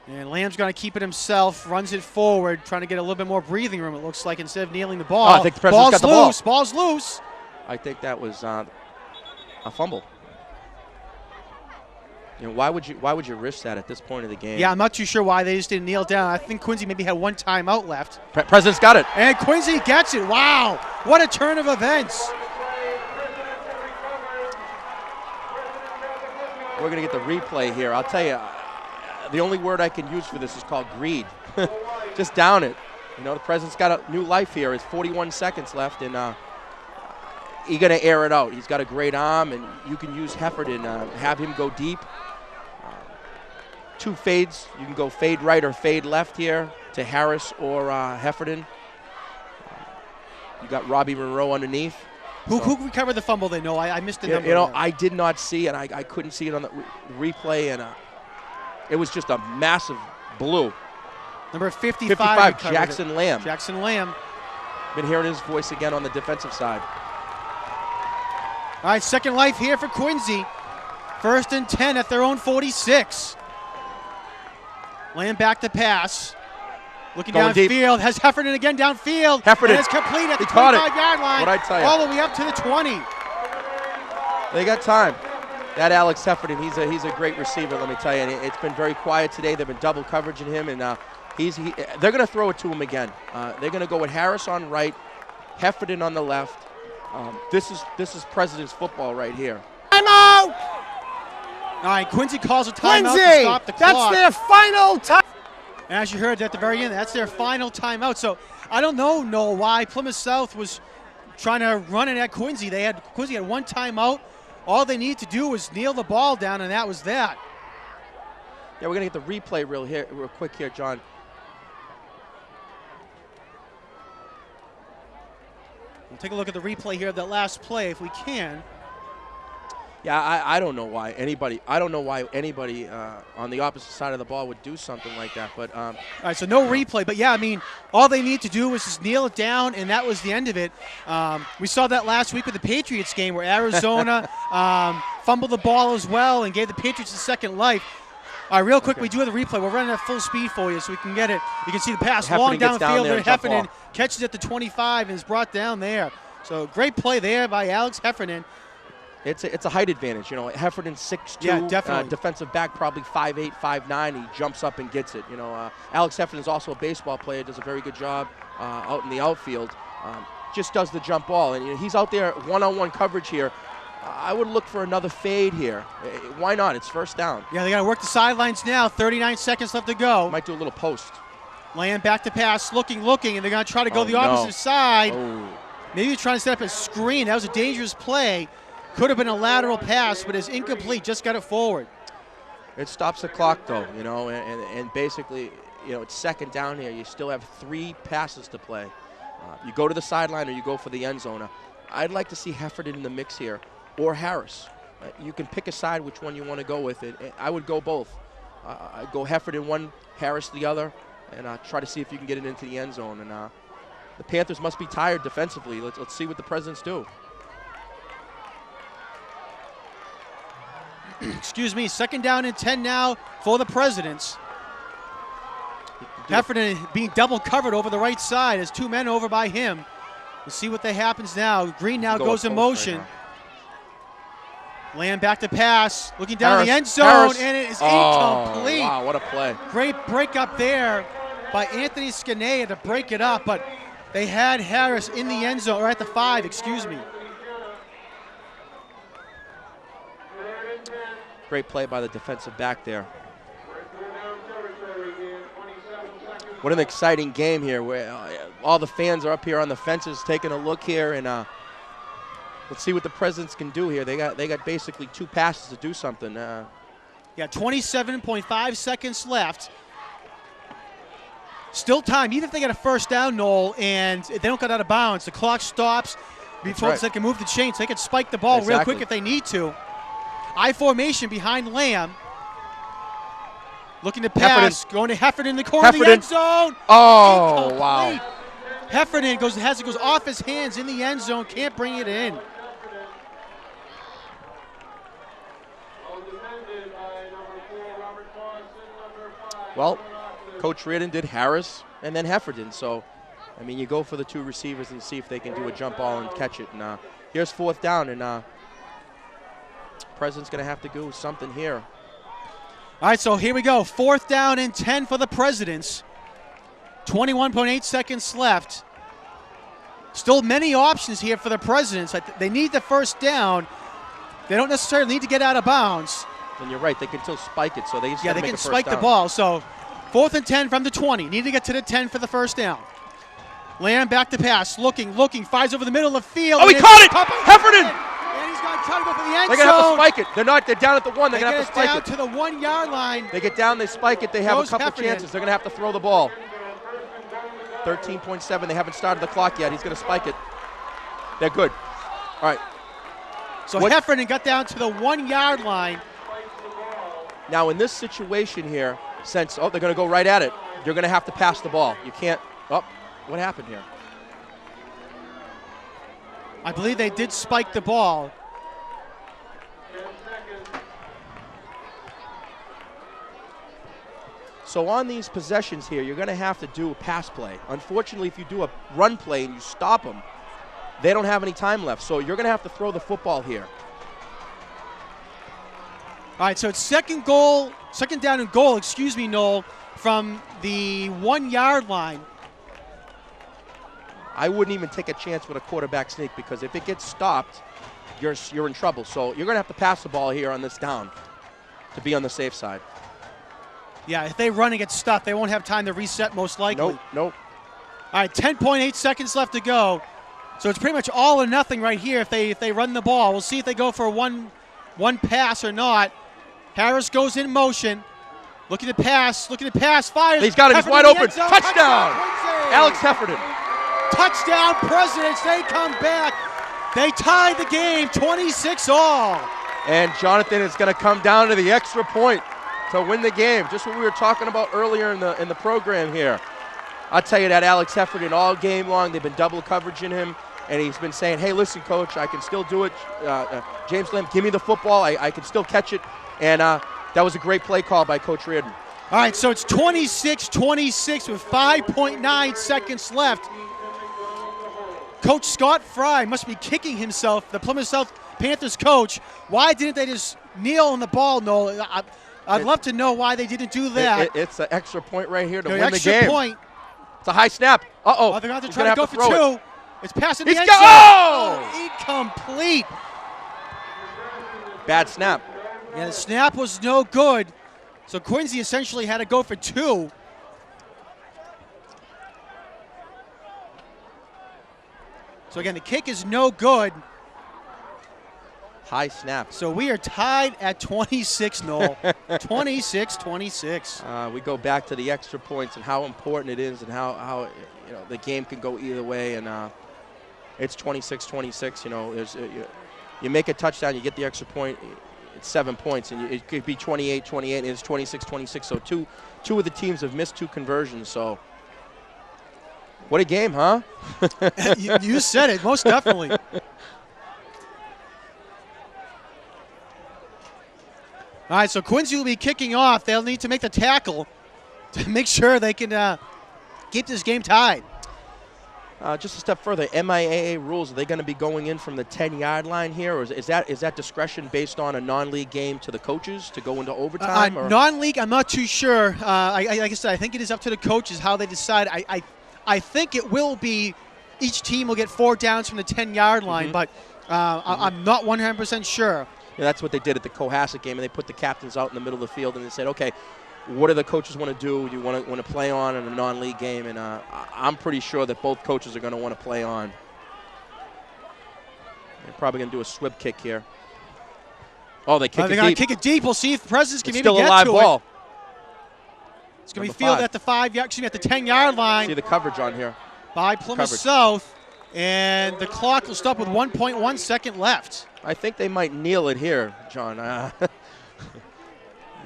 Speaker 1: And Lamb's going to keep it himself, runs it forward, trying to get a little bit more breathing room, it looks like, instead of kneeling the ball.
Speaker 3: Oh, I think the President's got the ball.
Speaker 1: Ball's loose.
Speaker 3: I think that was a fumble. You know, why would you risk that at this point of the game?
Speaker 1: Yeah, I'm not too sure why they just didn't kneel down. I think Quincy maybe had one timeout left.
Speaker 3: President's got it.
Speaker 1: And Quincy gets it. Wow, what a turn of events.
Speaker 3: We're going to get the replay here. I'll tell you, the only word I can use for this is called greed. Just down it. You know, the President's got a new life here. It's 41 seconds left, and he's going to air it out. He's got a great arm, and you can use Heffernan, have him go deep. Two fades. You can go fade right or fade left here to Harris or Heffernan. You got Robbie Monroe underneath.
Speaker 1: Who recovered the fumble? They know I missed the number.
Speaker 3: You know,
Speaker 1: there.
Speaker 3: I did not see it. I couldn't see it on the replay, and it was just a massive blue.
Speaker 1: Number 55
Speaker 3: Jackson Lamb.
Speaker 1: Jackson Lamb.
Speaker 3: Been hearing his voice again on the defensive side.
Speaker 1: All right, second life here for Quincy. 1st and 10 at their own 46. Lamb back to pass. Looking
Speaker 3: Going
Speaker 1: downfield. Has Heffernan again downfield.
Speaker 3: Heffernan.
Speaker 1: And it's complete at the
Speaker 3: He caught it.
Speaker 1: 25-yard line.
Speaker 3: What'd I tell you?
Speaker 1: All the way up to the 20.
Speaker 3: They got time. That Alex Heffernan, he's a great receiver, let me tell you. And it's been very quiet today. They've been double coveraging him, and they're going to throw it to him again. They're going to go with Harris on right, Heffernan on the left. This is President's football right here.
Speaker 2: Timeout!
Speaker 1: All right, Quincy calls a timeout
Speaker 2: Quincy!
Speaker 1: to stop the clock.
Speaker 2: That's their final time.
Speaker 1: And as you heard at the very end, that's their final timeout. So I don't know, Noel, why Plymouth South was trying to run it at Quincy. Quincy had one timeout. All they need to do was kneel the ball down, and that was that.
Speaker 3: Yeah, we're going to get the replay real quick here, John.
Speaker 1: We'll take a look at the replay here of that last play if we can.
Speaker 3: Yeah, I don't know why anybody on the opposite side of the ball would do something like that. But
Speaker 1: all right, so no replay. But yeah, I mean, all they need to do is just kneel it down, and that was the end of it. We saw that last week with the Patriots game where Arizona fumbled the ball as well and gave the Patriots a second life. All right, real quick, we do have the replay. We're running at full speed for you so we can get it. You can see the pass long downfield there. Heffernan catches at the 25 and is brought down there. So great play there by Alex Heffernan.
Speaker 3: It's a height advantage, you know. Heffernan 6'2",
Speaker 1: yeah, definitely.
Speaker 3: Defensive back probably 5'8", 5'9". He jumps up and gets it. You know, Alex Heffernan is also a baseball player. Does a very good job out in the outfield. Just does the jump ball, and you know, he's out there one-on-one coverage here. I would look for another fade here. Why not? It's first down.
Speaker 1: Yeah, they got to work the sidelines now. 39 seconds left to go.
Speaker 3: Might do a little post.
Speaker 1: Lamb back to pass, looking, and they're going to try to go the opposite side.
Speaker 3: Oh.
Speaker 1: Maybe trying to set up a screen. That was a dangerous play. Could have been a lateral pass, but it's incomplete. Just got it forward.
Speaker 3: It stops the clock, though, you know, and basically, you know, it's second down here. You still have 3 passes to play. You go to the sideline or you go for the end zone. I'd like to see Heffernan in the mix here or Harris. You can pick a side which one you want to go with. I would go both. I'd go Heffernan one, Harris the other, and try to see if you can get it into the end zone. And the Panthers must be tired defensively. Let's see what the Presidents do.
Speaker 1: Excuse me, second down and 10 now for the Presidents. Heffernan being double covered over the right side as 2 men over by him. We'll see what happens now. Green now goes in motion. Lamb back to pass, looking down the end zone, and it is incomplete.
Speaker 3: Wow, what a play.
Speaker 1: Great break up there by Anthony Scanea to break it up, but they had Harris in the end zone, or at the 5, excuse me.
Speaker 3: Great play by the defensive back there. What an exciting game here where all the fans are up here on the fences taking a look here, and let's see what the Presidents can do here. They got basically 2 passes to do something.
Speaker 1: Yeah, 27.5 seconds left. Still time, even if they get a first down, Noel, and they don't get out of bounds, the clock stops before they can move the chains. They can spike the ball real quick if they need to. I formation behind Lamb. Looking to pass, going to Heffernan in the corner of the end zone.
Speaker 3: Oh,
Speaker 1: Incomplete.
Speaker 3: wow.
Speaker 1: Heffernan goes off his hands in the end zone, can't bring it in.
Speaker 3: Well, Coach Reardon did Harris and then Heffernan. So, I mean, you go for the 2 receivers and see if they can do a jump ball and catch it. And here's 4th down, and President's going to have to do something here.
Speaker 1: All right, so here we go. 4th down and 10 for the Presidents. 21.8 seconds left. Still many options here for the Presidents. They need the first down. They don't necessarily need to get out of bounds.
Speaker 3: And you're right, they can still spike it, so they just
Speaker 1: Yeah,
Speaker 3: gotta
Speaker 1: they
Speaker 3: make
Speaker 1: can
Speaker 3: a first
Speaker 1: spike
Speaker 3: down.
Speaker 1: the ball. So 4th and 10 from the 20. Need to get to the 10 for the first down. Lamb back to pass, looking, fires over the middle of the field.
Speaker 3: Oh, he caught it! Heffernan!
Speaker 1: And he's going to try to go for the end
Speaker 3: They're
Speaker 1: zone.
Speaker 3: going to have to spike it. They're down at the 1. They're going to have to spike
Speaker 1: down
Speaker 3: it.
Speaker 1: to the 1 yard line.
Speaker 3: They get down, they spike it. They have a
Speaker 1: Goes
Speaker 3: couple
Speaker 1: Heffernan.
Speaker 3: chances. They're going to have to throw the ball. 13.7. They haven't started the clock yet. He's going to spike it. They're good. All right.
Speaker 1: So Heffernan got down to the 1 yard line.
Speaker 3: Now, in this situation here, since, they're going to go right at it, you're going to have to pass the ball. You can't, what happened here?
Speaker 1: I believe they did spike the ball.
Speaker 3: So on these possessions here, you're going to have to do a pass play. Unfortunately, if you do a run play and you stop them, they don't have any time left. So you're going to have to throw the football here.
Speaker 1: All right, so it's second down and goal, Noel, from the 1 yard line.
Speaker 3: I wouldn't even take a chance with a quarterback sneak because if it gets stopped, you're in trouble. So you're going to have to pass the ball here on this down to be on the safe side.
Speaker 1: Yeah, if they run and get stopped, they won't have time to reset most likely.
Speaker 3: Nope.
Speaker 1: All right, 10.8 seconds left to go. So it's pretty much all or nothing right here if they run the ball. We'll see if they go for one pass or not. Harris goes in motion. Looking to pass, fires.
Speaker 3: He's got it, he's wide open. Touchdown!
Speaker 1: Quincy.
Speaker 3: Alex Heffernan.
Speaker 1: Touchdown, Presidents. They come back. They tied the game 26-all.
Speaker 3: And Jonathan is going to come down to the extra point to win the game. Just what we were talking about earlier in the program here. I'll tell you that Alex Heffernan all game long, they've been double coveraging him, and he's been saying, hey, listen, Coach, I can still do it. James Lamb, give me the football. I can still catch it. And that was a great play call by Coach Reardon.
Speaker 1: All right, so it's 26-26 with 5.9 seconds left. Coach Scott Fry must be kicking himself, the Plymouth South Panthers coach. Why didn't they just kneel on the ball, Noel? I'd love to know why they didn't do that.
Speaker 3: It's an extra point right here to win
Speaker 1: extra
Speaker 3: the game.
Speaker 1: Point.
Speaker 3: It's a high snap.
Speaker 1: Oh, they're going to try to go for 2. It's passing the end zone.
Speaker 3: Oh!
Speaker 1: Incomplete.
Speaker 3: Bad snap.
Speaker 1: Yeah, the snap was no good. So Quincy essentially had to go for 2. So again, the kick is no good.
Speaker 3: High snap.
Speaker 1: So we are tied at 26, Noel. 26-26.
Speaker 3: We go back to the extra points and how important it is and how the game can go either way. And it's 26-26. You make a touchdown, you get the extra point. It's 7 points, and it could be 28-28. It's 26-26. So two of the teams have missed 2 conversions. So what a game, huh?
Speaker 1: You said it, most definitely. All right, so Quincy will be kicking off. They'll need to make the tackle to make sure they can keep this game tied.
Speaker 3: Just a step further, MIAA rules, are they going to be going in from the 10-yard line here, or is that discretion based on a non-league game to the coaches to go into overtime?
Speaker 1: Non-league, I'm not too sure. Like I said, I think it is up to the coaches how they decide. I think it will be each team will get 4 downs from the 10-yard line, but I'm not 100% sure.
Speaker 3: Yeah, that's what they did at the Cohasset game, and they put the captains out in the middle of the field, and they said, okay, what do the coaches want to do? Do you want to play on in a non-league game? And I'm pretty sure that both coaches are going to want to play on. They're probably going to do a swib kick here. Oh, they kick it
Speaker 1: They're going
Speaker 3: deep.
Speaker 1: to kick it deep. We'll see if Presidents can
Speaker 3: It's
Speaker 1: maybe
Speaker 3: still a
Speaker 1: get
Speaker 3: live
Speaker 1: to
Speaker 3: ball.
Speaker 1: it. It's going to be
Speaker 3: Number
Speaker 1: fielded at the 5-yard, excuse me, at the 10-yard line
Speaker 3: See the coverage on here.
Speaker 1: by Plymouth
Speaker 3: coverage.
Speaker 1: South. And the clock will stop with 1.1 second left.
Speaker 3: I think they might kneel it here, John. They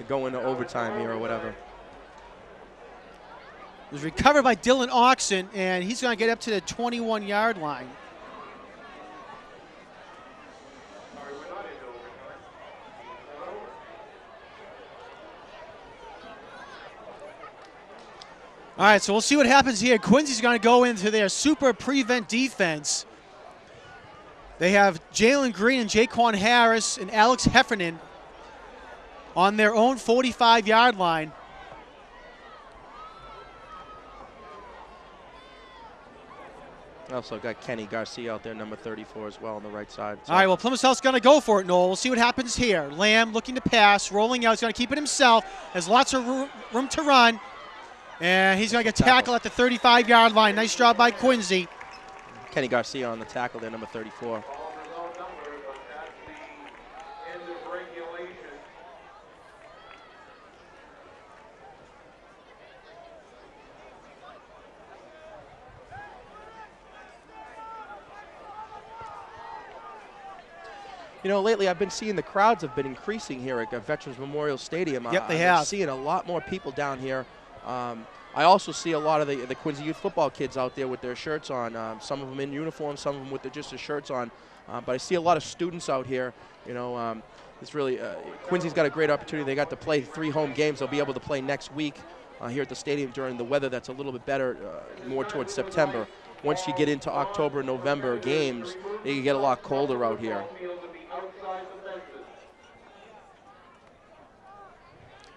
Speaker 3: go into overtime here or whatever.
Speaker 1: It was recovered by Dylan Oxen, and he's going to get up to the 21-yard line. All right, so we'll see what happens here. Quincy's going to go into their super prevent defense. They have Jalen Green and Jaquan Harris and Alex Heffernan on their own 45-yard line.
Speaker 3: Also got Kenny Garcia out there, number 34 as well on the right side. So
Speaker 1: All right, well, Plymouth South's going to go for it, Noel. We'll see what happens here. Lamb looking to pass, rolling out. He's going to keep it himself. Has lots of room to run. And he's going to get tackled at the 35-yard line. Nice job by Quincy.
Speaker 3: Kenny Garcia on the tackle there, number 34.
Speaker 4: All his own numbers, but that's the end of regulation.
Speaker 3: You know, lately I've been seeing the crowds have been increasing here at Veterans Memorial Stadium.
Speaker 1: Yep, they
Speaker 3: I've
Speaker 1: have.
Speaker 3: been seeing a lot more people down here. I also see a lot of the Quincy Youth football kids out there with their shirts on. Some of them in uniform, some of them with just their shirts on. But I see a lot of students out here. You know, it's really Quincy's got a great opportunity. They got to play 3 home games. They'll be able to play next week here at the stadium during the weather that's a little bit better, more towards September. Once you get into October, November games, it can get a lot colder out here.
Speaker 4: Field to be outside the fences.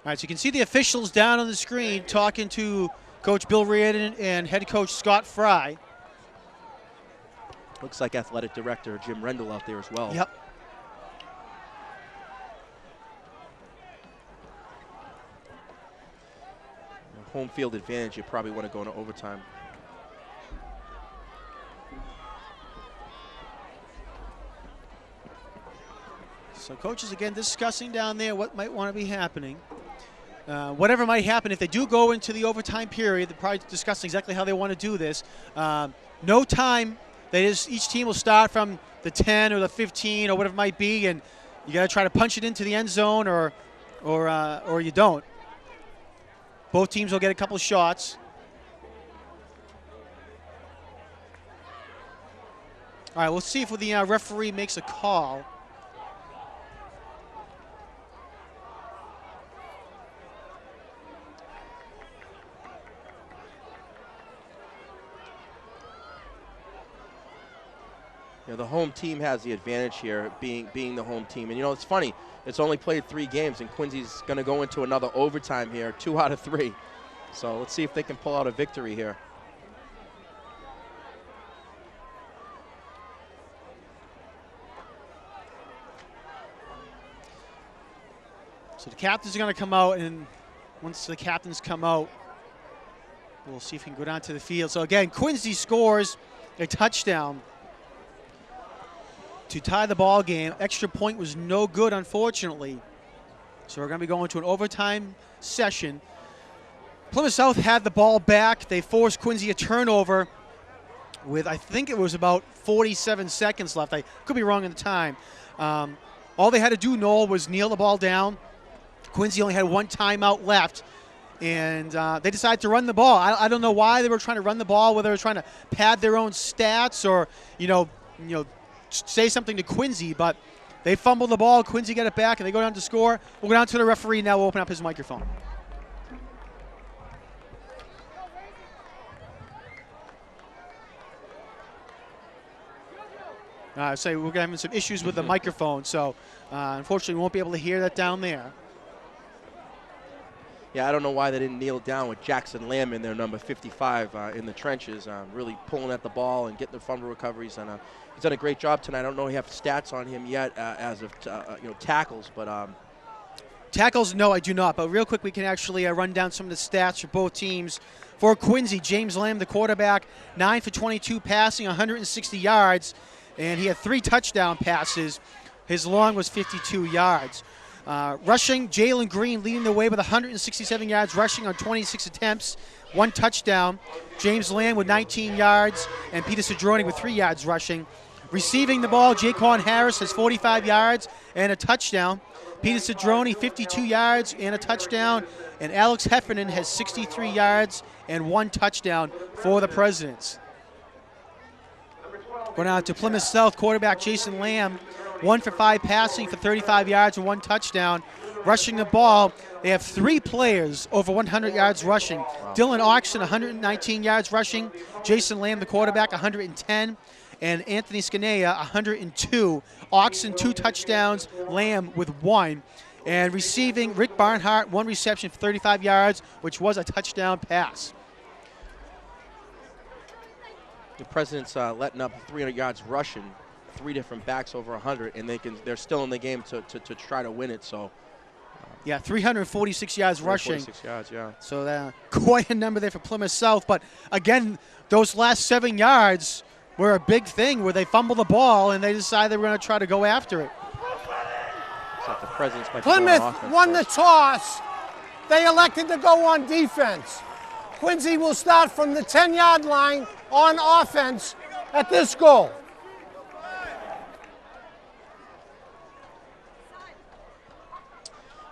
Speaker 1: All right, so you can see the officials down on the screen talking to Coach Bill Reardon and head coach Scott Fry.
Speaker 3: Looks like athletic director Jim Rendell out there as well.
Speaker 1: Yep.
Speaker 3: Home field advantage, you probably want to go into overtime.
Speaker 1: So coaches again discussing down there what might want to be happening. Whatever might happen, if they do go into the overtime period, they're probably discussing exactly how they want to do this. No time. Each team will start from the 10 or the 15 or whatever it might be, and you got to try to punch it into the end zone or you don't. Both teams will get a couple shots. All right, we'll see if the referee makes a call.
Speaker 3: You know, the home team has the advantage here, being the home team. And, you know, it's funny. It's only played 3 games, and Quincy's going to go into another overtime here, 2 out of 3. So let's see if they can pull out a victory here.
Speaker 1: So the captains are going to come out, and once the captains come out, we'll see if he can go down to the field. So, again, Quincy scores a touchdown to tie the ball game. Extra point was no good, unfortunately. So we're going to be going to an overtime session. Plymouth South had the ball back. They forced Quincy a turnover with, I think it was about 47 seconds left. I could be wrong in the time. All they had to do, Noel, was kneel the ball down. Quincy only had 1 timeout left, and they decided to run the ball. I don't know why they were trying to run the ball, whether they were trying to pad their own stats or, you know, say something to Quincy, but they fumbled the ball. Quincy got it back, and they go down to score. We'll go down to the referee now. We'll open up his microphone. So we're having some issues with the microphone, so unfortunately we won't be able to hear that down there.
Speaker 3: Yeah, I don't know why they didn't kneel down with Jackson Lamb in there, number 55, in the trenches, really pulling at the ball and getting the fumble recoveries. And he's done a great job tonight. I don't know if you have stats on him yet as of tackles, but
Speaker 1: Tackles, no, I do not. But real quick, we can actually run down some of the stats for both teams. For Quincy, James Lamb, the quarterback, 9 for 22 passing, 160 yards, and he had 3 touchdown passes. His long was 52 yards. Rushing, Jalen Green leading the way with 167 yards rushing on 26 attempts, 1 touchdown. James Lamb with 19 yards, and Peter Cedrone with 3 yards rushing. Receiving the ball, Jaquan Harris has 45 yards and a touchdown. Peter Cedrone, 52 yards and a touchdown. And Alex Heffernan has 63 yards and 1 touchdown for the Presidents. Going on to Plymouth South, quarterback Jason Lamb, 1 for 5 passing for 35 yards and 1 touchdown. Rushing the ball, they have 3 players over 100 yards rushing. Wow. Dylan Oxen, 119 yards rushing. Jason Lamb, the quarterback, 110. And Anthony Scanea, 102. Oxen, 2 touchdowns. Lamb with 1. And receiving, Rick Barnhart, 1 reception for 35 yards, which was a touchdown pass.
Speaker 3: The Presidents letting up 300 yards rushing, 3 different backs over 100, and they're still in the game to try to win it. So.
Speaker 1: Yeah, 346 yards rushing.
Speaker 3: 346 yards, yeah.
Speaker 1: So quite a number there for Plymouth South. But again, those last 7 yards were a big thing where they fumbled the ball and they decided they were going to try to go after it.
Speaker 3: So the Presidents might
Speaker 2: Plymouth won the toss. They elected to go on defense. Quincy will start from the 10-yard line on offense at this goal.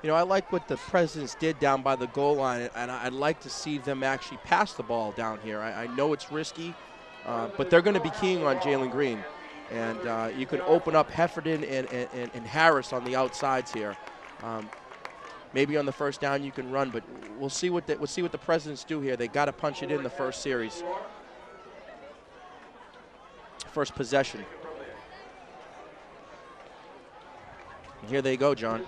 Speaker 3: You know, I like what the Presidents did down by the goal line, and I'd like to see them actually pass the ball down here. I know it's risky, but they're going to be keying on Jalen Green. And you can open up Heffernan and Harris on the outsides here. Maybe on the first down you can run, but we'll see what the Presidents do here. They got to punch it in the first series. First possession. And here they go, John.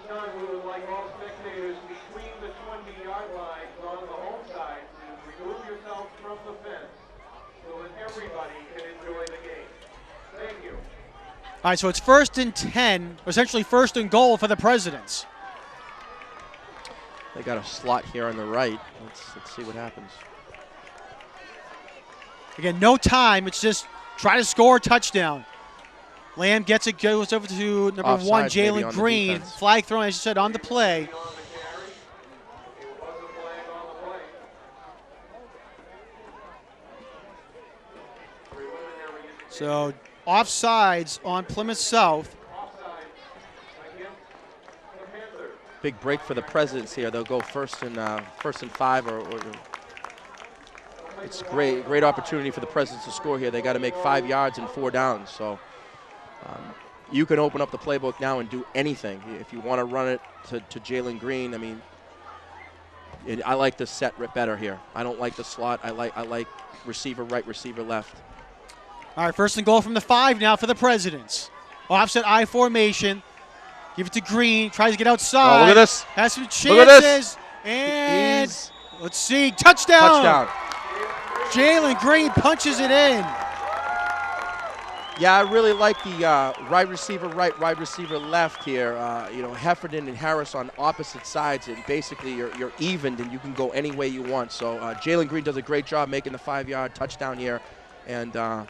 Speaker 1: All right, so it's 1st and 10, essentially 1st and goal for the Presidents.
Speaker 3: They got a slot here on the right. Let's see what happens.
Speaker 1: Again, no time. It's just try to score a touchdown. Lamb gets it, goes over to number
Speaker 3: Offsides,
Speaker 1: 1, Jalen Green. Flag thrown, as you said, on the play. So offsides on Plymouth South.
Speaker 3: Big break for the Presidents here. They'll go first and 5, or it's a great opportunity for the Presidents to score here. They got to make 5 yards and 4 downs. So you can open up the playbook now and do anything if you want to run it to Jalen Green. I mean, I like the set better here. I don't like the slot. I like receiver right, receiver left.
Speaker 1: All right, 1st and goal from the 5 now for the Presidents. Offset I formation. Give it to Green. Tries to get outside.
Speaker 3: Oh, look at this.
Speaker 1: Has some chances.
Speaker 3: Look at this.
Speaker 1: And let's see. Touchdown. Jalen Green punches it in.
Speaker 3: Yeah, I really like the right receiver right, wide receiver left here. Heffernan and Harris on opposite sides, and basically you're evened and you can go any way you want. So Jalen Green does a great job making the 5-yard touchdown here. And are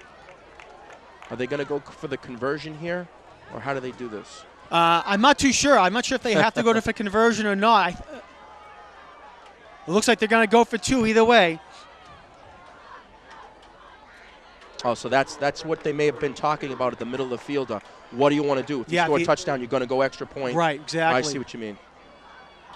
Speaker 3: they going to go for the conversion here, or how do they do this?
Speaker 1: I'm not too sure. I'm not sure if they have to go for conversion or not. It looks like they're going to go for 2 either way.
Speaker 3: Oh, so that's what they may have been talking about at the middle of the field. What do you want to do? If you score a touchdown, you're going to go extra point.
Speaker 1: Right, exactly.
Speaker 3: I see what you mean.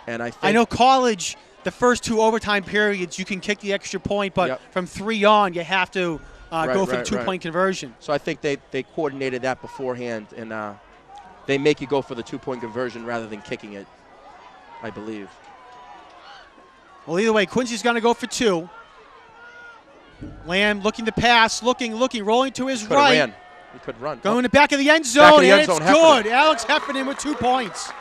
Speaker 3: And
Speaker 1: I know college, the first 2 overtime periods, you can kick the extra point, but from 3 on, you have to go for the 2-point conversion.
Speaker 3: So I think they coordinated that beforehand, and they make you go for the 2-point conversion rather than kicking it, I believe.
Speaker 1: Well, either way, Quincy's going to go for 2. Lamb looking to pass, looking, rolling to his right.
Speaker 3: He could run.
Speaker 1: Going to the back of the end zone, and it's good. Alex Heffernan with 2 points.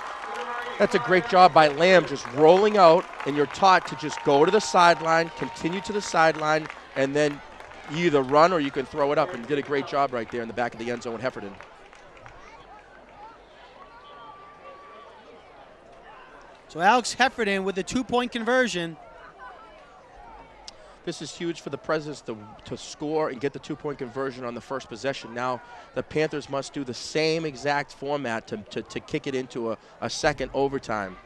Speaker 3: That's a great job by Lamb, just rolling out, and you're taught to just go to the sideline, continue to the sideline, and then you either run or you can throw it up, and did a great job right there in the back of the end zone with
Speaker 1: So Alex Heffernan with the 2-point conversion.
Speaker 3: This is huge for the Presidents to score and get the 2-point conversion on the first possession. Now the Panthers must do the same exact format to kick it into a second overtime.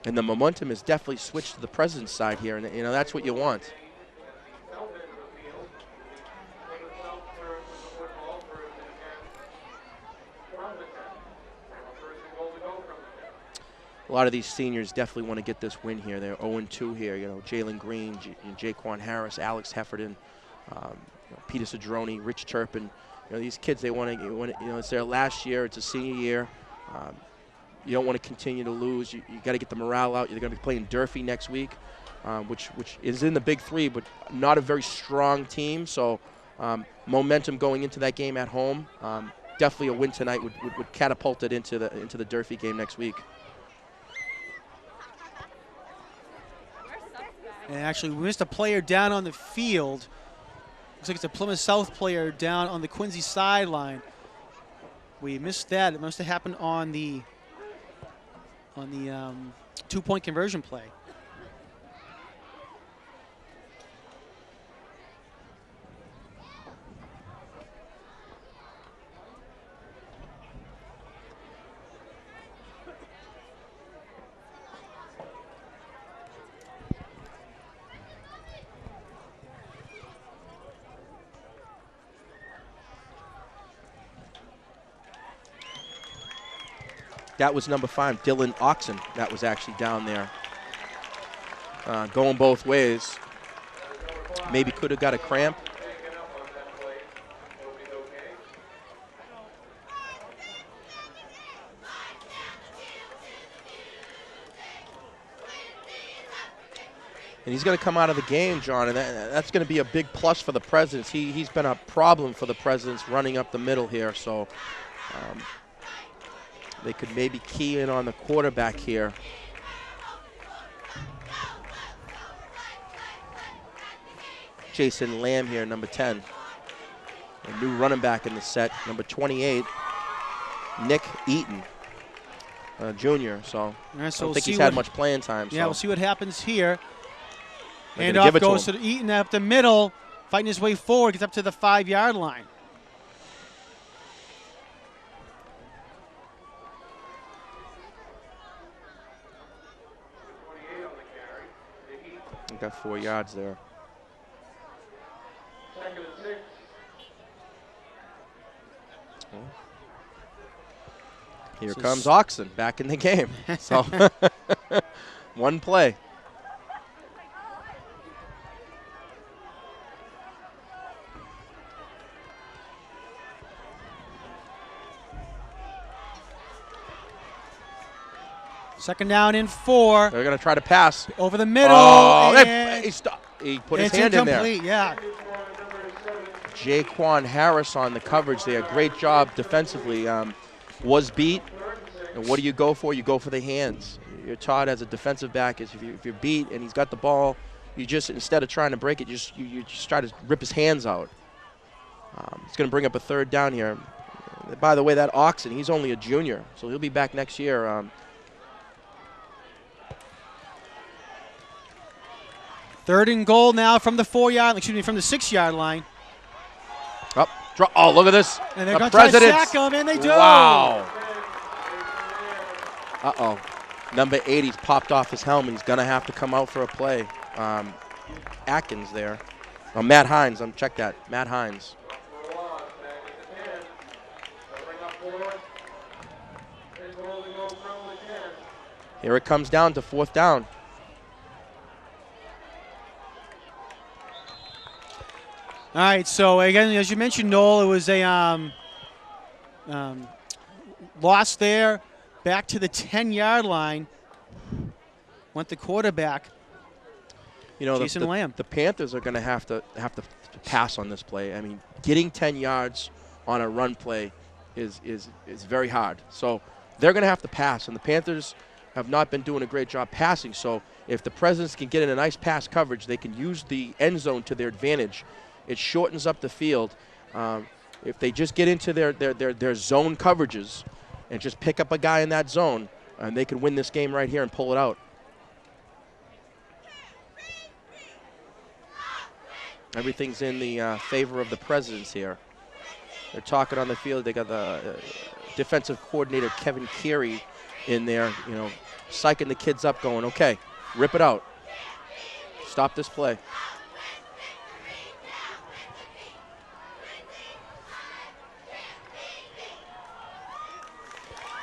Speaker 3: And the momentum is definitely switched to the Presidents' side here, and you know that's what you want. A lot of these seniors definitely want to get this win here. They're 0-2 here. You know, Jalen Green, Jaquan Harris, Alex Heffernan, Peter Cedrone, Rich Turpin. You know, these kids, they want to. You know, it's their last year. It's a senior year. You don't want to continue to lose. You got to get the morale out. You're going to be playing Durfee next week, which is in the Big Three, but not a very strong team. So momentum going into that game at home. Definitely a win tonight would catapult it into the Durfee game next week.
Speaker 1: And actually, we missed a player down on the field. Looks like it's a Plymouth South player down on the Quincy sideline. We missed that. It must have happened on the 2-point conversion play.
Speaker 3: That was number 5, Dylan Oxen. That was actually down there, going both ways. Maybe could have got a cramp. And he's going to come out of the game, John, and that's going to be a big plus for the Presidents. He's been a problem for the Presidents running up the middle here, so they could maybe key in on the quarterback here. Jason Lamb here, number 10. A new running back in the set, number 28, Nick Eaton, junior. So I don't think he's had much playing time.
Speaker 1: Yeah, we'll see what happens here.
Speaker 3: They're
Speaker 1: Handoff goes to Eaton up the middle, fighting his way forward, gets up to the 5-yard line.
Speaker 3: Got 4 yards there. Here comes Oxen back in the game. So one play.
Speaker 1: Second down and 4.
Speaker 3: They're going to try to pass.
Speaker 1: Over the middle.
Speaker 3: Oh,
Speaker 1: and
Speaker 3: he put his hand in there.
Speaker 1: Yeah.
Speaker 3: Jaquan Harris on the coverage there. Great job defensively. Was beat. And what do you go for? You go for the hands. You're taught as a defensive back is if you're beat and he's got the ball, you just, instead of trying to break it, you just try to rip his hands out. It's going to bring up a 3rd down here. By the way, that Oxen, he's only a junior, so he'll be back next year.
Speaker 1: 3rd and goal now from the 6-yard line.
Speaker 3: Oh, look at this.
Speaker 1: And they're going to try to sack him, and they do.
Speaker 3: Wow. Uh-oh. Number 80's popped off his helmet. He's going to have to come out for a play. Atkins there. Oh, Matt Hines. Check that. Matt Hines. Here it comes down to 4th down.
Speaker 1: All right, so again, as you mentioned, Noel, it was a loss there, back to the 10-yard line. Went the quarterback,
Speaker 3: you know,
Speaker 1: Jason Lamb.
Speaker 3: The Panthers are going to have to pass on this play. I mean, getting 10 yards on a run play is very hard. So they're going to have to pass, and the Panthers have not been doing a great job passing. So if the Presidents can get in a nice pass coverage, they can use the end zone to their advantage. It shortens up the field. If they just get into their zone coverages, and just pick up a guy in that zone, and they can win this game right here and pull it out. Everything's in the favor of the Presidents here. They're talking on the field. They got the defensive coordinator, Kevin Carey, in there, psyching the kids up, going, okay, rip it out. Stop this play.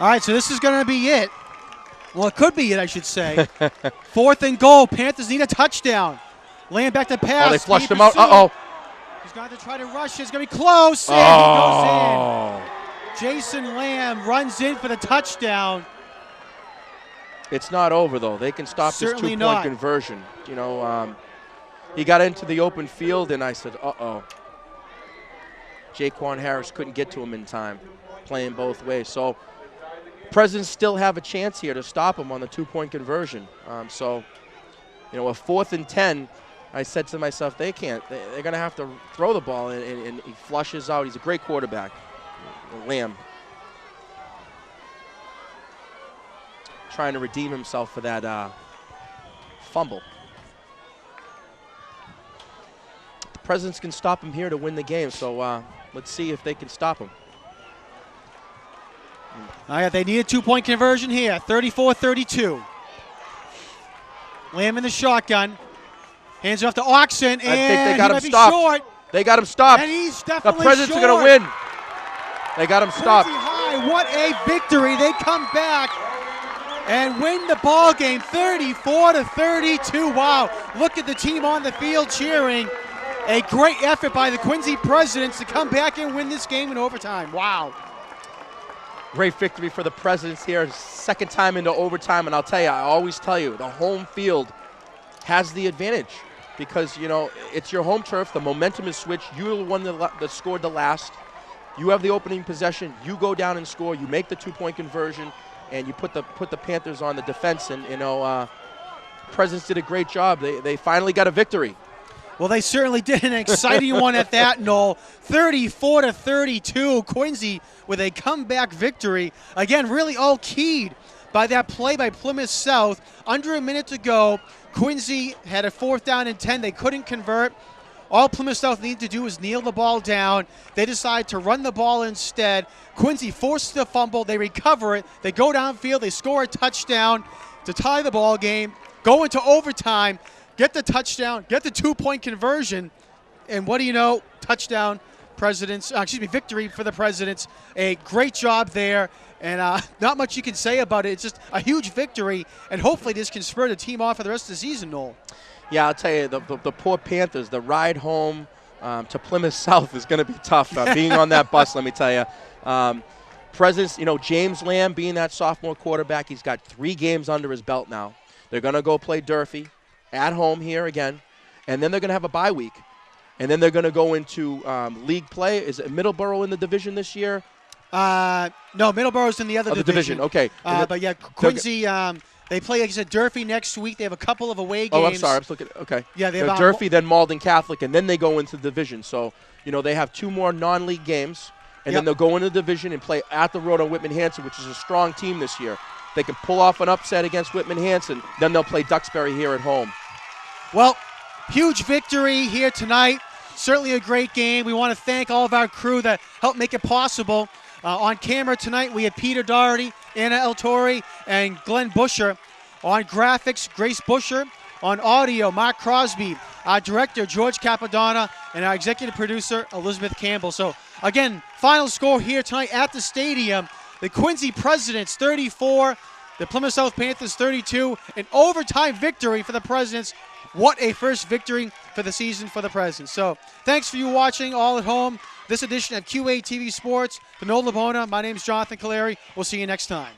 Speaker 1: All right, so this is going to be it. Well, it could be it, I should say. 4th and goal. Panthers need a touchdown. Laying back the pass.
Speaker 3: Oh, they flushed him out. Uh-oh.
Speaker 1: He's going to try to rush it. It's going to be close. And he goes in. Jason Lamb runs in for the touchdown.
Speaker 3: It's not over, though. They can stop
Speaker 1: Certainly
Speaker 3: this 2-point
Speaker 1: not.
Speaker 3: conversion. He got into the open field, and I said, uh-oh. Jaquan Harris couldn't get to him in time, playing both ways. So Presidents still have a chance here to stop him on the 2-point conversion. A 4th and 10, I said to myself, they can't. They're going to have to throw the ball, and he flushes out. He's a great quarterback, Lamb. Trying to redeem himself for that fumble. The Presidents can stop him here to win the game, so let's see if they can stop him.
Speaker 1: All right, they need a 2-point conversion here, 34-32. Lamb in the shotgun. Hands it off to Oxen, and
Speaker 3: I think they got
Speaker 1: he
Speaker 3: him
Speaker 1: might be
Speaker 3: stopped.
Speaker 1: short.
Speaker 3: They got him stopped.
Speaker 1: And he's
Speaker 3: The
Speaker 1: definitely
Speaker 3: Presidents
Speaker 1: short.
Speaker 3: are going to win. They got him stopped.
Speaker 1: Quincy High, what a victory. They come back and win the ball game 34-32. Wow, look at the team on the field cheering. A great effort by the Quincy Presidents to come back and win this game in overtime. Wow.
Speaker 3: Great victory for the Presidents here. Second time into overtime, and I'll tell you, I always tell you, the home field has the advantage because, it's your home turf. The momentum is switched. You're the one that scored the last. You have the opening possession. You go down and score. You make the 2-point conversion, and you put the Panthers on the defense. And, Presidents did a great job. They finally got a victory.
Speaker 1: Well, they certainly did an exciting one at that, Noel. 34-32, Quincy with a comeback victory. Again, really all keyed by that play by Plymouth South. Under a minute to go, Quincy had a 4th down and 10. They couldn't convert. All Plymouth South needed to do was kneel the ball down. They decide to run the ball instead. Quincy forces the fumble. They recover it. They go downfield. They score a touchdown to tie the ball game, go into overtime, get the touchdown, get the 2-point conversion, and what do you know? Touchdown, victory for the Presidents. A great job there, and not much you can say about it. It's just a huge victory, and hopefully this can spur the team on for the rest of the season, Noel.
Speaker 3: Yeah, I'll tell you, the poor Panthers, the ride home to Plymouth South is going to be tough. Being on that bus, let me tell you. Presidents, James Lamb being that sophomore quarterback, he's got 3 games under his belt now. They're going to go play Durfee at home here again, and then they're going to have a bye week. And then they're going to go into league play. Is it Middleborough in the division this year?
Speaker 1: No, Middleborough's in the other division.
Speaker 3: Okay.
Speaker 1: But yeah, Quincy, they play, like I said, Durfee next week. They have a couple of away games.
Speaker 3: Oh, I'm sorry. I was looking. Okay.
Speaker 1: Yeah, they have
Speaker 3: Durfee, then Malden Catholic, and then they go into the division. So, they have 2 more non-league games, and then they'll go into the division and play at the road on Whitman-Hanson, which is a strong team this year. They can pull off an upset against Whitman-Hanson. Then they'll play Duxbury here at home.
Speaker 1: Well, huge victory here tonight. Certainly a great game. We want to thank all of our crew that helped make it possible. On camera tonight, we had Peter Doherty, Anna El Torre, and Glenn Busher. On graphics, Grace Busher. On audio, Mark Crosby. Our director, George Capadonna, and our executive producer, Elizabeth Campbell. So, again, final score here tonight at the stadium. The Quincy Presidents 34, the Plymouth South Panthers 32. An overtime victory for the Presidents. What a first victory for the season for the Presidents. So, thanks for you watching all at home. This edition of QA TV Sports. For Noel LeBona, my name is Jonathan Caleri. We'll see you next time.